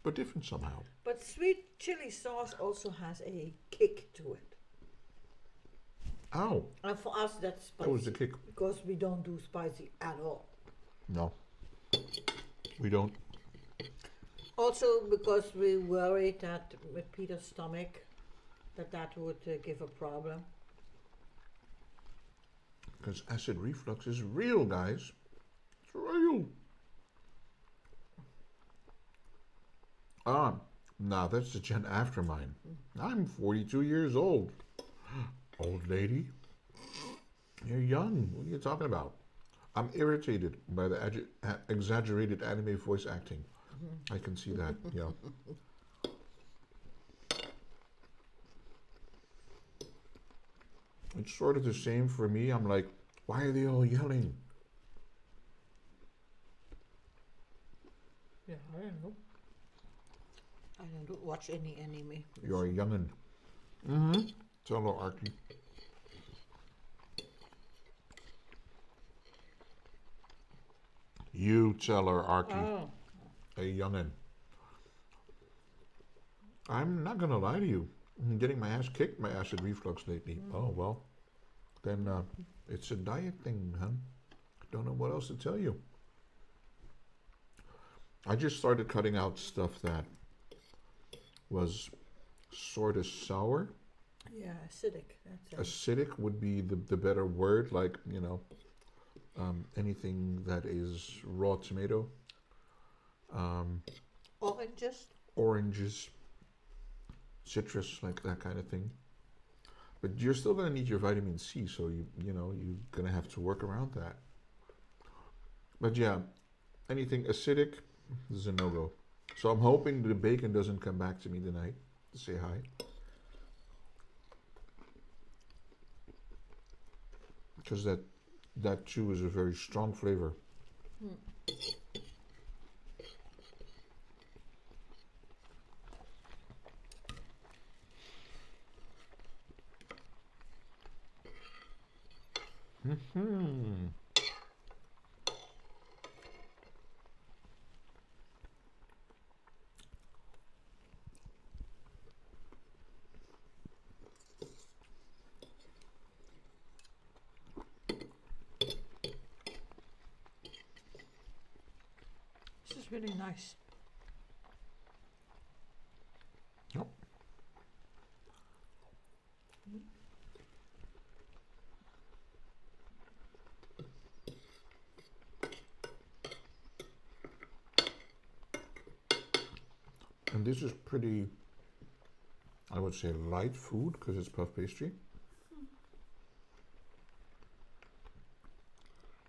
but different somehow. But sweet chili sauce also has a kick to it. Oh. And for us, that's spicy. That was the kick. Because we don't do spicy at all. No, we don't. Also because we worried that with Peter's stomach, that would give a problem. Because acid reflux is real, guys. It's real. Nah, that's the gen after mine. I'm 42 years old. Old lady. You're young. What are you talking about? I'm irritated by the exaggerated anime voice acting. I can see that, yeah. It's sort of the same for me. I'm like, why are they all yelling? Yeah, I don't know. I don't watch any anime. You're a youngin'. Tell her, Archie. You tell her, Archie. Oh. A youngin'. I'm not gonna lie to you. I'm getting my ass kicked by acid reflux lately. Oh, well. Then it's a diet thing, huh? I don't know what else to tell you. I just started cutting out stuff that was sort of sour. Yeah, acidic. That's it. Acidic would be the better word, like, anything that is raw tomato, Oranges. oranges, citrus, like that kind of thing. But you're still going to need your vitamin C, so you're going to have to work around that. But yeah, anything acidic is a no-go. So I'm hoping the bacon doesn't come back to me tonight to say hi. Because that too is a very strong flavor. Mm-hmm. This is really nice. Yep. And this is pretty, I would say, light food because it's puff pastry.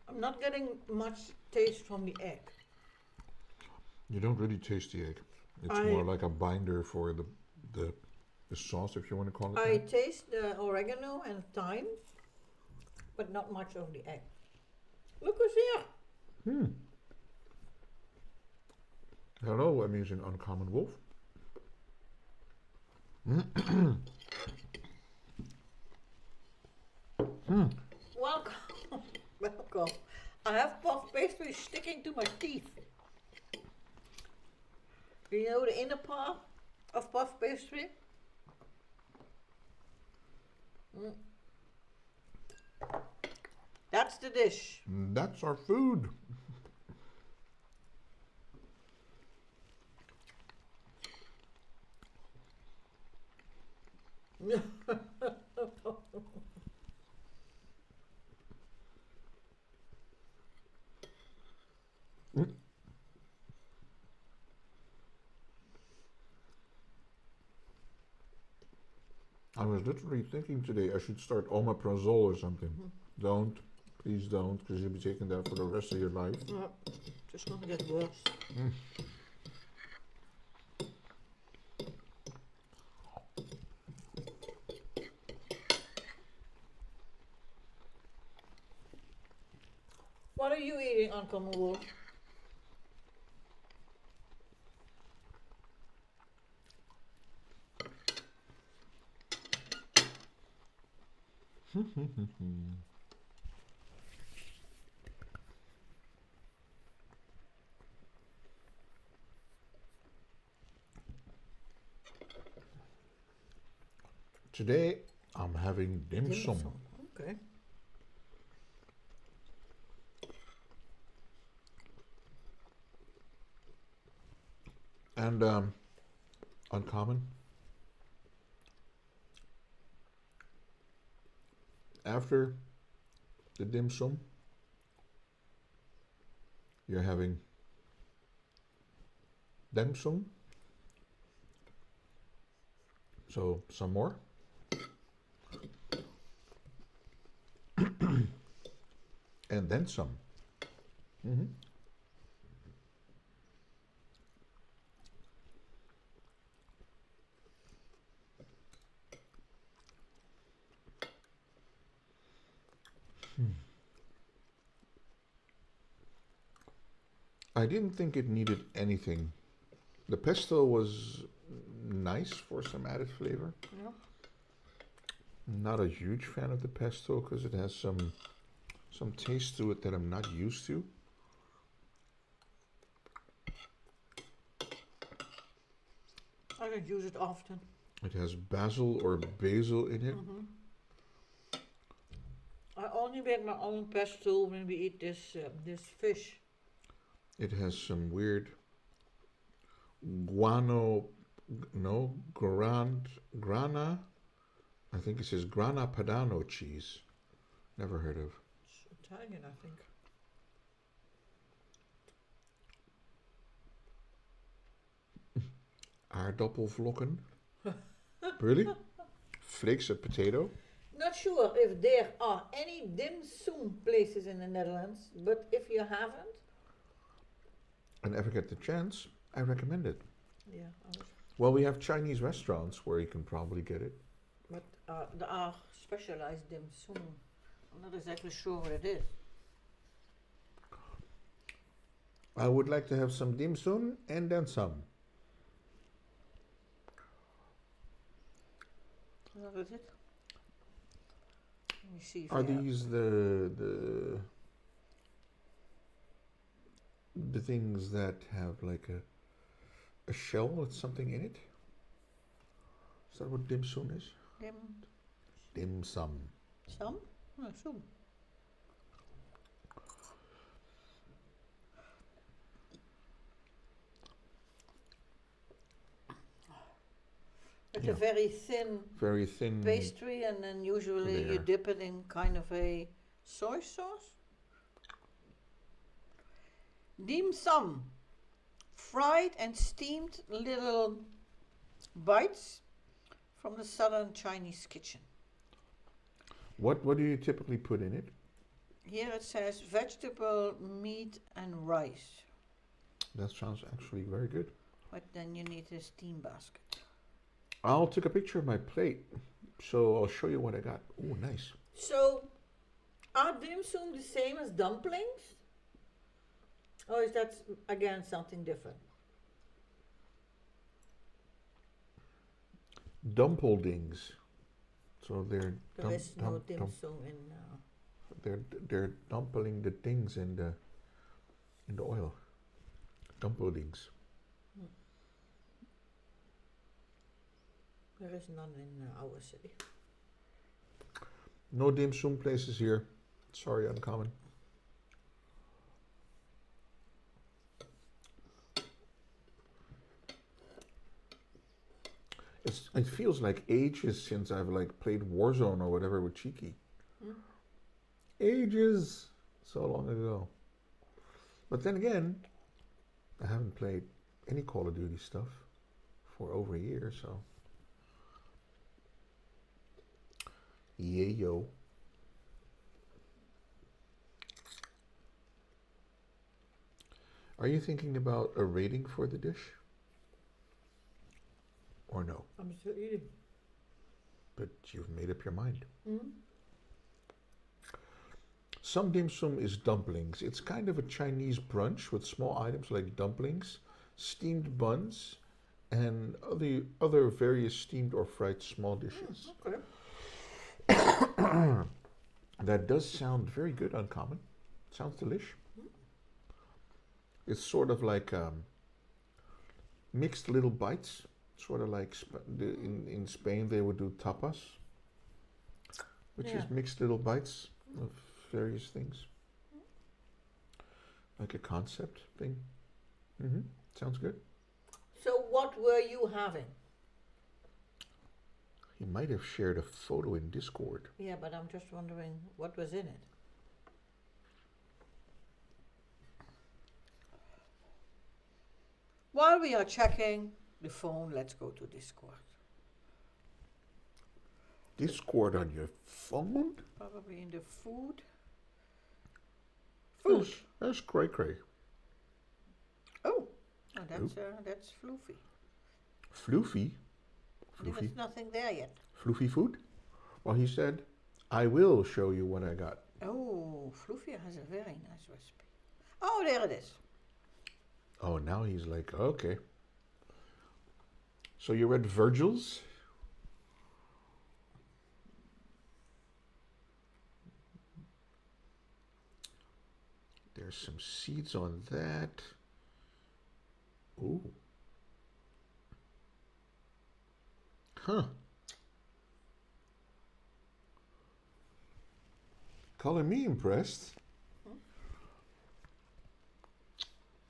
I'm not getting much taste from the egg. You don't really taste the egg. It's more like a binder for the sauce, if you want to call it I that. taste the oregano and thyme, but not much of the egg. Look who's here. Hello, amazing uncommon wolf. Welcome. Welcome. I have puff pastry sticking to my teeth. You know the inner part of puff pastry? That's the dish. That's our food. I was literally thinking today I should start omeprazole or something. Don't. Please don't, because you'll be taking that for the rest of your life. Just gonna get worse. What are you eating, Uncommon Wolf? Today I'm having dim sum. Okay. And uncommon. After the dim sum, you're having dim sum. So some more. And then some. I didn't think it needed anything. The pesto was nice for some added flavor. Yeah. Not a huge fan of the pesto because it has some taste to it that I'm not used to. I don't use it often. It has basil or basil in it. I only make my own pesto when we eat this fish. It has some weird grana I think it says Grana Padano cheese. Never heard of. It's Italian, I think. Aardappelvlokken. Really? Flakes of potato? Not sure if there are any dim sum places in the Netherlands, but if you haven't, And ever get the chance, I recommend it. yeah, Well, we have Chinese restaurants where you can probably get it. but there are specialized dim sum. I'm not exactly sure what it is. I would like to have some dim sum and then some. What is it? Let me see. If Are I have- these the things that have like a shell with something in it? Is that what dim sum is? dim Dim sum. sum? No, sum. It's Yeah. a very thin Very thin. pastry, and then usually you Layer. dip it in kind of a soy sauce. Dim sum, fried and steamed little bites from the southern Chinese kitchen. What do you typically put in it? Here it says vegetable, meat, and rice, That sounds actually very good. but then you need a steam basket. I'll take a picture of my plate, so I'll show you what I got. Oh, nice. So, are dim sum the same as dumplings? Or is that again something different? Dumplings. So they're There is no dim sum in. they're dumpling the things in the oil. Dumplings. There is none in our city. No dim sum places here. Sorry, Uncommon. It feels like ages since I've like played Warzone or whatever with Cheeky. Ages, so long ago. But then again, I haven't played any Call of Duty stuff for over a year, so. Yeah, yo. Are you thinking about a rating for the dish? Or no? I'm still eating. But you've made up your mind. Mm? Some dim sum is dumplings. It's kind of a Chinese brunch with small items like dumplings, steamed buns, and other various steamed or fried small dishes. Okay. That does sound very good, Uncommon. Sounds delish. It's sort of like mixed little bites, sort of like in Spain they would do tapas, which is Yeah. mixed little bites of various things, like a concept thing. Sounds good. So what were you having? He might have shared a photo in Discord. Yeah, but I'm just wondering what was in it. While we are checking the phone, let's go to Discord. Discord on your phone? Probably in the food. That's cray cray. Oh, that's floofy. Floofy? There's nothing there yet. Floofy food? Well, he said, I will show you what I got. Oh, Floofy has a very nice recipe. Oh, there it is. Oh, now he's like, okay. So you read Virgil's? There's some seeds on that. Ooh. Huh. Color me impressed.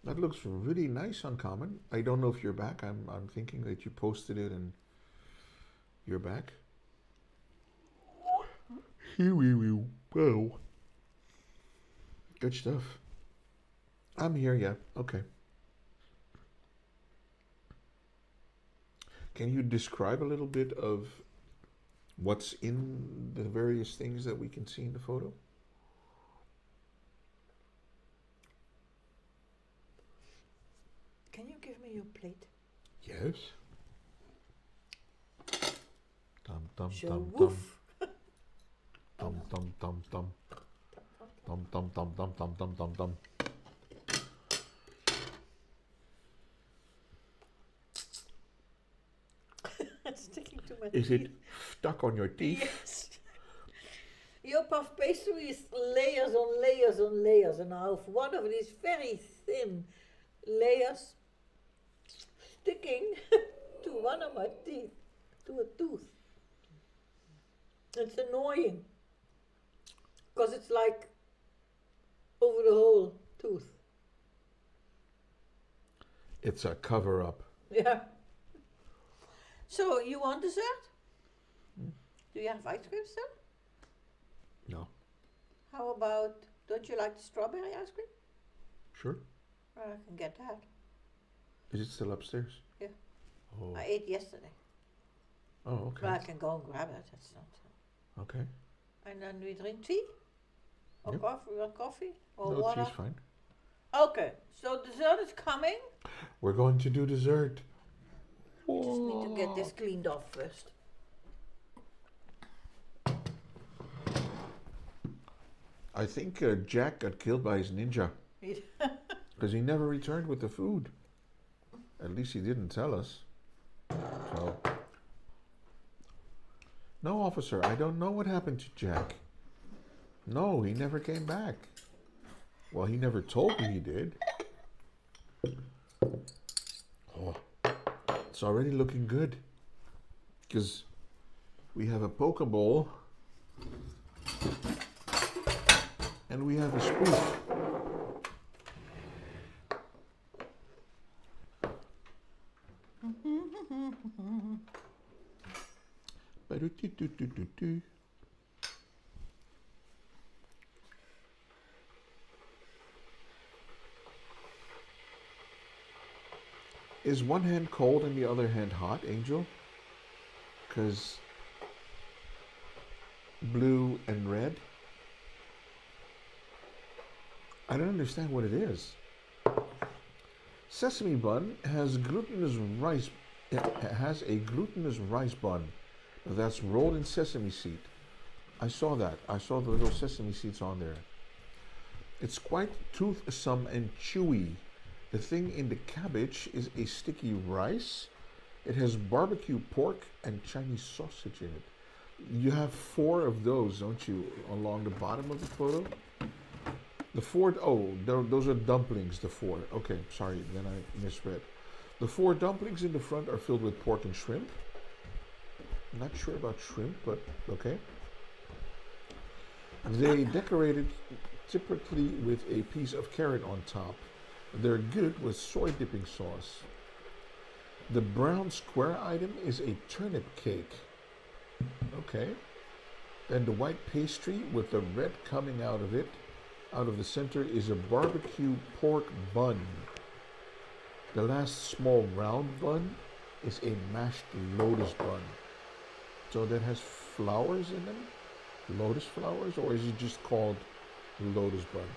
That looks really nice, Uncommon. I don't know if you're back. I'm thinking that you posted it and you're back. Whoa. Good stuff. I'm here, yeah. Okay. Can you describe a little bit of what's in the various things that we can see in the photo? Can you give me your plate? Yes. Dum dum Show dum dum. woof. Dum dum dum dum. Dum dum dum dum dum dum dum dum. It's sticking to my Is teeth. it stuck on your teeth? Yes. Your puff pastry is layers on layers on layers, and I have one of these very thin layers sticking to one of my teeth, to a tooth. It's annoying, because it's like over the whole tooth. It's a cover up. Yeah. So, you want dessert? Do you have ice cream still? No. How about, don't you like the strawberry ice cream? Sure. Well, I can get that. Is it still upstairs? Yeah. Oh. I ate yesterday. Oh, okay. But I can go and grab it. It's not. Okay. And then we drink tea? Or Yep. coffee? Or coffee? Or No, water? tea's fine. Okay, so dessert is coming. We're going to do dessert. We just need to get this cleaned off first. I think Jack got killed by his ninja because he never returned with the food. At least he didn't tell us. So, no, officer, I don't know what happened to Jack. No, he never came back. Well, he never told me he did. Oh, it's already looking good because we have a poke bowl and we have a spoof. Ba-do-do-do-do-do-do. Is one hand cold and the other hand hot, Angel? Because blue and red? I don't understand what it is. Sesame bun has glutinous rice. It has a glutinous rice bun that's rolled in sesame seed. I saw that. I saw the little sesame seeds on there. It's quite toothsome and chewy. The thing in the cabbage is a sticky rice. It has barbecue pork and Chinese sausage in it. You have 4 of those, don't you, along the bottom of the photo? The 4, those are dumplings, the 4. Okay, sorry, then I misread. The 4 dumplings in the front are filled with pork and shrimp. I'm not sure about shrimp, but okay. They decorated typically with a piece of carrot on top. They're good with soy dipping sauce. The brown square item is a turnip cake. Okay. Then the white pastry with the red coming out of it, out of the center, is a barbecue pork bun. The last small round bun is a mashed lotus bun. So that has flowers in them? Lotus flowers? Or is it just called lotus bun?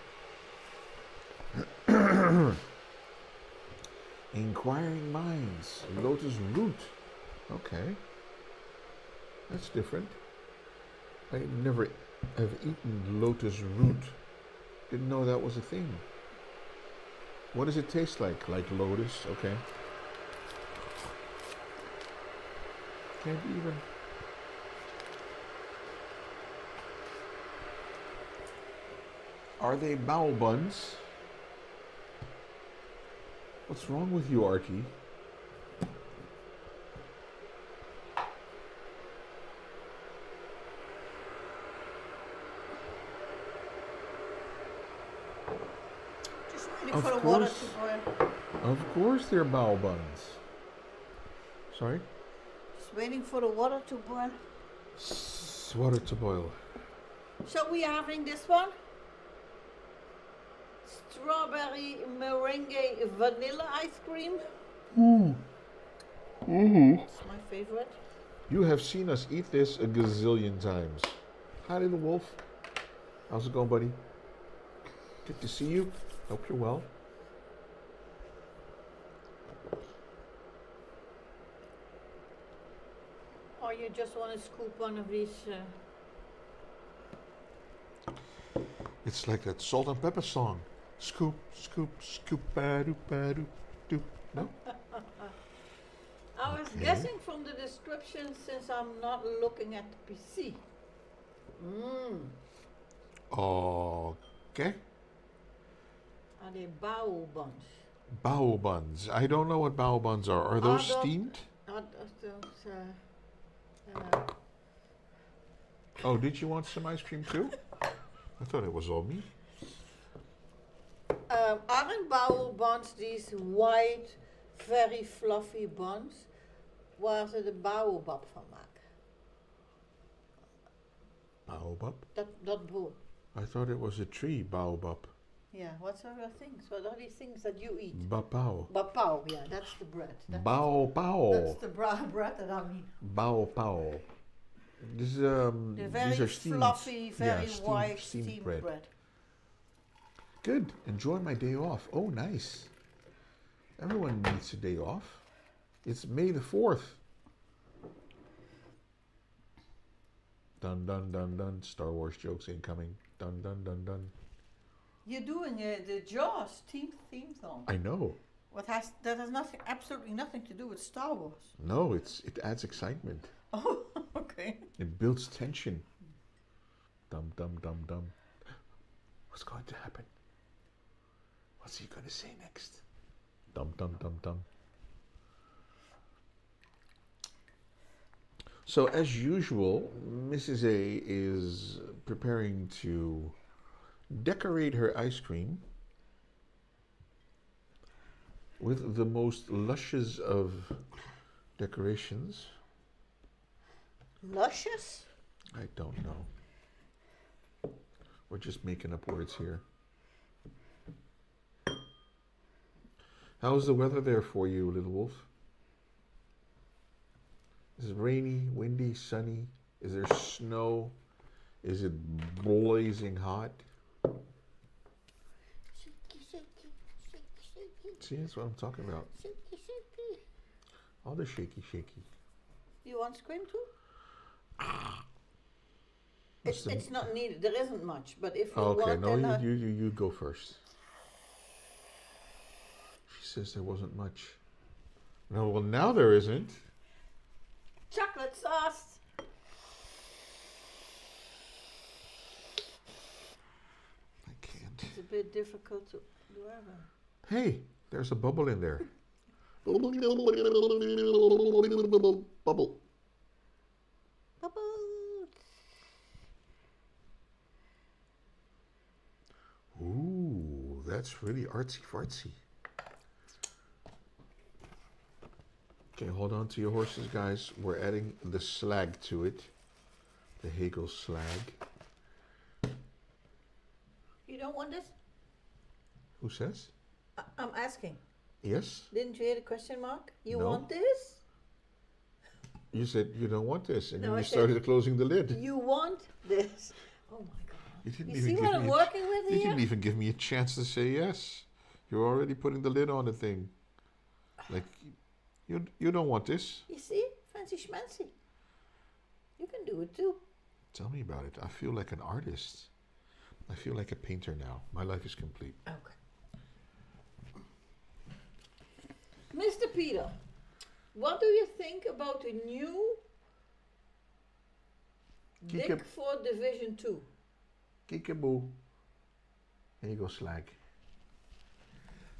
Inquiring minds. Lotus root. Okay. That's different. I never have eaten lotus root. Didn't know that was a thing. What does it taste like? Like lotus? Okay. Can't even. Are they bowel buns? What's wrong with you, Artie? Just waiting for the water to boil. Of course they're bowel buns. Sorry? Just waiting for the water to boil. Water to boil. So we are having this one. Strawberry meringue vanilla ice cream. It's my favorite. You have seen us eat this a gazillion times. Hi, little wolf. How's it going, buddy? Good to see you. Hope you're well. Or you just want to scoop one of these? It's like that salt and pepper song. Scoop, scoop, scoop, ba-doop, ba-doop, doop. No? I was guessing from the description since I'm not looking at the PC. Okay. Are they bao buns? Bao buns. I don't know what bao buns are. Are those steamed? Oh, did you want some ice cream too? I thought it was all me. Aren't bao buns these white, very fluffy buns? Waar ze de baobab van maken. Baobab? Dat brood. I thought it was a tree, baobab. Yeah, what's other things? What are these things that you eat? Bapao. Bapao, yeah, that's the bread. Bao pao. That's the bread that I mean. Bao pao. This, The very these are steamed, fluffy, very white steamed bread. Good. Enjoy my day off. Oh, nice. Everyone needs a day off. It's May the 4th. Dun dun dun dun. Star Wars jokes incoming. Dun dun dun dun. You're doing the Jaws theme song. I know. That has nothing, absolutely nothing to do with Star Wars. No, it adds excitement. Oh, okay. It builds tension. Dum dum dum dum. What's going to happen? What's he going to say next? Dum dum dum dum. So as usual, Mrs. A is preparing to decorate her ice cream with the most luscious of decorations. Luscious? I don't know. We're just making up words here. How's the weather there for you, little wolf? Is it rainy, windy, sunny? Is there snow? Is it blazing hot? See, that's what I'm talking about. All the shaky, shaky. You want cream too? It's not needed. There isn't much, but if you want, no, then you go first. She says there wasn't much. No, well now there isn't. Chocolate sauce. I can't. It's a bit difficult to do ever. Hey, there's a bubble in there. Bubble. Bubbles. Ooh, that's really artsy fartsy. Okay, hold on to your horses, guys. We're adding the slag to it. The Hegel slag. You don't want this? Who says? I'm asking. Yes? Didn't you hear the question mark? You No. want this? You said you don't want this, and No, then I you said, started closing the lid. You want this? Oh my God! You see what I'm working with You here? didn't even give me a chance to say yes. You're already putting the lid on the thing. Like, you don't want this. You see, fancy schmancy. You can do it too. Tell me about it. I feel like an artist. I feel like a painter now. My life is complete. Okay. Mr. Peter, what do you think about the new Dick for Division 2? Kiekaboo. Here you go, slag.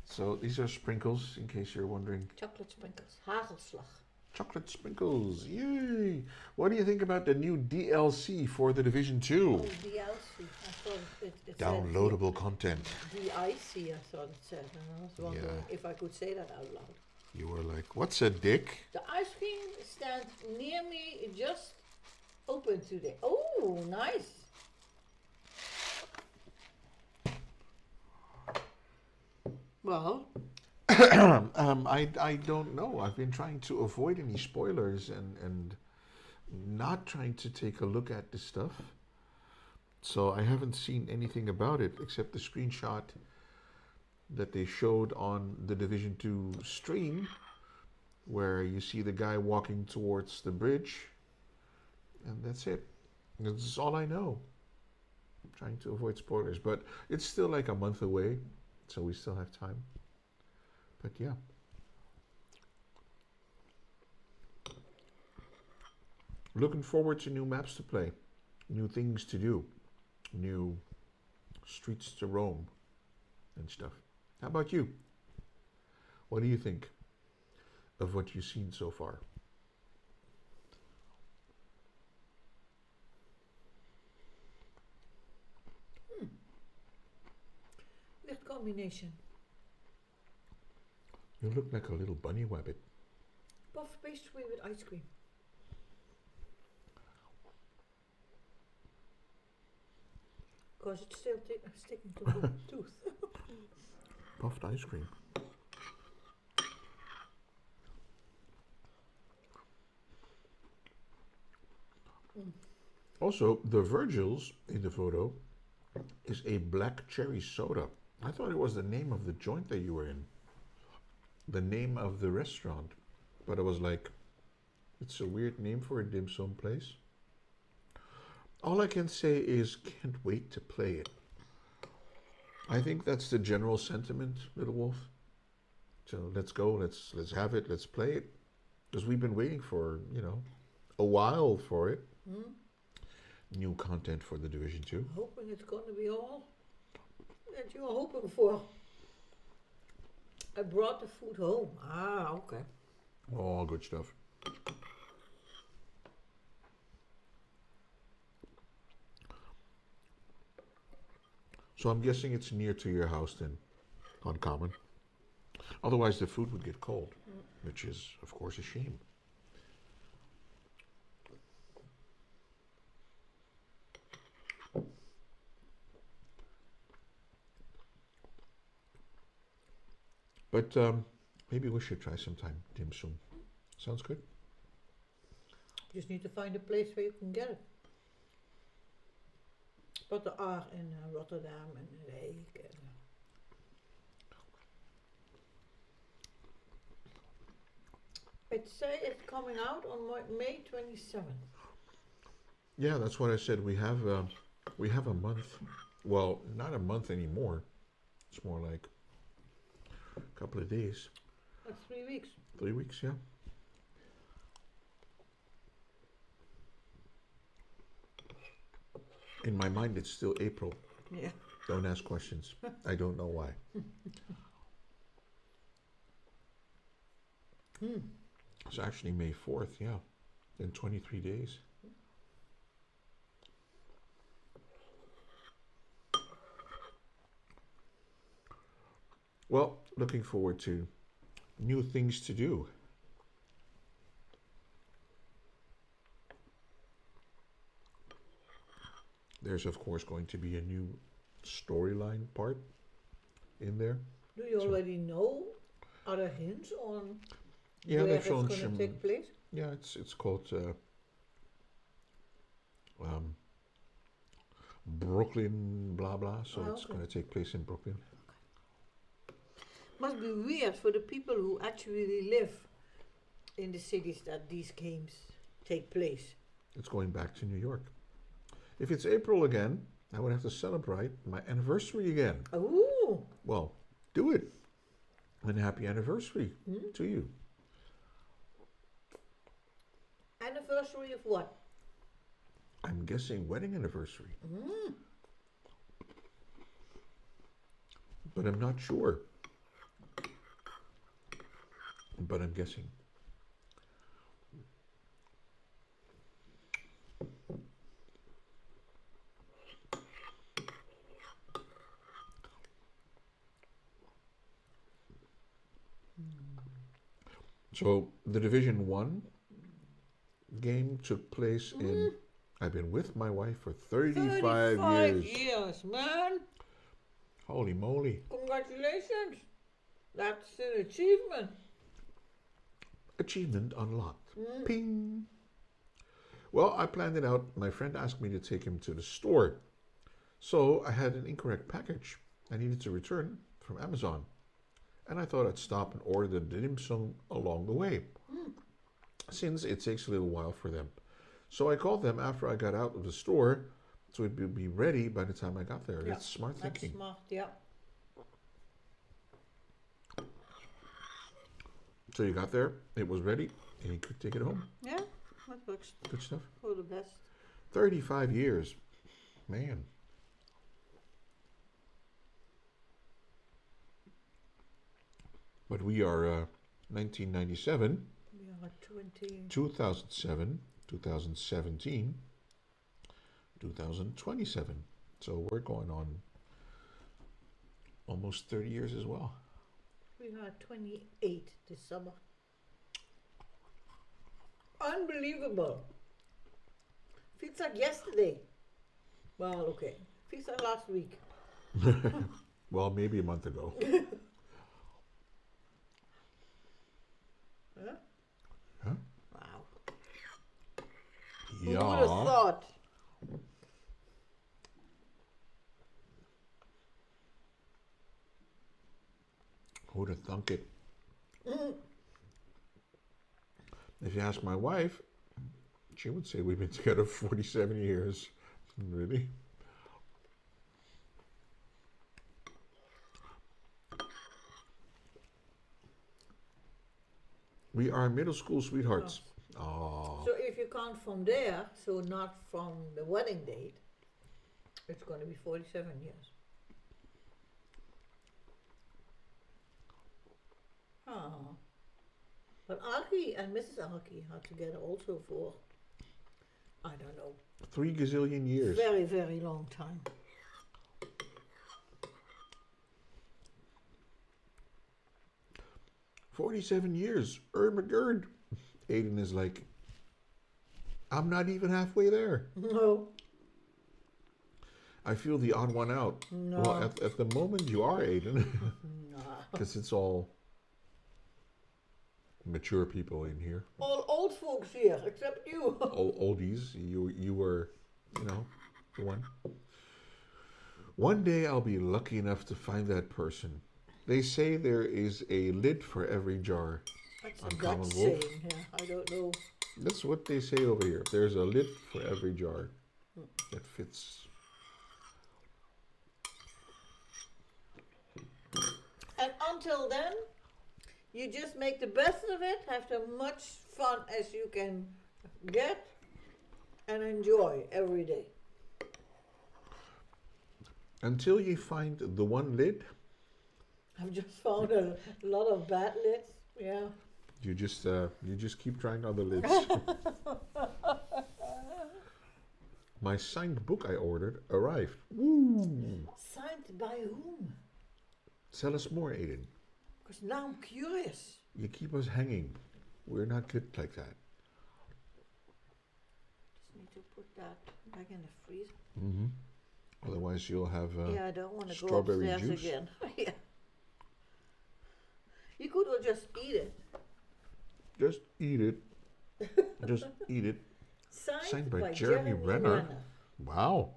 So these are sprinkles, in case you're wondering. Chocolate sprinkles. Hagelslag. Chocolate sprinkles. Yay! What do you think about the new DLC for the Division 2? Oh, DLC. I thought it Downloadable content. DIC, I thought it said. And I was wondering if I could say that out loud. You were like, what's a dick? The ice cream stand near me just opened today. Oh, nice. Well, I don't know. I've been trying to avoid any spoilers and not trying to take a look at this stuff. So I haven't seen anything about it except the screenshot that they showed on the Division 2 stream, where you see the guy walking towards the bridge, and that's it. That's all I know. I'm trying to avoid spoilers, but it's still like a month away, so we still have time. But yeah. Looking forward to new maps to play, new things to do, new streets to roam and stuff. How about you? What do you think of what you've seen so far? weird combination. You look like a little bunny rabbit. Puff pastry with ice cream. Because it's still sticking to the tooth. Puffed ice cream. Also, the Virgil's in the photo is a black cherry soda. I thought it was the name of the joint that you were in, the name of the restaurant, but it was like, it's a weird name for a dim sum place. All I can say is, can't wait to play it. I think that's the general sentiment, Little Wolf. So let's go, let's have it, let's play it, because we've been waiting for, a while for it. New content for the Division 2. Hoping it's going to be all that you're hoping for. I brought the food home. Ah, okay. All good stuff. So I'm guessing it's near to your house then, Uncommon. Otherwise the food would get cold, which is, of course, a shame. But maybe we should try sometime dim sum. Sounds good. Just need to find a place where you can get it. But there are in Rotterdam and The Hague. It say it's coming out on May 27th. Yeah, that's what I said. We have a month. Well, not a month anymore. It's more like a couple of days. That's 3 weeks. 3 weeks, yeah. In my mind, it's still April. Yeah. Don't ask questions. I don't know why. It's actually May 4th, yeah. In 23 days. Well, looking forward to new things to do. There's, of course, going to be a new storyline part in there. Do you already know other hints on Yeah, where they've it's shown going some. to take place? Yeah, it's called Brooklyn, blah blah. So it's going to take place in Brooklyn. Must be weird for the people who actually live in the cities that these games take place. It's going back to New York. If it's April again, I would have to celebrate my anniversary again. Oh, Well, do it. And happy anniversary to you. anniversary of what? I'm guessing wedding anniversary. But I'm not sure. But I'm guessing. So the Division 1 game took place in, I've been with my wife for 35 years. years, man. Holy moly. Congratulations. That's an achievement. Achievement unlocked. Ping. Well, I planned it out. My friend asked me to take him to the store. So I had an incorrect package I needed to return from Amazon. And I thought I'd stop and order the dim sum along the way, since it takes a little while for them. So I called them after I got out of the store, so it would be ready by the time I got there. Yeah, That's smart thinking. That's smart, yeah. So you got there, it was ready, and you could take it home. Yeah, that works Good stuff. for the best. 35 years. Man. But we are 1997, We are 20. 2007, 2017, 2027. So we're going on almost 30 years as well. We are 28 this summer. Unbelievable. Feels like yesterday. Well, okay. Feels like last week. Well, maybe a month ago. Huh? Huh? Wow. Yeah. Who would have thought? Who'd have thunk it? If you ask my wife, she would say we've been together 47 years. Really? We are middle school sweethearts. Oh. So if you count from there, so not from the wedding date, it's going to be 47 years. Oh. But Aki and Mrs. Aki are together also for, I don't know, 3 gazillion years. very, very long time. $47 Ermagerd. Aiden is like, I'm not even halfway there. No. I feel the odd one out. No. Well, at the moment you are, Aiden. No. Because it's all mature people in here. All old folks here, except you. All oldies. You were, the one. One day I'll be lucky enough to find that person. They say there is a lid for every jar. That's On a Common Dutch Wolf. saying, yeah. I don't know. That's what they say over here. There's a lid for every jar that fits. And until then, you just make the best of it, have as much fun as you can get, and enjoy every day. Until you find the one lid, I've just found a lot of bad lids. Yeah. you just keep trying other lids. My signed book I ordered arrived. Woo! Signed by whom? Tell us more, Aiden. Because now I'm curious. You keep us hanging. We're not good like that. Just need to put that back in the freezer. Mm-hmm. Otherwise, you'll have Yeah, I don't want to go strawberry upstairs juice. again. Yeah. You could all just eat it. Just eat it. Just eat it. Signed by by Jeremy Renner. Renner. Wow.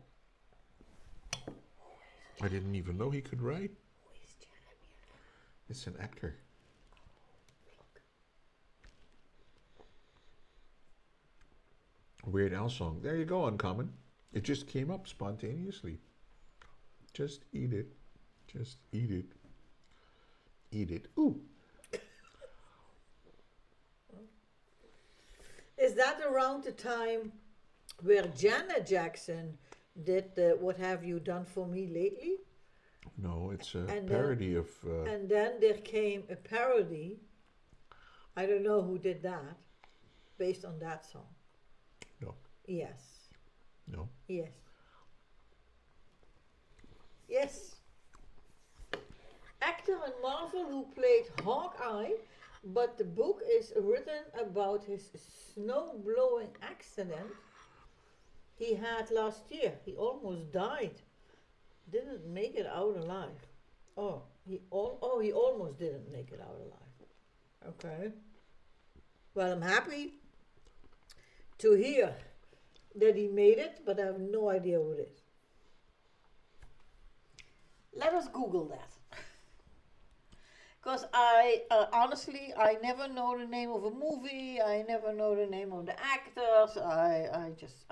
I didn't even know he could write. Who is Jeremy Renner? It's an actor. Weird Al song. There you go, Uncommon. It just came up spontaneously. Just eat it. Just eat it. Eat it. Ooh. Is that around the time where Janet Jackson did the What Have You Done For Me Lately? No, it's a And parody of. And then there came a parody. I don't know who did that, based on that song. No. Yes. No. Yes. Yes. Actor in Marvel who played Hawkeye, but the book is written about his snow-blowing accident he had last year. He almost died. Didn't make it out alive. Oh, He almost didn't make it out alive. Okay. Well, I'm happy to hear that he made it, but I have no idea who it is. Let us Google that. Because I honestly, I never know the name of a movie. I never know the name of the actors. I just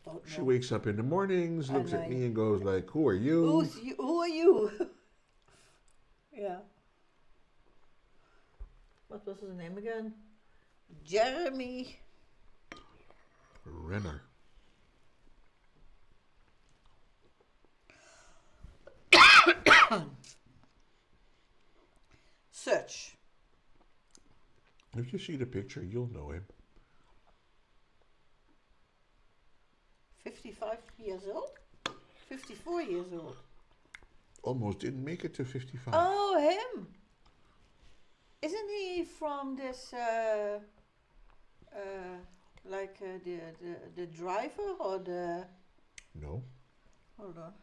don't know. She wakes up in the mornings, looks at me and goes like, "Who are you? Who are you?" Yeah. What was his name again? Jeremy Renner. Search. If you see the picture, you'll know him. 55 years old? 54 years old. Almost didn't make it to 55. Oh, him. Isn't he from this, the driver or the... No. Hold on.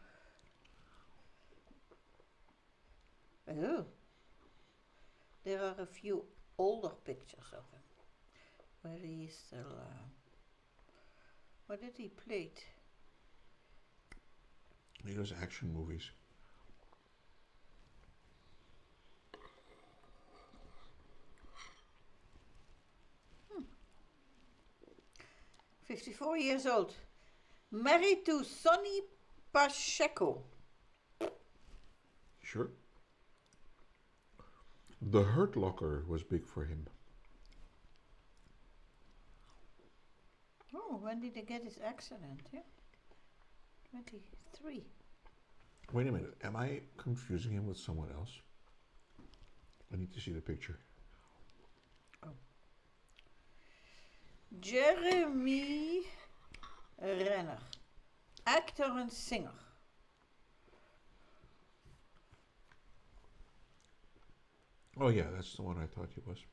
Oh. There are a few older pictures of him. Where he is still... what did he play? He does action movies. 54 years old. Married to Sonny Pacheco. Sure. The Hurt Locker was big for him. Oh, when did he get his accident? Yeah. 23. Wait a minute. Am I confusing him with someone else? I need to see the picture. Oh. Jeremy Renner. Actor and singer. Oh yeah, that's the one I thought he was.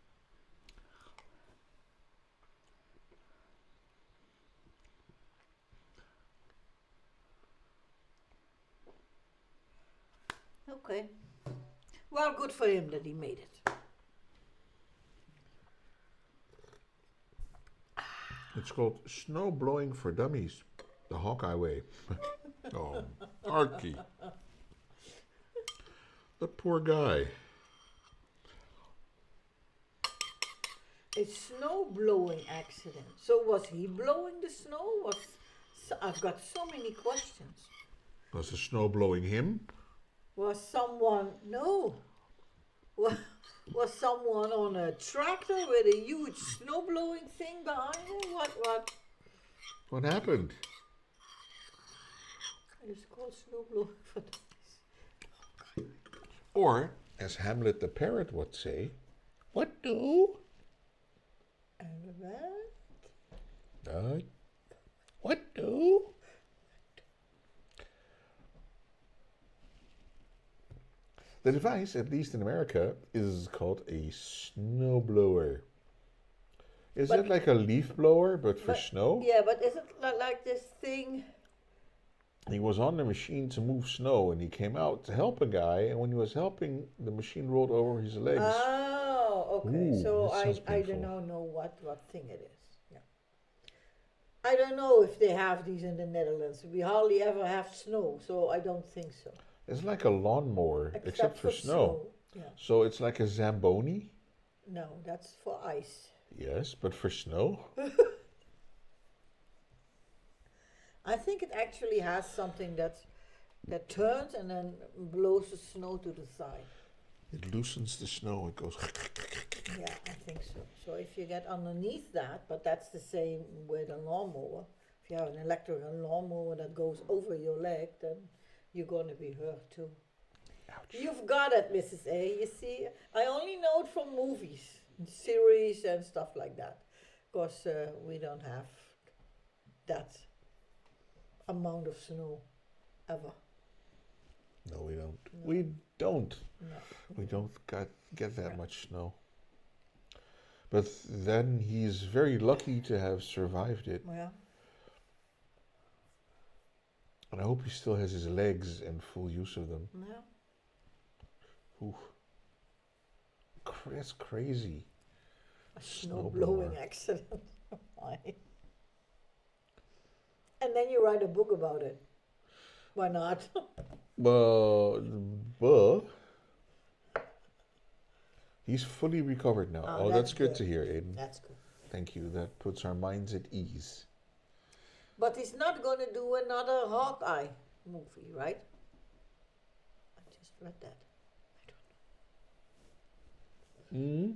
Okay. Well, good for him that he made it. It's called Snow Blowing for Dummies, the Hawkeye Way. Oh, Arky. The poor guy. A snow blowing accident. So was he blowing the snow? I've got so many questions. Was the snow blowing him? Was someone was someone on a tractor with a huge snow blowing thing behind him? What happened? It's called snow blowing for dummies. Or, as Hamlet the parrot would say, what do? What do? The device, at least in America, is called a snowblower. Is it like a leaf blower, but for snow? Yeah, but is it like this thing? He was on the machine to move snow, and he came out to help a guy, and when he was helping, the machine rolled over his legs. Oh, okay. Ooh, so I don't know what thing it is. Yeah. I don't know if they have these in the Netherlands. We hardly ever have snow, so I don't think so. It's like a lawnmower, except for snow. Yeah. So it's like a Zamboni? No, that's for ice. Yes, but for snow? I think it actually has something that turns and then blows the snow to the side. It loosens the snow, it goes... Yeah, I think so. So if you get underneath that, but that's the same with a lawnmower. If you have an electrical lawnmower that goes over your leg, then you're going to be hurt too. Ouch. You've got it, Mrs. A. You see, I only know it from movies, series and stuff like that. Because we don't have that amount of snow ever. No, we don't. No. We don't. No. We don't get that much snow. But then he's very lucky to have survived it. Yeah. And I hope he still has his legs and full use of them. Yeah. Ooh, that's crazy. A snow blowing accident. Why? And then you write a book about it. Why not? But he's fully recovered now. Oh, Oh, that's good good to hear, Aiden. That's good. Thank you. That puts our minds at ease. But he's not going to do another Hawkeye movie, right? I just read that. I don't know. Mm.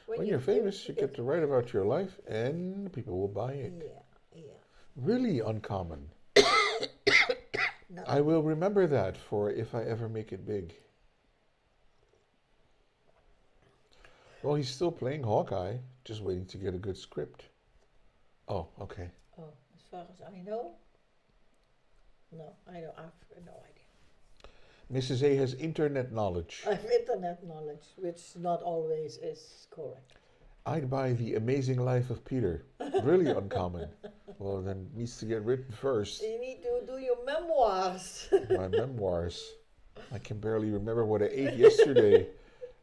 When you're famous, you get to write about your life and people will buy it. Yeah, yeah. Really uncommon. No. I will remember that for if I ever make it big. Well, he's still playing Hawkeye, just waiting to get a good script. Oh, okay. Oh, as far as I know, no, I have no idea. Mrs. A has internet knowledge. I have internet knowledge, which not always is correct. I'd buy The Amazing Life of Peter. Really uncommon. Well, then it needs to get written first. You need to do your memoirs. My memoirs. I can barely remember what I ate yesterday,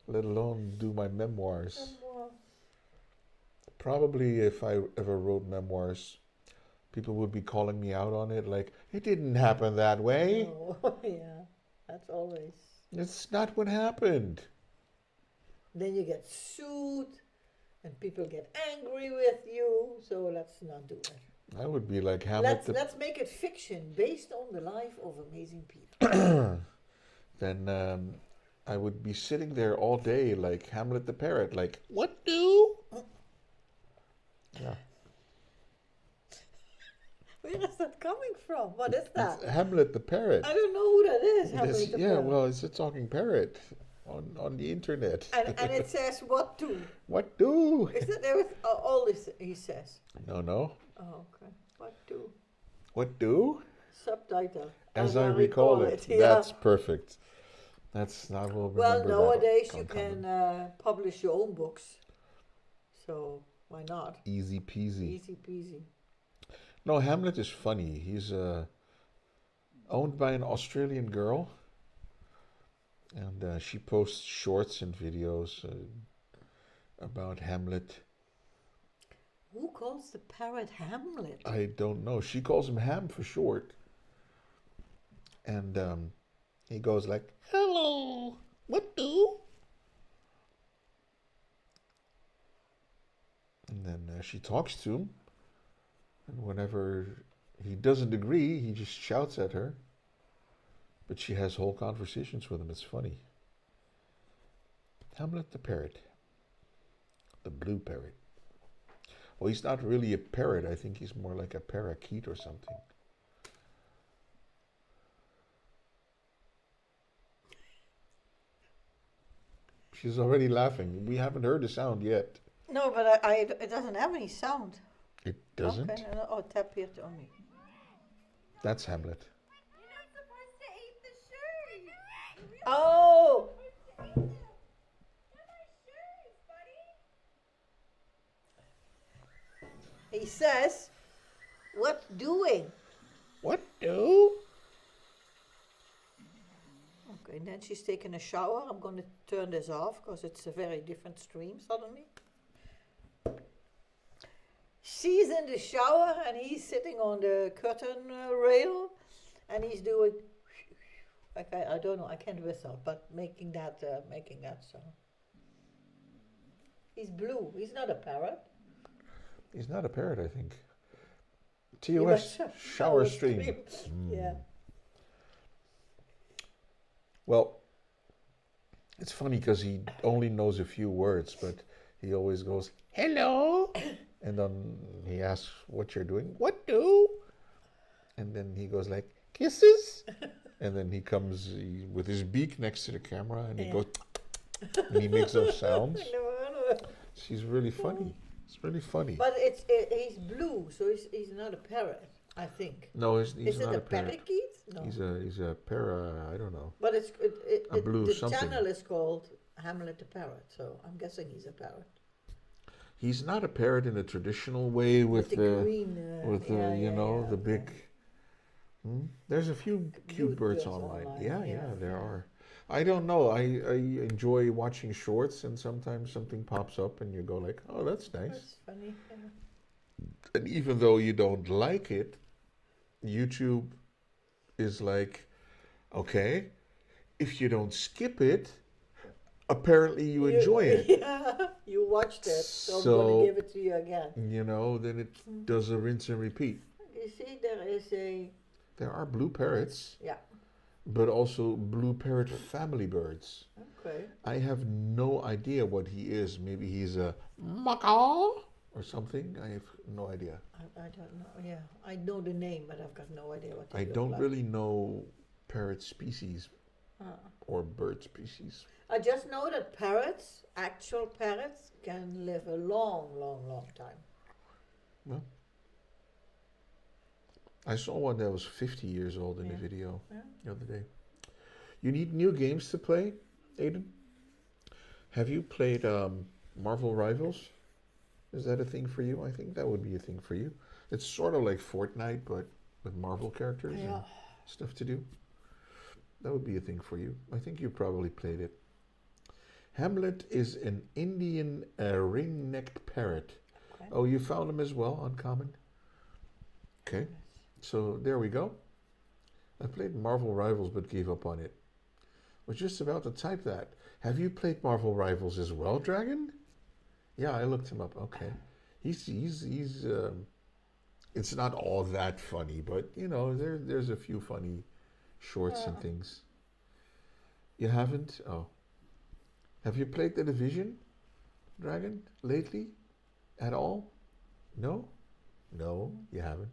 let alone do my memoirs. Probably if I ever wrote memoirs, people would be calling me out on it like, it didn't happen that way. Oh, yeah, that's always. It's not what happened. Then you get sued and people get angry with you, so let's not do it. I would be like Hamlet. Let's make it fiction based on the life of Amazing Peter. Then I would be sitting there all day like Hamlet the parrot, like, what do? Yeah. Where is that coming from? What is that? It's Hamlet the parrot. I don't know who that is. Hamlet the parrot. Well, it's a talking parrot on the internet. And it says what to. What do? Is that there? All this he says. No. Oh, okay. What do? What do? Subtitle. As I recall it. Yeah. That's perfect. I will remember Well, that. nowadays you can publish your own books. So why not? Easy peasy. Easy peasy. No, Hamlet is funny. He's owned by an Australian girl. And she posts shorts and videos about Hamlet. Who calls the parrot Hamlet? I don't know. She calls him Ham for short. And he goes like, hello, what do? And then she talks to him. And whenever he doesn't agree, he just shouts at her. But she has whole conversations with him. It's funny. Hamlet the parrot. The blue parrot. Well, he's not really a parrot. I think he's more like a parakeet or something. She's already laughing. We haven't heard the sound yet. No, but it doesn't have any sound. It doesn't? Okay, oh, tap here on me. That's Hamlet. Oh! He says, what doing? What do? Okay, and then she's taking a shower. I'm going to turn this off because it's a very different stream suddenly. She's in the shower and he's sitting on the curtain rail and he's doing, okay, I don't know, I can't whistle, but making that sound. He's blue. He's not a parrot. He's not a parrot, I think. TOS shower stream. Yeah. Well, it's funny because he only knows a few words, but he always goes, hello. And then he asks what you're doing. What do? And then he goes like, kisses. And then he comes with his beak next to the camera and he goes, and he makes those sounds. She's really funny. It's really funny. But he's blue, so he's not a parrot, I think. No, he's Is not it a parrot. parakeet? No. He's a I don't know. But A blue the something. channel is called Hamlet the Parrot, so I'm guessing he's a parrot. He's not a parrot in a traditional way with the green, the big. There's a few cute birds online. Yeah, there are. I don't know. I enjoy watching shorts, and sometimes something pops up, and you go like, "Oh, that's nice." That's funny. Yeah. And even though you don't like it, YouTube is like, okay, if you don't skip it, apparently you enjoy it. Yeah, you watched it, so I'm gonna So, give it to you again. then it does a rinse and repeat. You see, there is a There are blue parrots, yeah. but also blue parrot family birds. Okay. I have no idea what he is. Maybe he's a macaw or something. I have no idea. I don't know. Yeah, I know the name, but I've got no idea what they I look don't like. really know parrot species Uh, or bird species. I just know that parrots, actual parrots, can live a long, long, long time. Well, I saw one that was 50 years old in a video Yeah. the other day. You need new games to play, Aiden? Have you played Marvel Rivals? Is that a thing for you? I think that would be a thing for you. It's sort of like Fortnite, but with Marvel characters Yeah. and stuff to do. That would be a thing for you. I think you probably played it. Hamlet is an Indian ring-necked parrot. Okay. Oh, you found him as well, uncommon? Okay, so there we go. I played Marvel Rivals but gave up on it. Was just about to type that. Have you played Marvel Rivals as well, Dragon? Yeah, I looked him up. Okay, he's it's not all that funny, but there's a few funny shorts and things. You haven't? Oh, have you played The Division, Dragon, lately, at all? No, you haven't.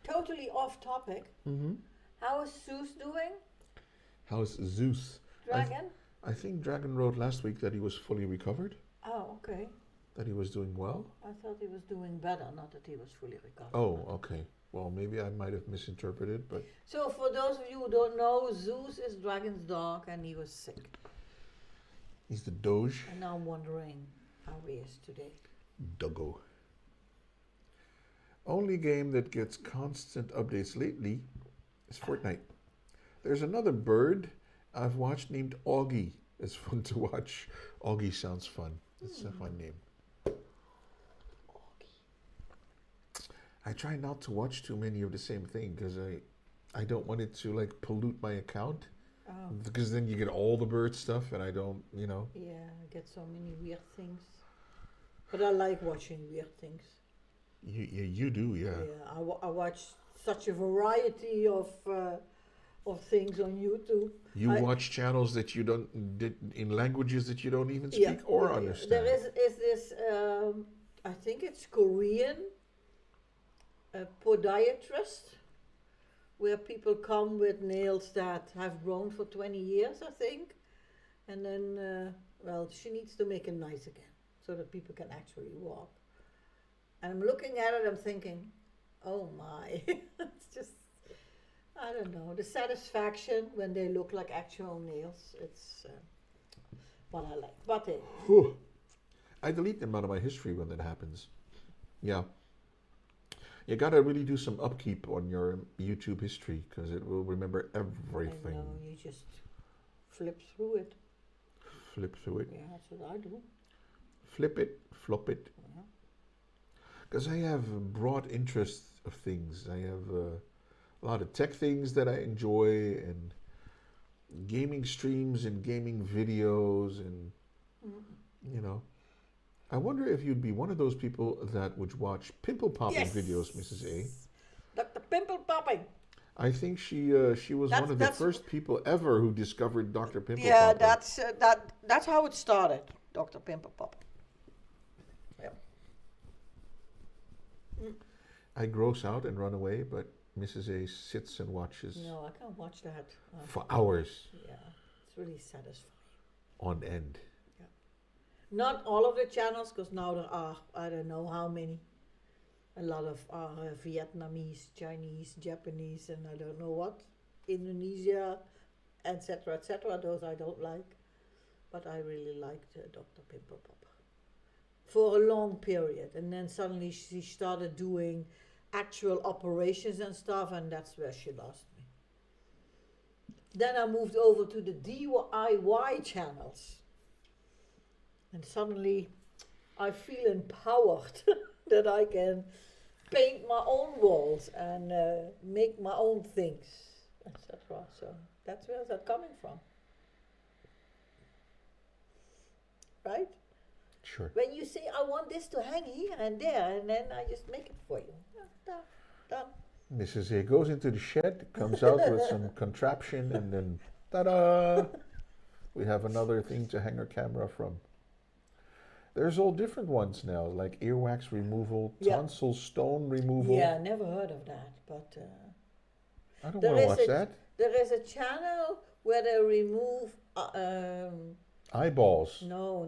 Totally off topic. Mm-hmm. How is Zeus doing? How's Zeus? Dragon? I think Dragon wrote last week that he was fully recovered, Oh, okay. that he was doing well. I thought he was doing better, not that he was fully recovered. Oh, okay. Well, maybe I might have misinterpreted, but So, for those of you who don't know, Zeus is Dragon's dog, and he was sick. he's the Doge. And now I'm wondering how he is today. Doggo. Only game that gets constant updates lately is Fortnite. There's another bird I've watched named Augie. It's fun to watch. Augie sounds fun. It's a fun name. I try not to watch too many of the same thing because I don't want it to like pollute my account. Oh. Because then you get all the bird stuff and I don't. Yeah, I get so many weird things. But I like watching weird things. You do, yeah. Yeah, I watch such a variety of things on YouTube. You watch channels that you don't in languages that you don't even speak or understand. There is this I think it's Korean podiatrist where people come with nails that have grown for 20 years, I think, and then she needs to make them nice again so that people can actually walk. And I'm looking at it, I'm thinking, oh my, it's just, I don't know, the satisfaction when they look like actual nails, it's what I like. But I delete them out of my history when that happens. Yeah. You gotta really do some upkeep on your YouTube history because it will remember everything. I know, you just flip through it. Flip through it. Yeah, that's what I do. Flip it, flop it. Because I have broad interests of things. I have a lot of tech things that I enjoy and gaming streams and gaming videos and, I wonder if you'd be one of those people that would watch pimple popping videos, Mrs. A. Dr. Pimple Popping. I think she was one of the first people ever who discovered Dr. Pimple Popping. Yeah, that's how it started, Dr. Pimple Popping. Yeah. I gross out and run away, but Mrs. A sits and watches No, I can't watch that. for hours Yeah, it's really satisfying. on end. Not all of the channels, because now there are, I don't know how many. A lot of Vietnamese, Chinese, Japanese, and I don't know what. Indonesia, etc., etc. Those I don't like. But I really liked Dr. Pimple Popper. For a long period. And then suddenly she started doing actual operations and stuff, and that's where she lost me. Then I moved over to the DIY channels. And suddenly I feel empowered that I can paint my own walls and make my own things, etc. So that's where that coming from. Right? Sure. When you say, I want this to hang here and there, and then I just make it for you. Yeah, done. Mrs. A goes into the shed, comes out with some contraption, and then ta-da! We have another thing to hang our camera from. There's all different ones now, like earwax removal, tonsil stone removal. Yeah, never heard of that, but I don't want to watch that. There is a channel where they remove Eyeballs. No.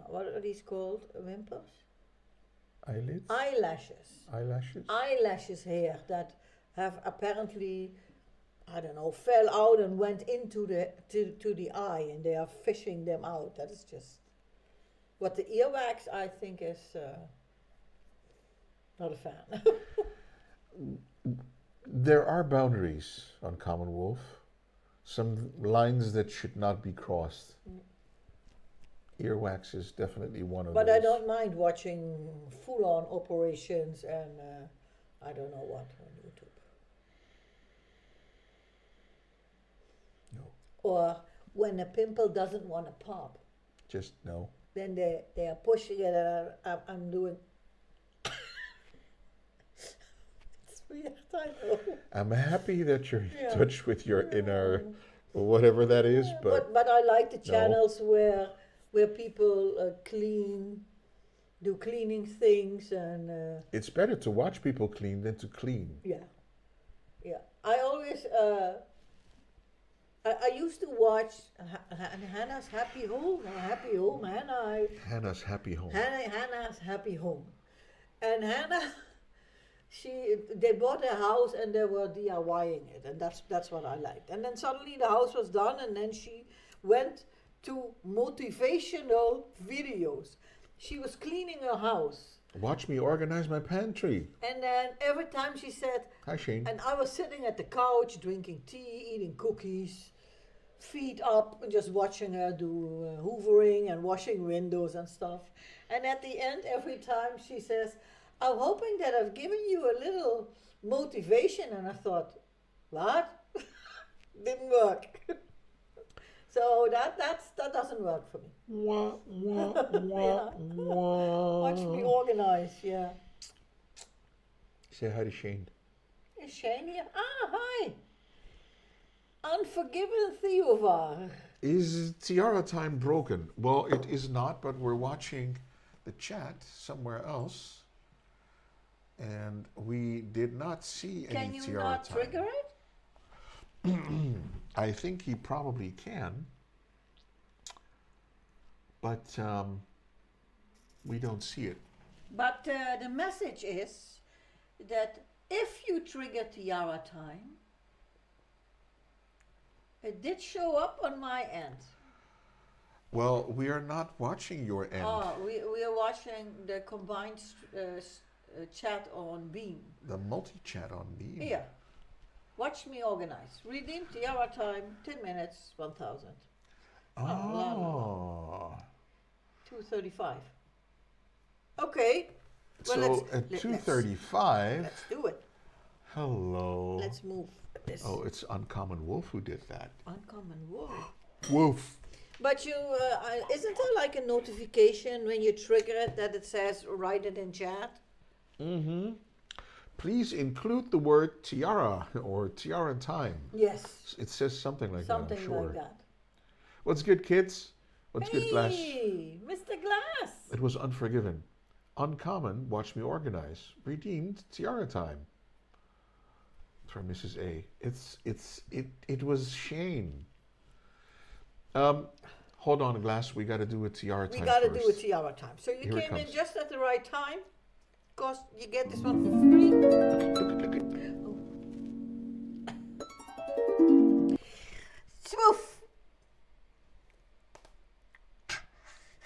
What are these called? Wimpers? Eyelids? Eyelashes. Eyelashes? Eyelashes here that have apparently, I don't know, fell out and went into to the eye, and they are fishing them out. That is just what the earwax, I think, is not a fan. There are boundaries on Common Wolf. Some lines that should not be crossed. Earwax is definitely one of those. But I don't mind watching full-on operations and I don't know what on YouTube. No. Or when a pimple doesn't want to pop, Just no. then they are pushing it and I'm doing... It's weird, I know. I'm happy that you're in touch with your inner, whatever that is, but I like the channels where people do cleaning things and... it's better to watch people clean than to clean. Yeah. I always... I used to watch Hannah's Happy Home. Hannah's Happy Home. Hannah's Happy Home. And Hannah, they bought a house and they were DIYing it, and that's what I liked. And then suddenly the house was done, and then she went to motivational videos. She was cleaning her house. Watch me organize my pantry. And then every time she said, Hi, Shane. and I was sitting at the couch drinking tea, eating cookies, feet up, and just watching her do hoovering and washing windows and stuff. And at the end, every time she says, I'm hoping that I've given you a little motivation. And I thought, what? Didn't work. So that doesn't work for me. Wah, wah, wah, wah. Watch me organize, yeah. Say hi to Shane. Is Shane here? Ah, hi. Unforgiven Theovar. Is Tiara time broken? Well, it is not, but we're watching the chat somewhere else. And we did not see any Tiara time. Can you not trigger it? I think he probably can. But we don't see it. But the message is that if you trigger Tiara time, it did show up on my end. Well, we are not watching your end. Oh, we are watching the combined chat on Beam. The multi-chat on Beam. Here. Watch me organize. Redeem Tiara time, 10 minutes, 1,000. Oh. 2:35. Okay. Well, So at 2:35. Let's do it. Hello. Let's move this. Oh, it's Uncommon Wolf who did that. Uncommon Wolf. Wolf. But you, isn't there like a notification when you trigger it that it says write it in chat? Mm-hmm. Please include the word tiara or tiara time. Yes. It says something like Something that, I'm sure. like that. What's good, kids? What's good, Glass? Hey, Mr. Glass. It was Unforgiven. Uncommon, watch me organize. Redeemed, tiara time. From Mrs. A. It was Shane. Hold on, Glass. We got to do a tiara time. We got to first. do a Tiara time. So you Here it came in comes. just at the right time, because you get this one for free. Look at. Smooth.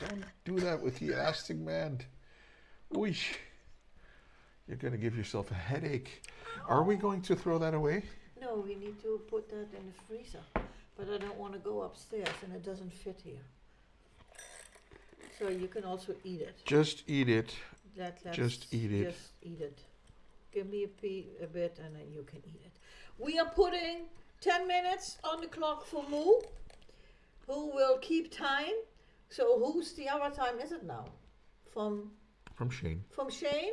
Don't do that with the elastic band. Oosh. You're going to give yourself a headache. Are we going to throw that away? No, we need to put that in the freezer. but I don't want to go upstairs and it doesn't fit here. So you can also eat it. Just eat it. Let's Just eat it. Just eat it. Give me a bit and then you can eat it. We are putting 10 minutes on the clock for Moo, who will keep time. So whose Tiara time is it now? From Shane. From Shane.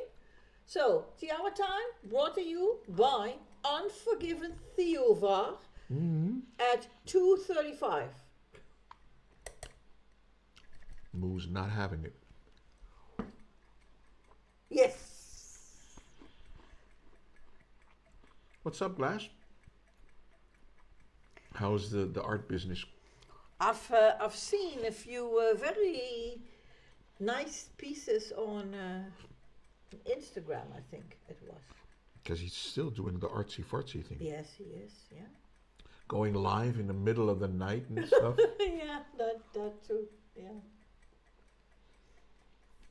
So Tiara time brought to you by Unforgiven Theovar at 2:35. Moo's not having it. Yes. What's up, Glass? How's the art business? I've seen a few very nice pieces on Instagram, I think it was. Because he's still doing the artsy fartsy thing. Yes, he is, yeah. Going live in the middle of the night and stuff. Yeah, that too, yeah.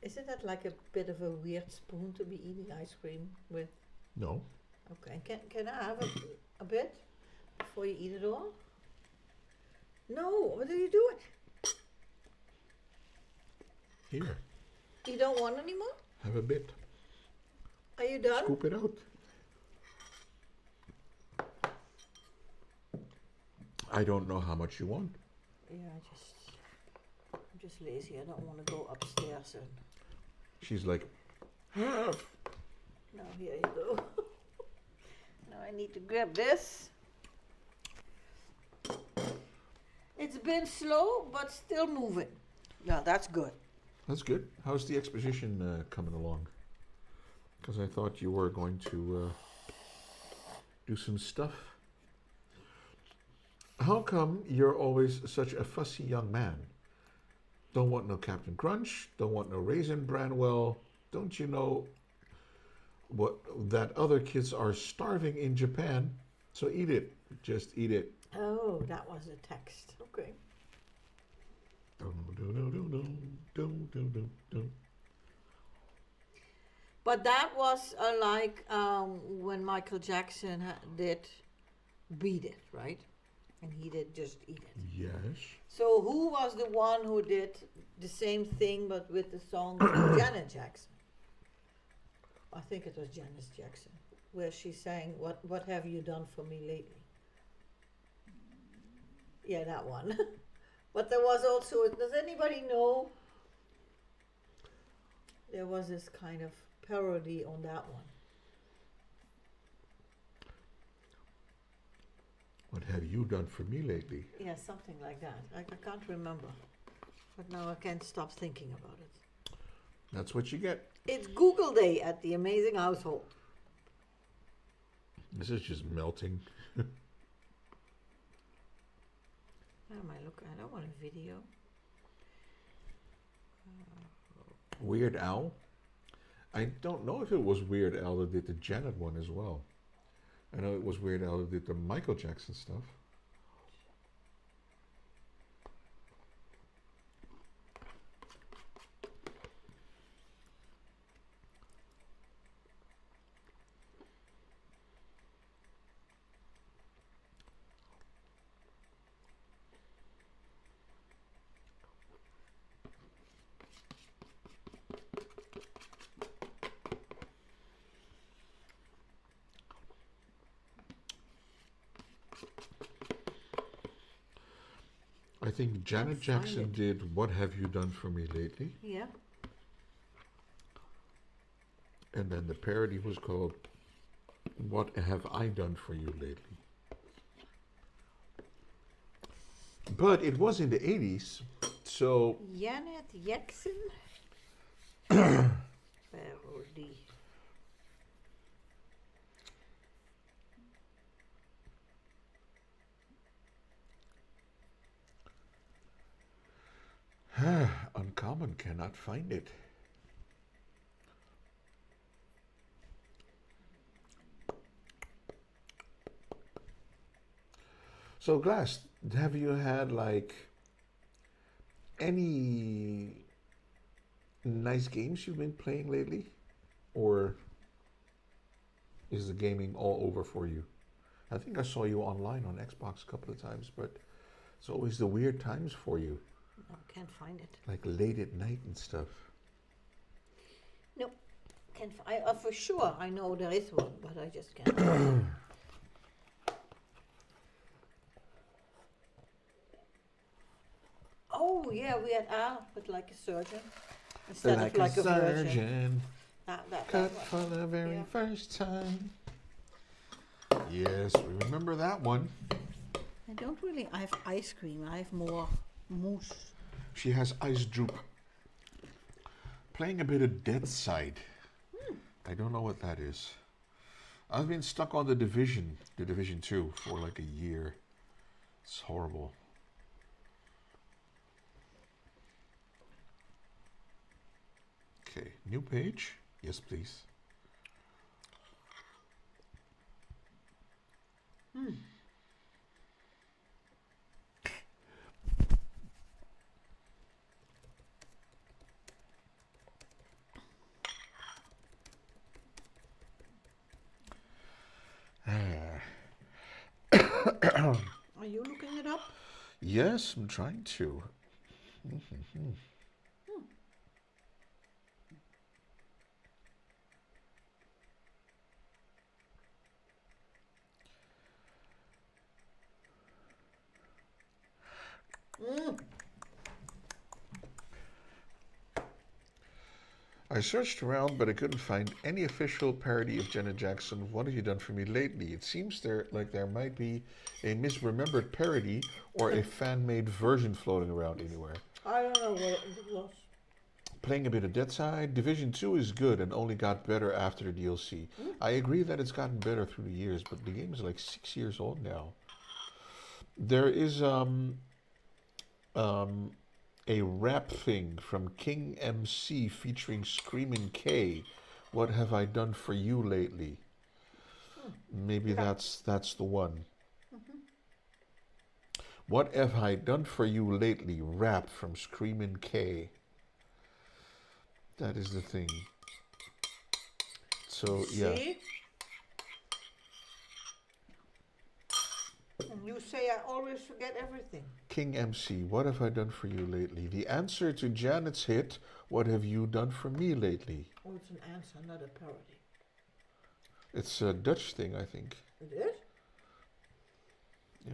Isn't that like a bit of a weird spoon to be eating ice cream with? No. Okay, can I have a bit before you eat it all? No, what are you doing? Here, You don't want any more? have a bit. Are you done? Scoop it out. I don't know how much you want. Yeah, I'm just lazy. I don't want to go upstairs and. She's like, half. Now here you go. Now I need to grab this. It's been slow, but still moving. Yeah, that's good. That's good. How's the exposition coming along? Because I thought you were going to do some stuff. How come you're always such a fussy young man? Don't want no Captain Crunch, don't want no Raisin Branwell. Don't you know what that other kids are starving in Japan? So eat it. Just eat it. Oh, that was a text. Okay. But that was like when Michael Jackson did Beat It, right? And he did Just Eat It. Yes. So who was the one who did the same thing but with the song of Janet Jackson? I think it was Janet Jackson, where she sang, What have you done for me lately? Yeah, that one. But there was also, does anybody know? There was this kind of parody on that one. What have you done for me lately? Yeah, something like that. I can't remember. But now I can't stop thinking about it. That's what you get. It's Google Day at the Amazing Household. This is just melting. Where am I looking? I don't want a video. Weird Al? I don't know if it was Weird Al that did the Janet one as well. I know it was Weird Al that did the Michael Jackson stuff. I think Janet Jackson did What Have You Done For Me Lately? Yeah. And then the parody was called What Have I Done For You Lately? But it was in the 80s, so... Janet Jackson? Parody. Uncommon cannot find it. So Glass, have you had like any nice games you've been playing lately? Or is the gaming all over for you? I think I saw you online on Xbox a couple of times, but It's always the weird times for you, No, can't find it. like late at night and stuff. No, can't find. For sure, I know there is one, but I just can't. Find it. Oh yeah, we had but like a surgeon instead of like a virgin. surgeon, That cut one. for the very Yeah. first time. Yes, we remember that one. I don't really. I have ice cream. I have more mousse. She has ice droop. Playing a bit of Dead Side. I don't know what that is. I've been stuck on the Division 2, for like a year. It's horrible. Okay, new page. Yes, please. Are you looking it up? Yes, I'm trying to. I searched around, but I couldn't find any official parody of Janet Jackson. What have you done for me lately? It seems there might be a misremembered parody or a fan-made version floating around anywhere. I don't know what it was. Playing a bit of Dead Side. Division 2 is good and only got better after the DLC. I agree that it's gotten better through the years, but the game is like 6 years old now. There is a rap thing from King MC featuring Screaming K. What have I done for you lately? Maybe that's the one. What have I done for you lately? Rap from Screaming K. That is the thing. So yeah. See? You say I always forget everything. King MC, what have I done for you lately? The answer to Janet's hit, what have you done for me lately? Oh, it's an answer, not a parody. It's a Dutch thing, I think. It is? Yeah.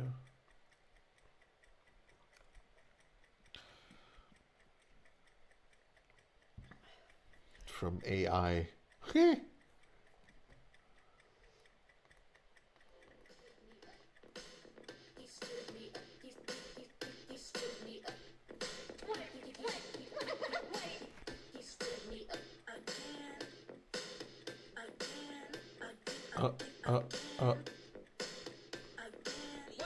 From AI. What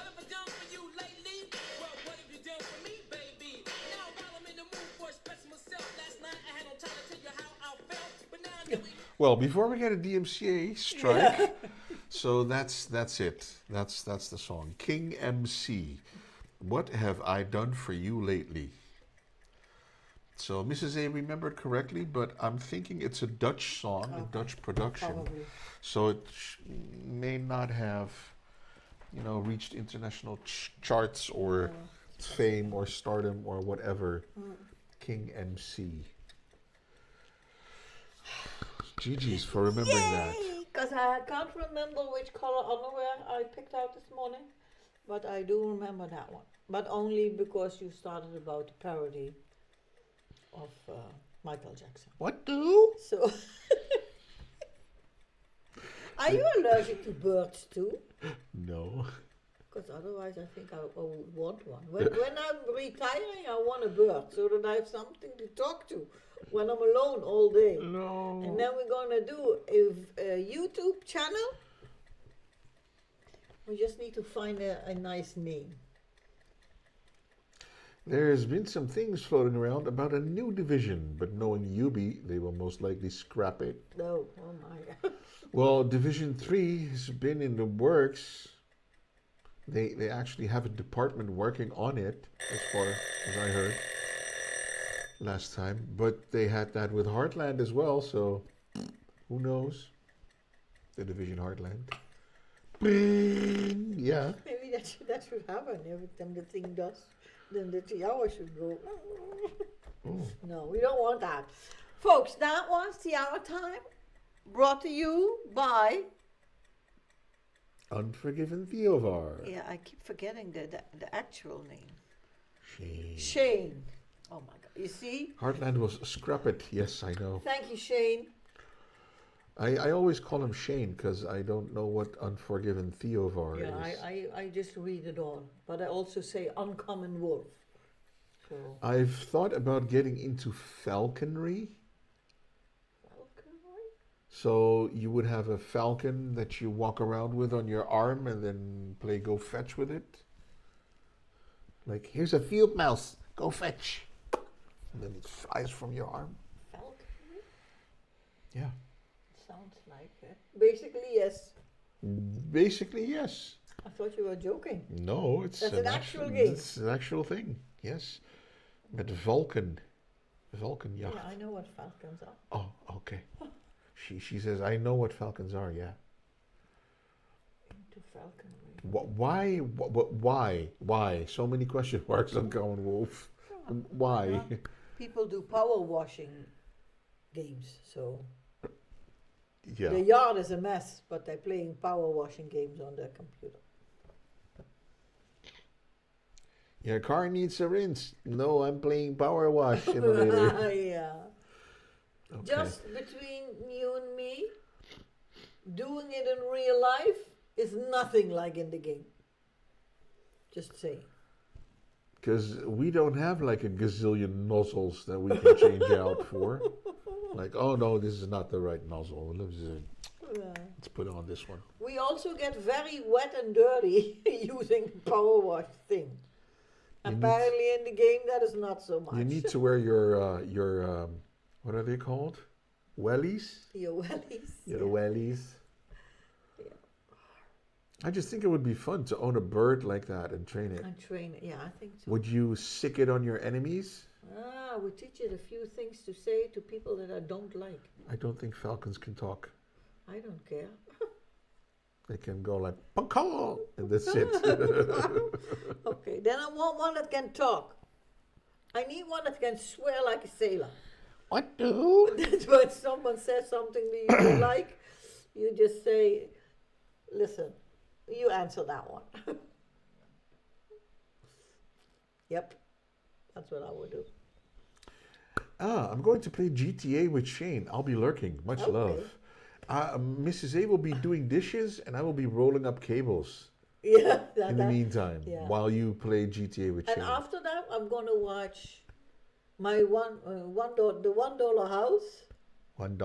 have I done for you lately? Well, what have you done for me, baby? Now while I'm in the mood for expressing myself, last night I had no time to tell you how I felt, but now that we Well, before we get a DMCA strike, so that's it. That's the song. King MC, what have I done for you lately? So Mrs. A remembered correctly, but I'm thinking it's a Dutch song, a Dutch production. Probably. So it may not have, reached international charts or fame or stardom or whatever. King MC. GG's for remembering that. Because I can't remember which color underwear I picked out this morning, but I do remember that one. But only because you started about the parody of Michael Jackson. What do? So, are you allergic to birds too? No. Because otherwise, I think I would want one. When I'm retiring, I want a bird so that I have something to talk to when I'm alone all day. No. And then we're gonna do a YouTube channel. We just need to find a nice name. There's been some things floating around about a new division, but knowing Yubi, they will most likely scrap it. No, oh my. Well, Division 3 has been in the works. They actually have a department working on it, as far as I heard last time. But they had that with Heartland as well, so who knows? The Division Heartland. Yeah. Maybe that should happen every time the thing does. Then the 3 hours should go. Oh. No, we don't want that. Folks, that was the hour time brought to you by. Unforgiven Theovar. Yeah, I keep forgetting the actual name. Shane. Shane. Oh my God. You see? Heartland was scrap it. Yes, I know. Thank you, Shane. I always call him Shane because I don't know what Unforgiven Theovar Yeah, is. I just read it all. But I also say Uncommon Wolf. So. I've thought about getting into falconry. Falconry? So you would have a falcon that you walk around with on your arm and then play go fetch with it. Like, here's a field mouse, go fetch. And then it flies from your arm. Falconry? Yeah. Sounds like it. Basically, yes. Basically, yes. I thought you were joking. No, it's That's an actual game. It's an actual thing, yes. Met Vulcan. Vulcan yacht. Yeah, I know what falcons are. Oh, okay. She says, I know what falcons are, yeah. Into falconry. Why? So many question marks on Common Wolf. Why? Yeah. People do power washing games, so Yeah. the yard is a mess, but they're playing power washing games on their computer. Your car needs a rinse. No, I'm playing Power Wash Simulator. Yeah. Okay. Just between you and me, doing it in real life is nothing like in the game. Just saying. Because we don't have like a gazillion nozzles that we can change out for. Like, oh no, this is not the right nozzle. Let's put on this one. We also get very wet and dirty using power wash thing. You Apparently in the game that is not so much. You need to wear your what are they called? Wellies? Your wellies. Your wellies. Yeah. I just think it would be fun to own a bird like that and train it. And train it. Yeah, I think so. Would you sick it on your enemies? We teach it a few things to say to people that I don't like. I don't think falcons can talk. I don't care. They can go like, "Pacaw," and that's it. Okay, then I want one that can talk. I need one that can swear like a sailor. What do? That's when someone says something that you don't like, you just say, listen, you answer that one. Yep, that's what I would do. I'm going to play GTA with Shane. I'll be lurking. Much Okay. love. Mrs. A will be doing dishes, and I will be rolling up cables Yeah. in the meantime yeah. while you play GTA with And Shane. after that, I'm gonna watch my the $1 house. $1.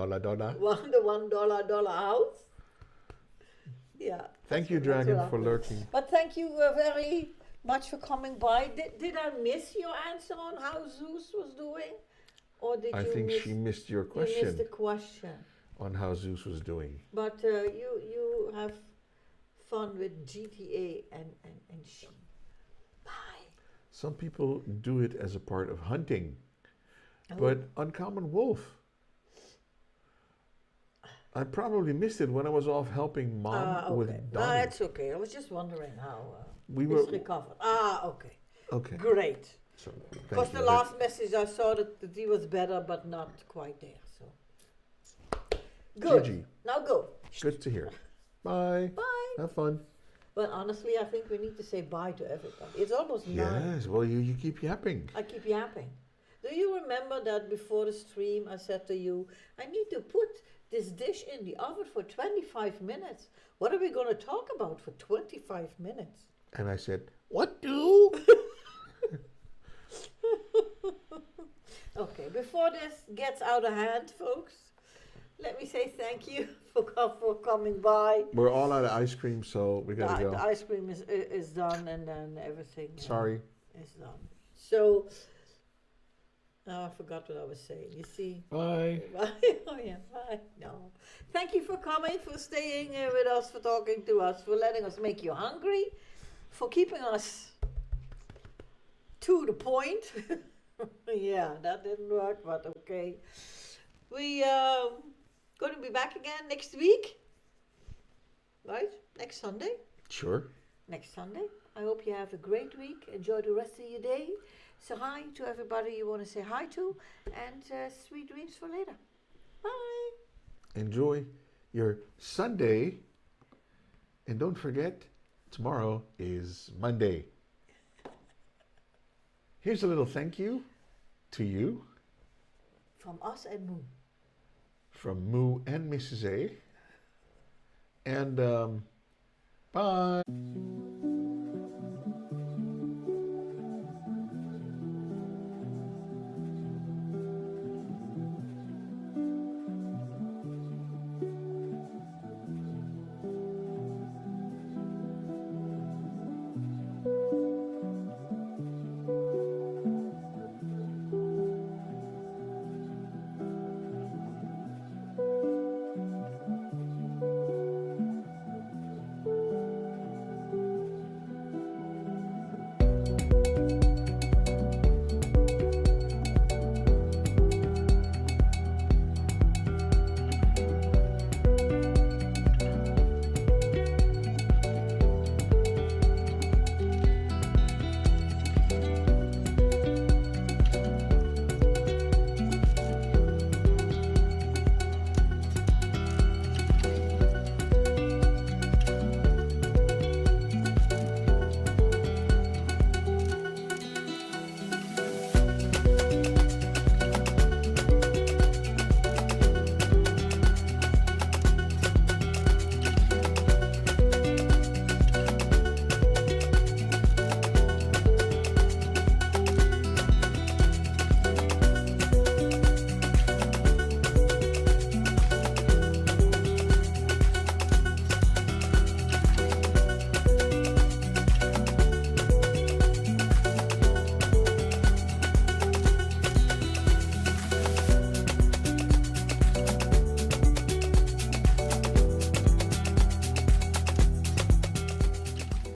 The $1 house. Yeah. Thank you, that's Dragon, what for I'm- lurking. But thank you very much for coming by. Did I miss your answer on how Zeus was doing? Or did I you think miss, she missed your you question missed the question. on how Zeus was doing. But you have fun with GTA and she. Bye. Some people do it as a part of hunting, Oh. but Uncommon Wolf. I probably missed it when I was off helping Mom Okay. with No, Donnie. that's okay. I was just wondering how We it's were recovered. Okay. okay. Great. So, thank Because you. the last message I saw that he was better, but not quite there. So good. GG. Now go. Good to hear. Bye. Bye. Have fun. But honestly, I think we need to say bye to everybody. It's almost 9. Yes. Well, you keep yapping. I keep yapping. Do you remember that before the stream I said to you, I need to put this dish in the oven for 25 minutes. What are we going to talk about for 25 minutes? And I said, "What do?" Okay, before this gets out of hand, folks, let me say thank you for coming by. We're all out of ice cream, so we gotta The go. ice cream is done, and then everything Sorry. is done. So, now I forgot what I was saying. You see? Bye. Bye. Oh yeah, bye. No. Thank you for coming, for staying with us, for talking to us, for letting us make you hungry, for keeping us to the point. Yeah, that didn't work, but okay. We going to be back again next week. right? Next Sunday. Sure. Next Sunday. I hope you have a great week. Enjoy the rest of your day. Say hi to everybody you want to say hi to, and sweet dreams for later. Bye. Enjoy your Sunday. And don't forget, tomorrow is Monday. Here's a little thank you to you From us and Moon. from Moo and Mrs. A. And bye.